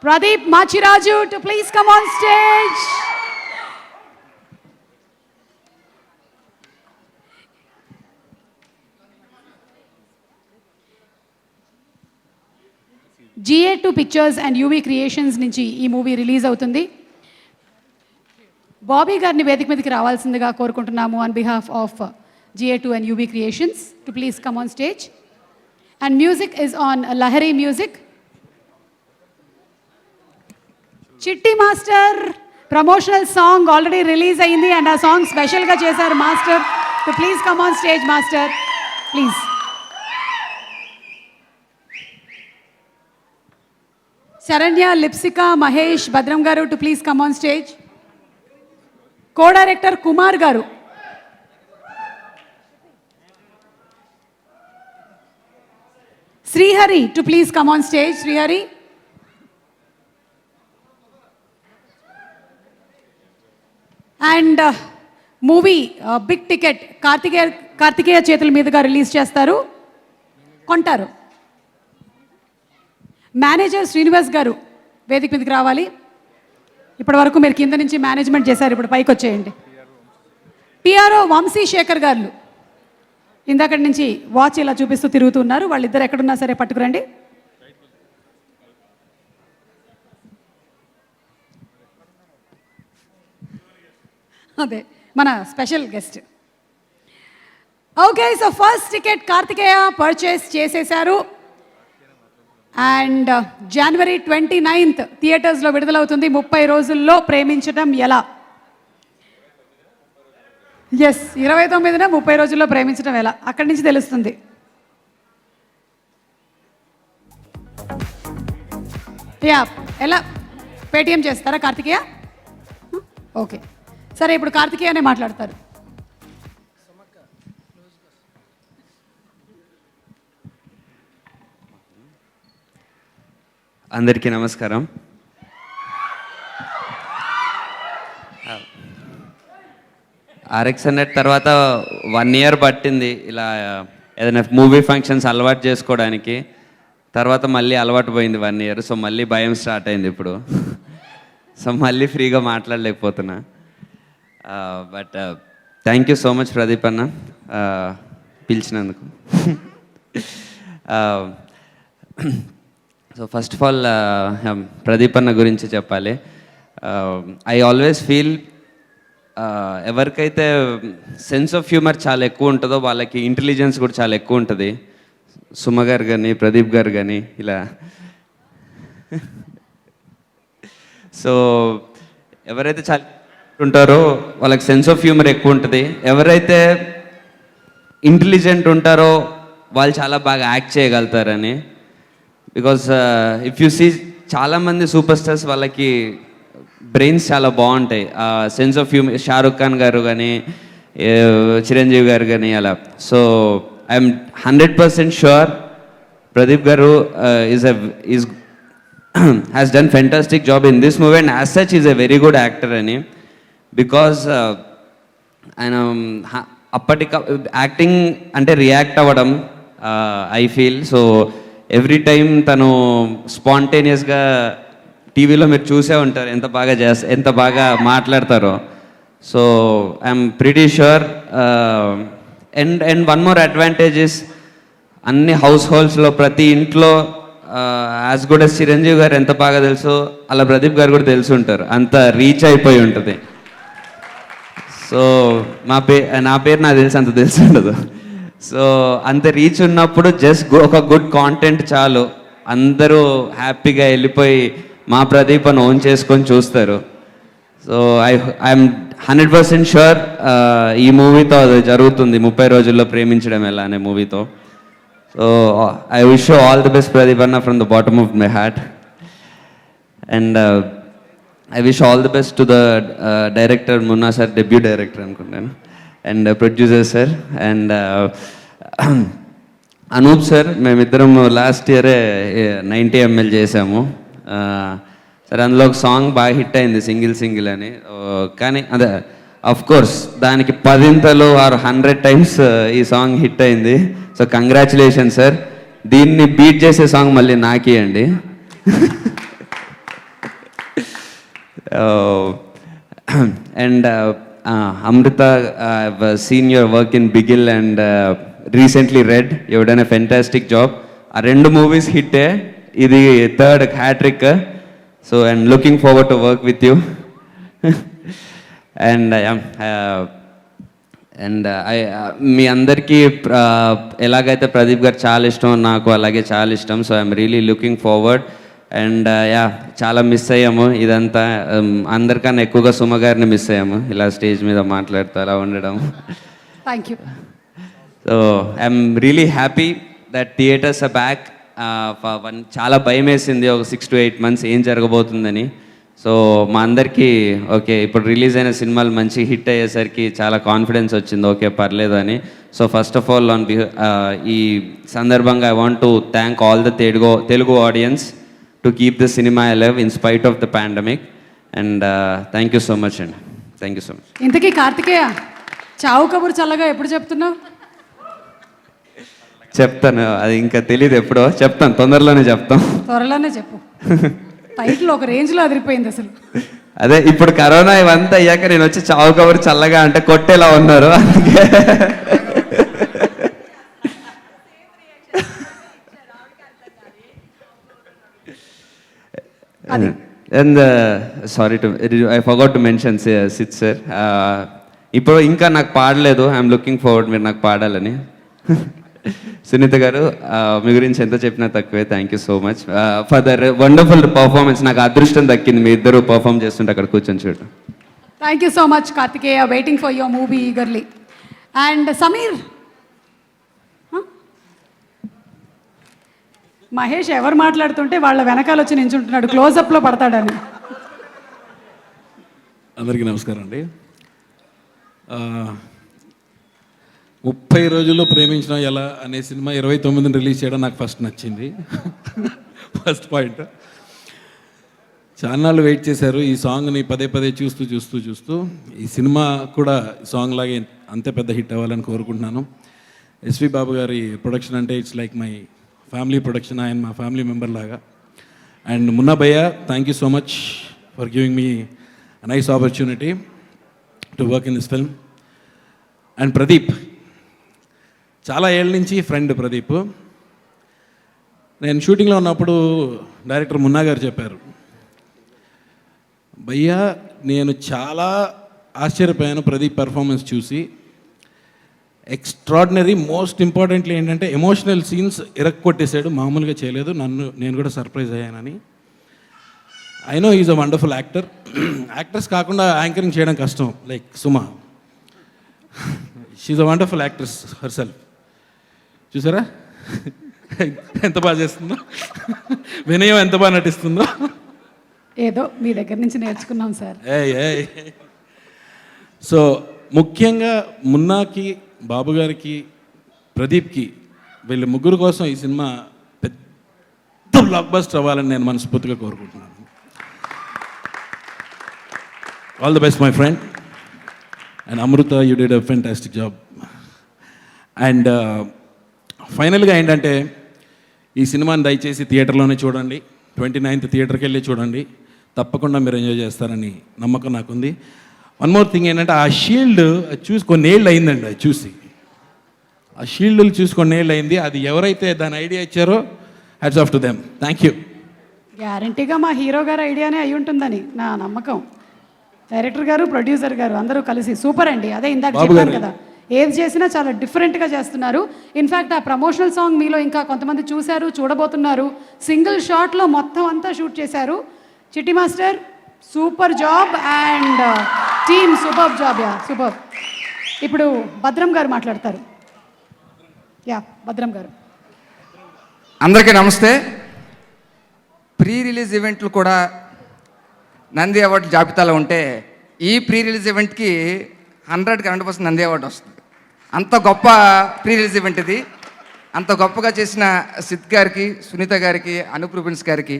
Pradeep Machiraju to please come on stage. GA2 pictures and UV creations నుంచి ఈ మూవీ రిలీజ్ అవుతుంది. బాబీ గారిని వేదిక మీదకి రావాల్సిందిగా కోరుకుంటున్నాము on behalf of GA2 and UV creations to please come on stage. And music is on Lahari music. Chitti master promotional song already release అయింది అండ్ ఆ సాంగ్ స్పెషల్గా చేశారు master. To please come on stage master please. Saranya, Lipsika, Mahesh, Bhadram గారు to please come on stage. Co director Kumar గారు. Srihari to please come on stage. Srihari. And movie big ticket Karthikeya చేతుల మీదుగా రిలీజ్ చేస్తారు, కొంటారు. మేనేజర్ శ్రీనివాస్ గారు వేదిక మీదకి రావాలి. ఇప్పటి వరకు మీరు కింద నుంచి మేనేజ్మెంట్ చేశారు, ఇప్పుడు పైకి వచ్చేయండి. పిఆర్ఓ వంశీ శేఖర్ గారు ఇందాకటి నుంచి వాచ్ ఇలా చూపిస్తూ తిరుగుతున్నారు. వాళ్ళిద్దరు ఎక్కడున్నా సరే పట్టుకురండి. అదే మన special guest. Okay, so first ticket Karthikeya purchase చేసేశారు. అండ్ జనవరి 29th థియేటర్స్లో విడుదలవుతుంది 30 రోజుల్లో ప్రేమించడం ఎలా. ఎస్, 29న 30 రోజుల్లో ప్రేమించడం ఎలా అక్కడి నుంచి తెలుస్తుంది. యా, ఎలా పేటిఎం చేస్తారా కార్తికేయ? ఓకే, సరే ఇప్పుడు కార్తికేయనే మాట్లాడతారు. అందరికీ నమస్కారం. ఆర్ఎక్స్ హండ్రెడ్ తర్వాత 1 year పట్టింది ఇలా ఏదైనా మూవీ ఫంక్షన్స్ అలవాటు చేసుకోవడానికి. తర్వాత మళ్ళీ అలవాటు పోయింది 1 year. సో మళ్ళీ భయం స్టార్ట్ అయింది ఇప్పుడు. సో మళ్ళీ ఫ్రీగా మాట్లాడలేకపోతున్నా. But thank you so much Pradeep అన్న పిలిచినందుకు. So first of all Pradeep అన్న గురించి చెప్పాలి. ఐ ఆల్వేస్ ఫీల్ ఎవరికైతే సెన్స్ ఆఫ్ హ్యూమర్ చాలా ఎక్కువ ఉంటుందో వాళ్ళకి ఇంటెలిజెన్స్ కూడా చాలా ఎక్కువ ఉంటుంది. సుమ గారు కానీ ప్రదీప్ గారు కానీ ఇలా. సో ఎవరైతే చాలా ఉంటారో వాళ్ళకి సెన్స్ ఆఫ్ హ్యూమర్ ఎక్కువ ఉంటుంది. ఎవరైతే ఇంటెలిజెంట్ ఉంటారో వాళ్ళు చాలా బాగా యాక్ట్ చేయగలుగుతారని. బికాస్ ఇఫ్ యూ సీ చాలామంది సూపర్ స్టార్స్ వాళ్ళకి బ్రెయిన్స్ చాలా బాగుంటాయి. Sense of humour Shahrukh Khan గారు కానీ చిరంజీవి గారు కానీ అలా. సో ఐఎమ్ 100% షూర్ ప్రదీప్ గారు is has done fantastic job in this movie and as such is a very good actor అని. బికాజ్ ఆయన అప్పటి యాక్టింగ్ అంటే రియాక్ట్ అవ్వడం I feel. So every time తను స్పాంటేనియస్గా టీవీలో మీరు చూసే ఉంటారు ఎంత బాగా మాట్లాడతారో. So I'm pretty sure. And one more advantage is అన్ని హౌస్ హోల్డ్స్లో ప్రతి ఇంట్లో యాజ్ గుడ్ as చిరంజీవి గారు ఎంత బాగా తెలుసో అలా ప్రదీప్ గారు కూడా తెలిసి ఉంటారు. అంత రీచ్ అయిపోయి ఉంటుంది. సో నా పేరు నాకు తెలిసి అంత తెలిసి ఉండదు. సో అంత రీచ్ ఉన్నప్పుడు జస్ట్ ఒక గుడ్ కాంటెంట్ చాలు, అందరూ హ్యాపీగా వెళ్ళిపోయి మా ప్రదీప్ అని ఓన్ చేసుకొని చూస్తారు. సో ఐఎమ్ 100% షూర్ ఈ మూవీతో అది జరుగుతుంది, 30 రోజుల్లో ప్రేమించడం ఎలా అనే మూవీతో. So I wish you all the best Pradeep అన్న from the bottom of my heart. And I wish all the best to the director Munna sir, debut director అనుకుంటాను, and producer sir, and Anoop sir. మేమిద్దరం లాస్ట్ ఇయరే 90 ml చేసాము sir. అందులో ఒక song బాగా hit అయింది, single అని. కానీ అదే అఫ్ కోర్స్ దానికి 10 ఆర్ 100 times ఈ సాంగ్ హిట్ అయింది. So congratulation sir. దీన్ని బీట్ చేసే సాంగ్ మళ్ళీ నాకియండి. And Amrita, I've seen your work in Bigil and recently Red. You've done a fantastic job. ఆ 2 movies hit. ఇది 3rd hat-trick. So I'm looking forward to work with you. And మీ అందరికీ ఎలాగైతే ప్రదీప్ గారు చాలా ఇష్టం, నాకు అలాగే చాలా ఇష్టం. So I'm really looking forward. And చాలా మిస్ అయ్యాము ఇదంతా. అందరికన్నా ఎక్కువగా సుమ గారిని మిస్ అయ్యాము, ఇలా స్టేజ్ మీద మాట్లాడుతూ అలా ఉండడం. Thank you. So I'm really happy that theatres are back. చాలా భయం వేసింది ఒక 6 to 8 months ఏం జరగబోతుందని. సో మా అందరికీ ఓకే, ఇప్పుడు రిలీజ్ అయిన సినిమాలు మంచి హిట్ అయ్యేసరికి చాలా కాన్ఫిడెన్స్ వచ్చింది, ఓకే పర్లేదు అని. సో ఫస్ట్ ఆఫ్ ఆల్ ఈ సందర్భంగా I want to thank all the Telugu audience to keep the cinema alive in spite of the pandemic. And thank you so much, and thank you so much. ఇంతకీ కార్తికేయ చావు కబురు చల్లగా ఎప్పుడు చెప్తున్నావు? చెప్తాను, అది ఇంకా తెలియదు ఎప్పుడో చెప్తాను, తొందరలోనే చెప్తాం. త్వరలోనే చెప్పు. టైటిల్ ఒక రేంజ్లో అదిరిపోయింది అసలు. అదే ఇప్పుడు కరోనా ఇవంతా అయ్యాక నేను వచ్చి చావు కబురు చల్లగా అంటే కొట్టేలా ఉన్నారు, అందుకే and sorry to I forgot to mention Sid sir, ఇప్పుడు ఇంకా నాకు పాడలేదు, ఐఎమ్ లుకింగ్ ఫార్వర్డ్ మీరు నాకు పాడాలని. సునీత గారు మీ గురించి ఎంత చెప్పినా తక్కువే, thank you so much for the wonderful performance. నాకు అదృష్టం దక్కింది మీ ఇద్దరు పర్ఫామ్ చేస్తుంటే అక్కడ కూర్చొని చూడటం. Thank you so much Karthikeya, waiting for your movie eagerly. And Sameer, Mahesh ఎవరు మాట్లాడుతుంటే వాళ్ళ వెనకాల వచ్చి నించుంటున్నాడు, క్లోజప్లో పడతాడని. అందరికీ నమస్కారం అండి. 30 రోజుల్లో ప్రేమించడం ఎలా అనే సినిమా 29ని రిలీజ్ చేయడం నాకు ఫస్ట్ నచ్చింది. First point. చాలాళ్ళు వెయిట్ చేశారు ఈ సాంగ్ని పదే పదే చూస్తూ ఈ సినిమా కూడా సాంగ్ లాగే అంతే పెద్ద హిట్ అవ్వాలని కోరుకుంటున్నాను. ఎస్వి బాబు గారి ప్రొడక్షన్ అంటే it's like my family production, ఆయన మా ఫ్యామిలీ మెంబర్ లాగా. అండ్ మున్నా భయ్య, thank you so much for giving me nice opportunity to work in this film. And Pradeep, చాలా ఏళ్ళ నుంచి ఫ్రెండ్ ప్రదీప్. నేను షూటింగ్లో ఉన్నప్పుడు డైరెక్టర్ మున్నా గారు చెప్పారు, భయ్యా నేను చాలా ఆశ్చర్యపోయాను ప్రదీప్ పర్ఫార్మెన్స్ చూసి. ఎక్స్ట్రాడినరీ, మోస్ట్ ఇంపార్టెంట్లీ ఏంటంటే ఎమోషనల్ సీన్స్ ఇరక్కొట్టేశాడు, మామూలుగా చేయలేదు. నేను కూడా సర్ప్రైజ్ అయ్యానని. I know is a wonderful actor. Actors కాకుండా యాంకరింగ్ చేయడం కష్టం, like Suma, she's a wonderful actress herself. చూసారా ఎంత బాగా చేస్తుందో, వినయం ఎంత బాగా నటిస్తుందో. ఏదో మీ దగ్గర నుంచి నేర్చుకున్నాం సార్. సో ముఖ్యంగా మున్నాకి, బాబు గారికి, ప్రదీప్కి, వీళ్ళ ముగ్గురు కోసం ఈ సినిమా పెద్ద బ్లాక్ బస్టర్ అవ్వాలని నేను మనస్ఫూర్తిగా కోరుకుంటున్నాను. All the best my friend. And Amritha, you did a fantastic job. And ఫైనల్గా ఏంటంటే ఈ సినిమాని దయచేసి థియేటర్లోనే చూడండి, 29th థియేటర్కి వెళ్ళి చూడండి, తప్పకుండా మీరు ఎంజాయ్ చేస్తారని నమ్మకం నాకుంది. వన్ మోర్ థింగ్ ఏంటంటే ఆ షీల్డ్ చూసి కొన్నేళ్ళు అయిందండి, అది చూసి ఆ షీల్డ్లు చూసి కొన్నేళ్ళు అయింది. అది ఎవరైతే దాని ఐడియా ఇచ్చారో hats off to them. Thank you. గ్యారంటీగా మా హీరో గారు ఐడియానే అయి ఉంటుందని నా నమ్మకం. డైరెక్టర్ గారు, ప్రొడ్యూసర్ గారు అందరూ కలిసి సూపర్ అండి. అదే ఇందాక చెప్పాను కదా, ఏది చేసినా చాలా డిఫరెంట్గా చేస్తున్నారు. ఇన్ఫ్యాక్ట్ ఆ ప్రమోషనల్ సాంగ్ మీలో ఇంకా కొంతమంది చూశారు, చూడబోతున్నారు. సింగిల్ షాట్లో మొత్తం అంతా షూట్ చేశారు. చిట్టి master super job and team super job. Yeah super. ఇప్పుడు భద్రం గారు మాట్లాడతారు. యా భద్రం గారు. అందరికీ నమస్తే. ప్రీ రిలీజ్ ఈవెంట్లు కూడా నంది అవార్డు జాబితాలో ఉంటే ఈ ప్రీ రిలీజ్ ఈవెంట్కి 100కి 100% నంది అవార్డు వస్తుంది. అంత గొప్ప ప్రీ రిలీజ్ ఈవెంట్ ఇది. అంత గొప్పగా చేసిన సిద్ గారికి, సునీత గారికి, అనూప్ రూబెన్స్ గారికి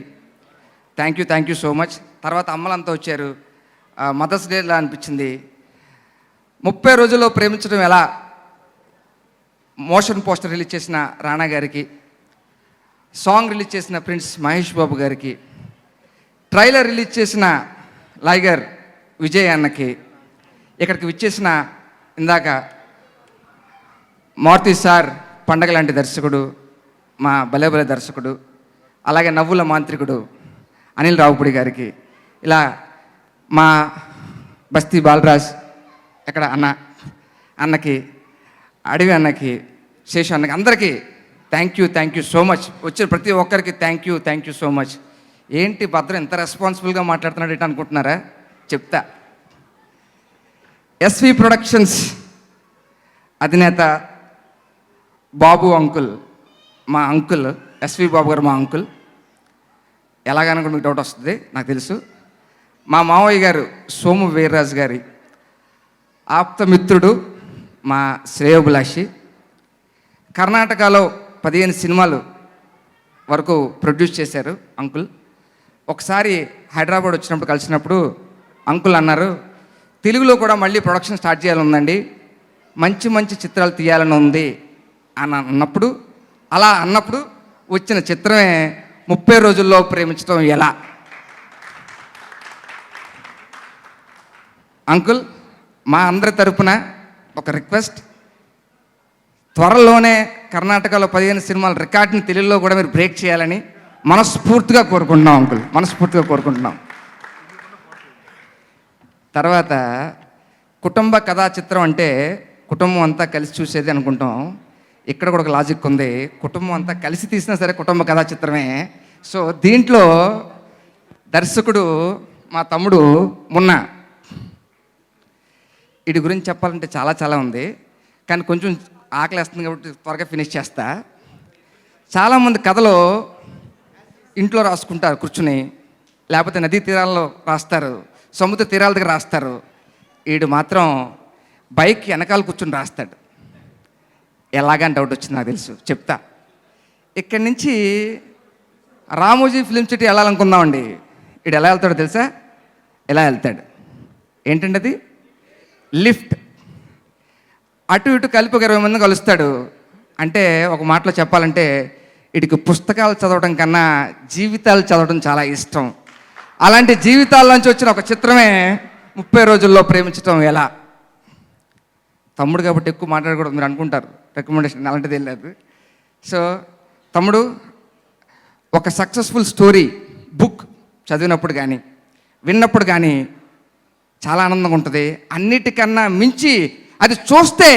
థ్యాంక్ యూ సో మచ్. తర్వాత అమ్మలంతా వచ్చారు. మదర్స్ డేలా అనిపించింది. 30 రోజుల్లో ప్రేమించడం ఎలా మోషన్ పోస్టర్ రిలీజ్ చేసిన రాణా గారికి, సాంగ్ రిలీజ్ చేసిన ప్రిన్స్ మహేష్ బాబు గారికి, ట్రైలర్ రిలీజ్ చేసిన లైగర్ విజయ్ అన్నకి, ఇక్కడికి విచ్చేసిన ఇందాక మారుతి సార్, పండగ లాంటి దర్శకుడు, మా భలే భలే దర్శకుడు, అలాగే నవ్వుల మాంత్రికుడు అనిల్ రావుపూడి గారికి, ఇలా మా బస్తీ బాలరాజ్ ఇక్కడ అన్నకి, అడవి అన్నకి, శేషు అన్నకి, అందరికీ థ్యాంక్ యూ సో మచ్. వచ్చిన ప్రతి ఒక్కరికి థ్యాంక్ యూ సో మచ్. ఏంటి భద్రం ఎంత రెస్పాన్సిబుల్గా మాట్లాడుతున్నాడు ఏంటి అనుకుంటున్నారా? చెప్తా. ఎస్వి ప్రొడక్షన్స్ అధినేత బాబు అంకుల్, మా అంకుల్ ఎస్వి బాబు గారు, మా అంకుల్. ఎలాగనుకుంటే మీకు డౌట్ వస్తుంది, నాకు తెలుసు. మా మావయ్య గారు సోము వీర్రాజు గారి ఆప్తమిత్రుడు, మా శ్రేయోభిలాషి. కర్ణాటకలో 15 సినిమాలు వరకు ప్రొడ్యూస్ చేశారు అంకుల్. ఒకసారి హైదరాబాద్ వచ్చినప్పుడు కలిసినప్పుడు అంకుల్ అన్నారు, తెలుగులో కూడా మళ్ళీ ప్రొడక్షన్ స్టార్ట్ చేయాలని ఉందండి, మంచి చిత్రాలు తీయాలని ఉంది అని అన్నప్పుడు వచ్చిన చిత్రమే 30 రోజుల్లో ప్రేమించడం ఎలా. అంకుల్ మా అందరి తరపున ఒక రిక్వెస్ట్, త్వరలోనే కర్ణాటకలో 15 సినిమాల రికార్డుని తెలుగులో కూడా మీరు బ్రేక్ చేయాలని మనస్ఫూర్తిగా కోరుకుంటున్నాం అంకుల్, మనస్ఫూర్తిగా కోరుకుంటున్నాం. తర్వాత కుటుంబ కథా చిత్రం అంటే కుటుంబం అంతా కలిసి చూసేది అనుకుంటాం. ఇక్కడ కూడా ఒక లాజిక్ ఉంది, కుటుంబం అంతా కలిసి తీసినా సరే కుటుంబ కథా చిత్రమే. సో దీంట్లో దర్శకుడు మా తమ్ముడు మున్నా. వీడి గురించి చెప్పాలంటే చాలా చాలా ఉంది, కానీ కొంచెం ఆకలేస్తుంది కాబట్టి త్వరగా ఫినిష్ చేస్తా. చాలామంది కథలో ఇంట్లో రాసుకుంటారు కూర్చుని, లేకపోతే నదీ తీరాల్లో రాస్తారు, సముద్ర తీరాల దగ్గర రాస్తారు. వీడు మాత్రం బైక్ వెనకాల కూర్చుని రాస్తాడు. ఎలాగని డౌట్ వచ్చింది నాకు తెలుసు, చెప్తా. ఇక్కడి నుంచి రామోజీ ఫిలిం సిటీ వెళ్ళాలనుకుందామండి. వీడు ఎలా వెళ్తాడో తెలుసా? ఎలా వెళ్తాడు ఏంటండి అది? లిఫ్ట్. అటు ఇటు కలిపి ఒక 20 మంది కలుస్తాడు. అంటే ఒక మాటలో చెప్పాలంటే వీడికి పుస్తకాలు చదవడం కన్నా జీవితాలు చదవడం చాలా ఇష్టం. అలాంటి జీవితాల్లోంచి వచ్చిన ఒక చిత్రమే 30 రోజుల్లో ప్రేమించడం ఎలా. తమ్ముడు కాబట్టి ఎక్కువ మాట్లాడకూడదు మీరు అనుకుంటారు, రికమెండేషన్ అలాంటిది ఏం లేదు. సో తమ్ముడు, ఒక సక్సెస్ఫుల్ స్టోరీ బుక్ చదివినప్పుడు కానీ విన్నప్పుడు కానీ చాలా ఆనందంగా ఉంటుంది. అన్నిటికన్నా మించి అది చూస్తే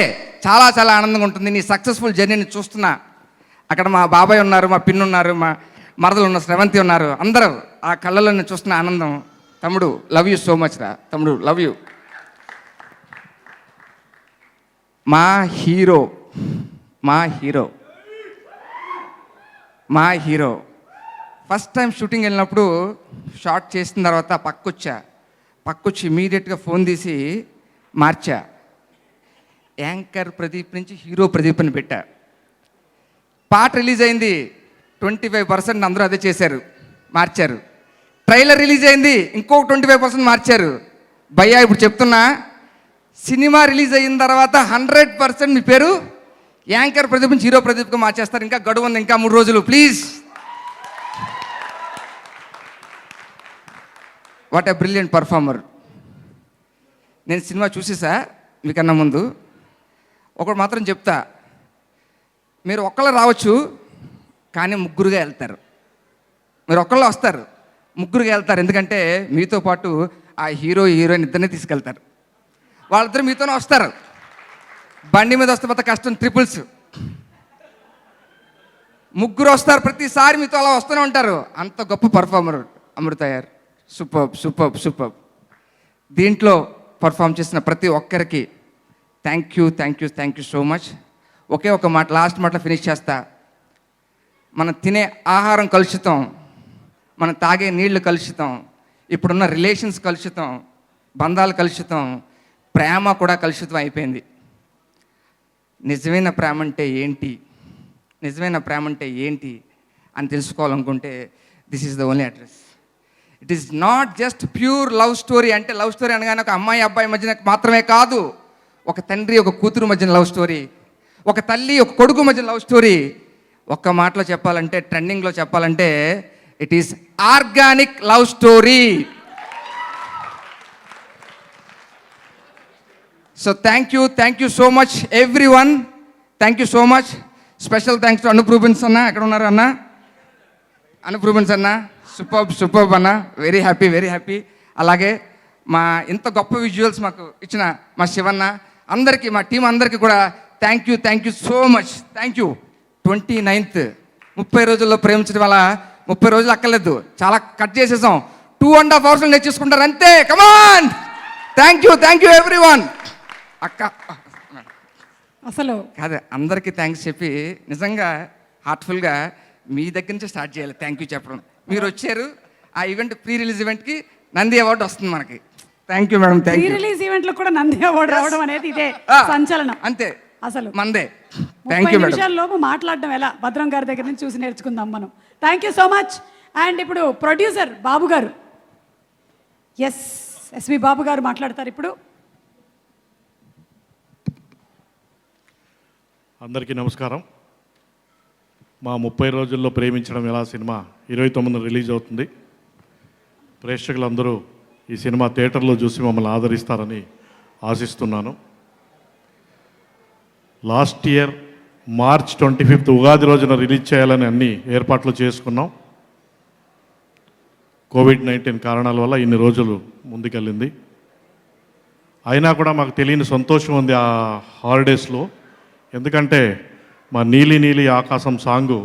చాలా చాలా ఆనందంగా ఉంటుంది. నీ సక్సెస్ఫుల్ జర్నీని చూస్తున్నా. అక్కడ మా బాబాయ్ ఉన్నారు, మా పిన్ని ఉన్నారు, మా మరదలు ఉన్నారు, శ్రవంతి ఉన్నారు, అందరూ ఆ కళ్ళలో నేను చూస్తున్న ఆనందం. తమ్ముడు లవ్ యూ సో మచ్ రా తమ్ముడు, లవ్ యూ. మా హీరో మా హీరో మా హీరో ఫస్ట్ టైం షూటింగ్ వెళ్ళినప్పుడు షార్ట్ చేసిన తర్వాత పక్కొచ్చి ఇమీడియట్గా ఫోన్ తీసి మార్చా. యాంకర్ ప్రదీప్ నుంచి హీరో ప్రదీప్ అని పెట్టా. పాట రిలీజ్ అయింది, 25% అందరూ అదే చేశారు, మార్చారు. ట్రైలర్ రిలీజ్ అయింది, ఇంకొక 25% మార్చారు. భయ్యా ఇప్పుడు చెప్తున్నా, సినిమా రిలీజ్ అయిన తర్వాత 100% మీ పేరు యాంకర్ ప్రదీప్ నుంచి హీరో ప్రదీప్గా మార్చేస్తారు. ఇంకా గడువు ఉంది, ఇంకా 3 రోజులు please. What a brilliant performer. నేను సినిమా చూసేసా మీకన్నా ముందు. ఒకటి మాత్రం చెప్తా, మీరు ఒక్కళ్ళు రావచ్చు కానీ ముగ్గురుగా వెళ్తారు. మీరు ఒక్కళ్ళు వస్తారు, ముగ్గురుగా వెళ్తారు. ఎందుకంటే మీతో పాటు ఆ హీరోయిన్ ఇద్దరిని తీసుకెళ్తారు. వాళ్ళిద్దరు మీతోనే వస్తారు. బండి మీద వస్తే మొత్తం కష్టం, ట్రిపుల్స్. ముగ్గురు వస్తారు, ప్రతిసారి మీతో అలా వస్తూనే ఉంటారు. అంత గొప్ప పర్ఫార్మర్ అమృత గారు. Super super super. దీంట్లో పర్ఫామ్ చేసిన ప్రతి ఒక్కరికి థ్యాంక్ యూ సో మచ్. ఒకే ఒక మాట, లాస్ట్ మాటలో ఫినిష్ చేస్తా. మనం తినే ఆహారం కలుషితం, మనం తాగే నీళ్లు కలుషితం, ఇప్పుడున్న రిలేషన్స్ కలుషితం, బంధాలు కలుషితం, ప్రేమ కూడా కలుషితం అయిపోయింది. నిజమైన ప్రేమ అంటే ఏంటి అని తెలుసుకోవాలనుకుంటే this is the only address. It is not just pure love story. అంటే లవ్ స్టోరీ అనగానే ఒక అమ్మాయి అబ్బాయి మధ్యన మాత్రమే కాదు, ఒక తండ్రి ఒక కూతురు మధ్యన లవ్ స్టోరీ, ఒక తల్లి ఒక కొడుకు మధ్యన లవ్ స్టోరీ. ఒక్క మాటలో చెప్పాలంటే, ట్రెండింగ్లో చెప్పాలంటే, it is organic love story. So thank you so much everyone. Thank you so much. Special thanks to Anoop Rubens అన్న. ఎక్కడ ఉన్నారు అన్న? అనూప్ రూబెన్స్ అన్న, సూపర్ అన్న. Very happy. అలాగే మా ఇంత గొప్ప విజువల్స్ మాకు ఇచ్చిన మా శివన్న, అందరికీ, మా టీం అందరికీ కూడా thank you so much. Thank you. 29th 30 రోజుల్లో ప్రేమించడం వల్ల 30 రోజులు అక్కర్లేదు, చాలా కట్ చేసేసాం. 2.5 hours నేర్చేసుకుంటారు అంతే. కమాన్. Thank you everyone. అక్క అసలు కాదు, అందరికీ థ్యాంక్స్ చెప్పి నిజంగా హార్ట్ఫుల్గా మీ దగ్గర నుంచి స్టార్ట్ చేయాలి థ్యాంక్ యూ చెప్పడం. మీరు వచ్చారు, ఆ ఈవెంట్ ప్రీ రిలీజ్ ఈవెంట్కి నంది అవార్డు వస్తుంది మనకి. Thank you madam. Pre release event లో కూడా నంది అవార్డు రావడం అనేది ఇదే సంచలనం. అంతే, అసలు మందే. 30 నిమిషాల్లోపు మాట్లాడడం ఎలా, భద్రం గారి దగ్గర నుంచి చూసి నేర్చుకుందాం మనం. Thank you so much. And ఇప్పుడు ప్రొడ్యూసర్ బాబు గారు, ఎస్వి బాబు గారు మాట్లాడతారు ఇప్పుడు. అందరికీ నమస్కారం. మా 30 రోజుల్లో ప్రేమించడం ఎలా సినిమా 29న రిలీజ్ అవుతుంది. ప్రేక్షకులందరూ ఈ సినిమా థియేటర్లో చూసి మమ్మల్ని ఆదరిస్తారని ఆశిస్తున్నాను. లాస్ట్ ఇయర్ మార్చ్ 25 ఉగాది రోజున రిలీజ్ చేయాలని అన్ని ఏర్పాట్లు చేసుకున్నాం. కోవిడ్-19 కారణాల వల్ల ఇన్ని రోజులు ముందుకెళ్ళింది. అయినా కూడా మాకు తెలియని సంతోషం ఉంది ఆ హాలిడేస్లో. ఎందుకంటే మా నీలి నీలి ఆకాశం సాంగు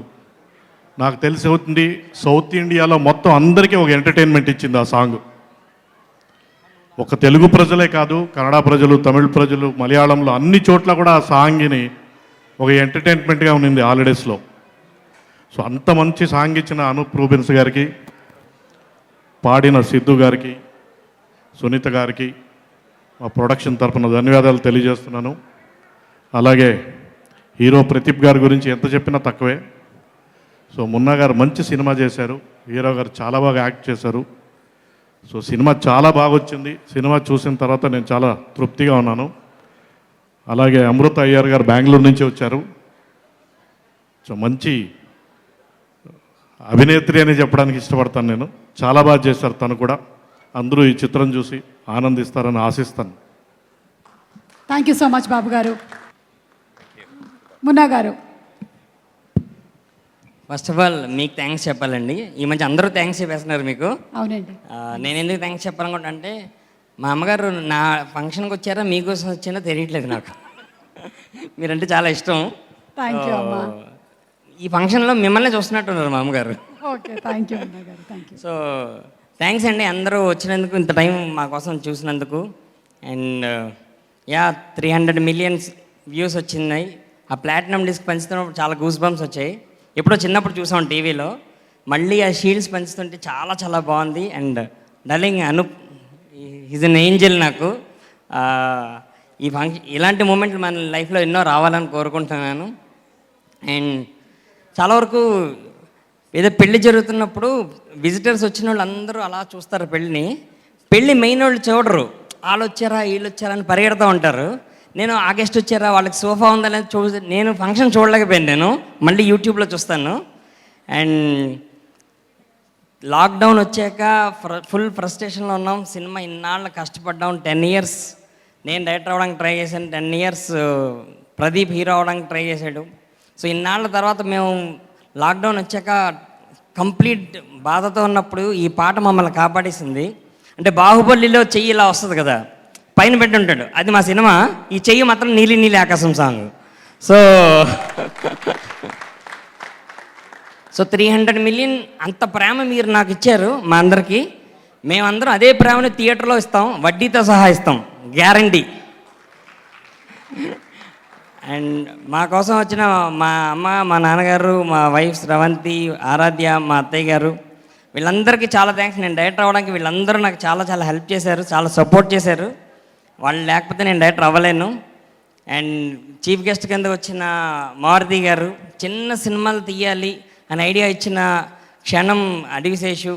నాకు తెలిసి అవుతుంది సౌత్ ఇండియాలో మొత్తం అందరికీ ఒక ఎంటర్టైన్మెంట్ ఇచ్చింది ఆ సాంగ్. ఒక తెలుగు ప్రజలే కాదు, కన్నడ ప్రజలు, తమిళ ప్రజలు, మలయాళంలో అన్ని చోట్ల కూడా ఆ సాంగ్ని ఒక ఎంటర్టైన్మెంట్గా ఉన్నింది హాలిడేస్లో. సో అంత మంచి సాంగ్ ఇచ్చిన అనూప్ రూబెన్స్ గారికి, పాడిన సిద్ధు గారికి, సునీత గారికి మా ప్రొడక్షన్ తరఫున ధన్యవాదాలు తెలియజేస్తున్నాను. అలాగే హీరో ప్రదీప్ గారి గురించి ఎంత చెప్పినా తక్కువే. సో మున్నా గారు మంచి సినిమా చేశారు, హీరో గారు చాలా బాగా యాక్ట్ చేశారు. సో సినిమా చాలా బాగా వచ్చింది. సినిమా చూసిన తర్వాత నేను చాలా తృప్తిగా ఉన్నాను. అలాగే అమృత అయ్యర్ గారు బెంగళూరు నుంచి వచ్చారు. సో మంచి అభినేత్రి అని చెప్పడానికి ఇష్టపడతాను నేను. చాలా బాగా చేశారు తను కూడా. అందరూ ఈ చిత్రం చూసి ఆనందిస్తారని ఆశిస్తాను. థ్యాంక్ యూ సో మచ్ బాబు గారు. మున్నా గారు. ఫస్ట్ ఆఫ్ ఆల్ మీకు థ్యాంక్స్ చెప్పాలండి. ఈ మధ్య అందరూ థ్యాంక్స్ చెప్పేస్తున్నారు మీకు. అవునండి. నేను ఎందుకు థ్యాంక్స్ చెప్పాలనుకుంటా అంటే మా అమ్మగారు నా ఫంక్షన్కి వచ్చారా మీకోసం వచ్చినా తెలియట్లేదు నాకు. మీరంటే చాలా ఇష్టం. థ్యాంక్ యూ అమ్మా. ఈ ఫంక్షన్లో మిమ్మల్ని చూస్తున్నట్టున్నారు మా అమ్మగారు. ఓకే, థ్యాంక్ యూ మున్నా గారు. Thank you. సో థ్యాంక్స్ అండి అందరూ వచ్చినందుకు, ఇంత టైం మా కోసం చూసినందుకు. అండ్ 300 million వ్యూస్ వచ్చినాయి. ఆ ప్లాటినం డిస్క్ పంచుతున్నప్పుడు చాలా గూస్ బంప్స్ వచ్చాయి. ఎప్పుడో చిన్నప్పుడు చూసాం టీవీలో, మళ్ళీ ఆ షీల్డ్స్ పంచుతుంటే చాలా చాలా బాగుంది. And darling Anup is an angel నాకు. ఈ ఫంక్షన్ ఇలాంటి మూమెంట్లు మన లైఫ్లో ఎన్నో రావాలని కోరుకుంటున్నాను. అండ్ చాలా వరకు ఏదో పెళ్ళి జరుగుతున్నప్పుడు విజిటర్స్ వచ్చిన వాళ్ళు అందరూ అలా చూస్తారు పెళ్ళిని. పెళ్ళి మెయిన్ వాళ్ళు చూడరు, వాళ్ళు వచ్చారా వీళ్ళు వచ్చారా అని పరిగెడుతూ ఉంటారు. నేను ఆ గెస్ట్ వచ్చారా వాళ్ళకి సోఫా ఉందని నేను ఫంక్షన్ చూడలేకపోయాను. నేను మళ్ళీ యూట్యూబ్లో చూస్తాను. అండ్ లాక్డౌన్ వచ్చాక ఫుల్ ఫ్రస్ట్రేషన్లో ఉన్నాం. సినిమా ఇన్నాళ్ళు కష్టపడ్డాం. 10 years నేను డైరెక్టర్ అవ్వడానికి ట్రై చేశాను, 10 years ప్రదీప్ హీరో అవ్వడానికి ట్రై చేశాడు. సో ఇన్నాళ్ళ తర్వాత మేము లాక్డౌన్ వచ్చాక కంప్లీట్ బాధతో ఉన్నప్పుడు ఈ పాట మమ్మల్ని కాపాడేసింది. అంటే బాహుబలిలో చెయ్యి ఇలా వస్తుంది కదా, పైన పెట్టి ఉంటాడు, అది మా సినిమా. ఈ చెయ్యి మాత్రం నీలి నీలి ఆకాశం సాంగ్. సో 300 million అంత ప్రేమ మీరు నాకు ఇచ్చారు మా అందరికీ. మేమందరం అదే ప్రేమని థియేటర్లో ఇస్తాం, వడ్డీతో సహా ఇస్తాం, గ్యారంటీ. అండ్ మా కోసం వచ్చిన మా అమ్మ, మా నాన్నగారు, మా వైఫ్ శ్రవంతి, ఆరాధ్య, మా అత్తయ్య గారు, వీళ్ళందరికీ చాలా థ్యాంక్స్. నేను డైరెక్టర్ అవ్వడానికి వీళ్ళందరూ నాకు చాలా చాలా హెల్ప్ చేశారు, చాలా సపోర్ట్ చేశారు. వాళ్ళు లేకపోతే నేను డైరెక్టర్ అవ్వలేను. అండ్ చీఫ్ గెస్ట్ కింద వచ్చిన మారుతి గారు, చిన్న సినిమాలు తీయాలి అని ఐడియా ఇచ్చిన క్షణం అడివిశేషు,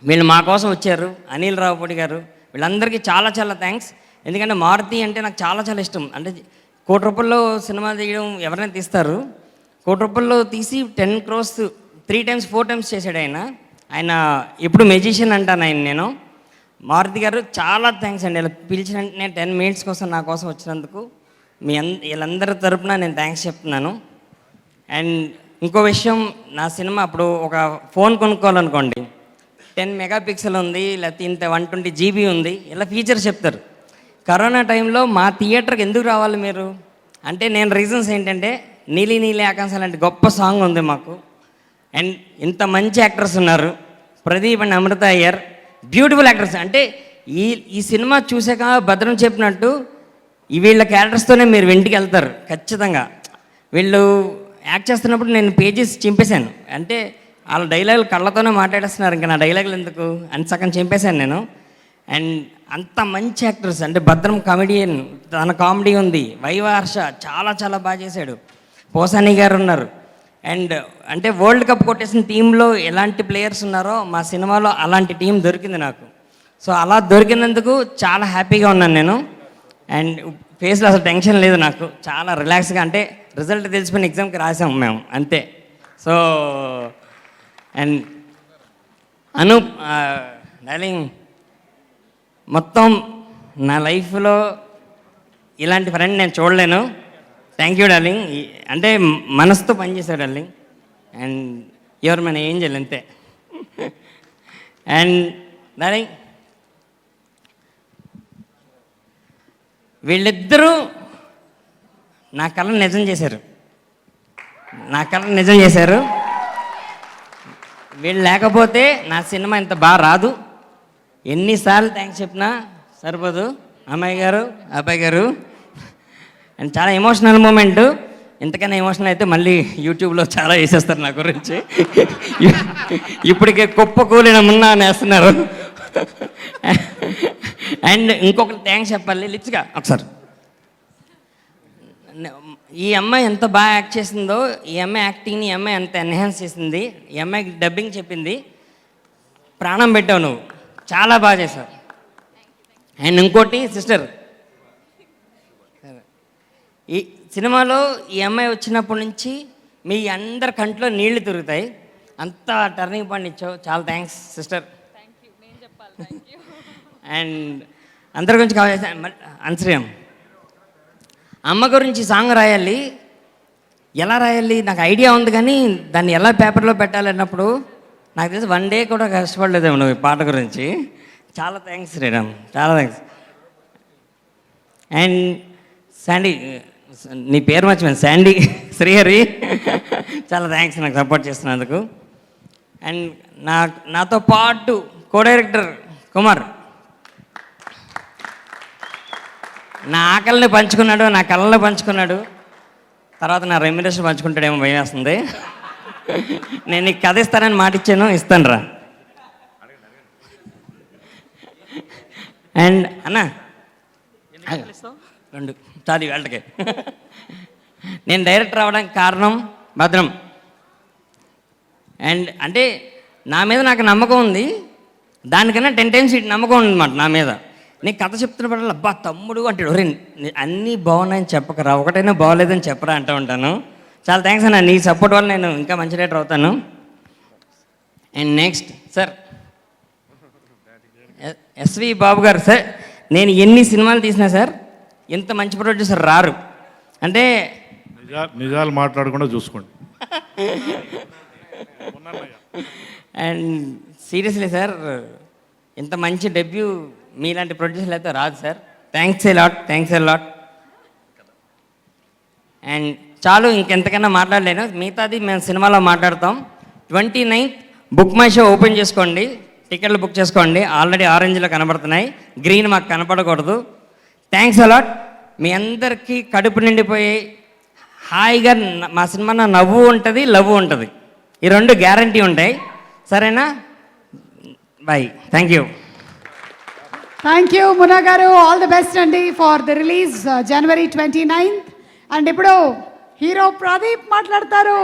వీళ్ళు మా కోసం వచ్చారు. అనిల్ రావుపూడి గారు, వీళ్ళందరికీ చాలా చాలా థ్యాంక్స్. ఎందుకంటే మారుతి అంటే నాకు చాలా చాలా ఇష్టం. అంటే 1 కోటి రూపాయల్లో సినిమా తీయడం ఎవరైనా తీస్తారు. 1 కోటి రూపాయల్లో తీసి 10 crores 3 times 4 times చేశాడు ఆయన. ఆయన ఎప్పుడు మెజిషియన్ అంటాను ఆయన. నేను మారుతి గారు చాలా థ్యాంక్స్ అండి. ఇలా పిలిచిన వెంటనే 10 minutes కోసం నా కోసం వచ్చినందుకు మీ వీళ్ళందరి తరపున నేను థ్యాంక్స్ చెప్తున్నాను. అండ్ ఇంకో విషయం, నా సినిమా అప్పుడు ఒక ఫోన్ కొనుక్కోవాలనుకోండి, 10 megapixel ఉంది, లేకపోతే ఇంత 120 GB ఉంది, ఇలా ఫీచర్స్ చెప్తారు. కరోనా టైంలో మా థియేటర్కి ఎందుకు రావాలి మీరు అంటే, నేను రీజన్స్ ఏంటంటే నీలి నీలి ఆకాశం లాంటి గొప్ప సాంగ్ ఉంది మాకు. అండ్ ఇంత మంచి యాక్టర్స్ ఉన్నారు, Pradeep and Amritha Iyer, beautiful actors. అంటే ఈ సినిమా చూసాక భద్రం చెప్పినట్టు వీళ్ళ క్యారెక్టర్స్తోనే మీరు ఇంటికి వెళ్తారు ఖచ్చితంగా. వీళ్ళు యాక్ట్ చేస్తున్నప్పుడు నేను పేజెస్ చింపేశాను. అంటే వాళ్ళ డైలాగులు కళ్ళతోనే మాట్లాడేస్తున్నారు, ఇంకా నా డైలాగులు ఎందుకు అని సగం చింపేశాను నేను. అండ్ అంత మంచి యాక్టర్స్. అంటే భద్రం కామెడియన్, తన కామెడీ ఉంది. వైవార్ష చాలా చాలా బాగా చేశాడు. పోసాని గారు ఉన్నారు. అండ్ అంటే వరల్డ్ కప్ కొట్టేసిన టీంలో ఎలాంటి ప్లేయర్స్ ఉన్నారో మా సినిమాలో అలాంటి టీం దొరికింది నాకు. సో అలా దొరికినందుకు చాలా హ్యాపీగా ఉన్నాను నేను. అండ్ ఫేస్లో అసలు టెన్షన్ లేదు నాకు, చాలా రిలాక్స్గా. అంటే రిజల్ట్ తెలిసిపోయిన ఎగ్జామ్కి రాసాము మేము అంతే. సో అండ్ అనూప్ డార్లింగ్, మొత్తం నా లైఫ్లో ఇలాంటి ఫ్రెండ్ నేను చూడలేను. Thank you darling. అంటే మనసుతో పనిచేశాడు డార్లింగ్, అండ్ యువర్ మన ఏంజల్ అంతే. అండ్ డార్లింగ్, వీళ్ళిద్దరూ నా కళను నిజం చేశారు. వీళ్ళు లేకపోతే నా సినిమా ఇంత బాగా రాదు. ఎన్నిసార్లు థ్యాంక్స్ చెప్పినా సరిపోదు. అమ్మాయి గారు, అబ్బాయి గారు, అండ్ చాలా ఎమోషనల్ మూమెంట్. ఇంతకన్నా ఎమోషనల్ అయితే మళ్ళీ యూట్యూబ్లో చాలా వేసేస్తారు నా గురించి. ఇప్పటికే కుప్ప కూలిన మున్నా వేస్తున్నారు. అండ్ ఇంకొకటి థ్యాంక్స్ చెప్పాలి లిచ్గా ఒకసారి. ఈ అమ్మాయి ఎంత బాగా యాక్ట్ చేసిందో, ఈ అమ్మాయి యాక్టింగ్ని ఈ అమ్మాయి ఎంత ఎన్హాన్స్ చేసింది, ఈ అమ్మాయికి డబ్బింగ్ చెప్పింది. ప్రాణం పెట్టావు నువ్వు, చాలా బాగా చేశావు. అండ్ ఇంకోటి సిస్టర్, ఈ సినిమాలో ఈ అమ్మాయి వచ్చినప్పటి నుంచి మీ అందరి కంట్లో నీళ్లు తిరుగుతాయి. అంత టర్నింగ్ పాయింట్ ఇచ్చావు. చాలా థ్యాంక్స్ సిస్టర్. అండ్ అందరి గురించి కావాలి అన్శ్రీయం. అమ్మ గురించి సాంగ్ రాయాలి, ఎలా రాయాలి నాకు ఐడియా ఉంది, కానీ దాన్ని ఎలా పేపర్లో పెట్టాలి అన్నప్పుడు నాకు తెలిసి 1 డే కూడా కష్టపడలేదేమో నువ్వు ఈ పాట గురించి. చాలా థ్యాంక్స్ శ్రీరామ్, చాలా థ్యాంక్స్. అండ్ శాండీ, నీ పేరు మర్చిపోయాను, శాండీ శ్రీహరి, చాలా థ్యాంక్స్ నాకు సపోర్ట్ చేస్తున్నందుకు. అండ్ నాతో పాటు కో డైరెక్టర్ కుమార్ నా ఆకలిని పంచుకున్నాడు, నా కళ్ళని పంచుకున్నాడు. తర్వాత నా రెమ్యునరేషన్ పంచుకుంటాడేమో భయం వేస్తుంది. నేను నీకు కథ ఇస్తానని మాట ఇచ్చాను, ఇస్తాను రా. అండ్ అన్న 2 చాలు వాళ్ళకి. నేను డైరెక్టర్ అవ్వడానికి కారణం భద్రం. అండ్ అంటే నా మీద నాకు నమ్మకం ఉంది, దానికన్నా 10 times ఇటు నమ్మకం ఉందన్నమాట నా మీద. నేను కథ చెప్తున్నప్పుడు అబ్బా తమ్ముడు అంటాడు, ఒరే అన్నీ బాగున్నాయని చెప్పకరా, ఒకటైనా బాగోలేదని చెప్పరా అంటూ ఉంటాను. చాలా థ్యాంక్స్ అన్న, నీ సపోర్ట్ వల్ల నేను ఇంకా మంచి రైటర్ అవుతాను. And next sir SV Babu గారు. సార్ నేను ఎన్ని సినిమాలు తీసినా సార్ ఇంత మంచి ప్రొడ్యూసర్ రారు. అంటే నిజాలు మాట్లాడకుండా చూసుకోండి. అండ్ సీరియస్లీ సార్, ఇంత మంచి డెబ్యూ మీలాంటి ప్రొడ్యూసర్లు అయితే రాదు sir. Thanks a lot. And చాలు, ఇంకెంతకైనా మాట్లాడలేను. మిగతాది మేము సినిమాలో మాట్లాడతాం. 29th book my show open చేసుకోండి, టికెట్లు బుక్ చేసుకోండి. ఆల్రెడీ ఆరెంజ్లో కనబడుతున్నాయి, గ్రీన్ మాకు కనపడకూడదు. Thanks a lot. మీ అందరికీ కడుపు నిండిపోయి హాయిగా మా సినిమాలో నవ్వు ఉంటుంది, లవ్ ఉంటుంది, ఈ 2 గ్యారంటీ ఉంటాయి. సరేనా? Bye, thank you. Thank you Munna గారు. ఆల్ ది బెస్ట్ అండి for the release January 29th. And ఇప్పుడు హీరో ప్రదీప్ మాట్లాడతారు.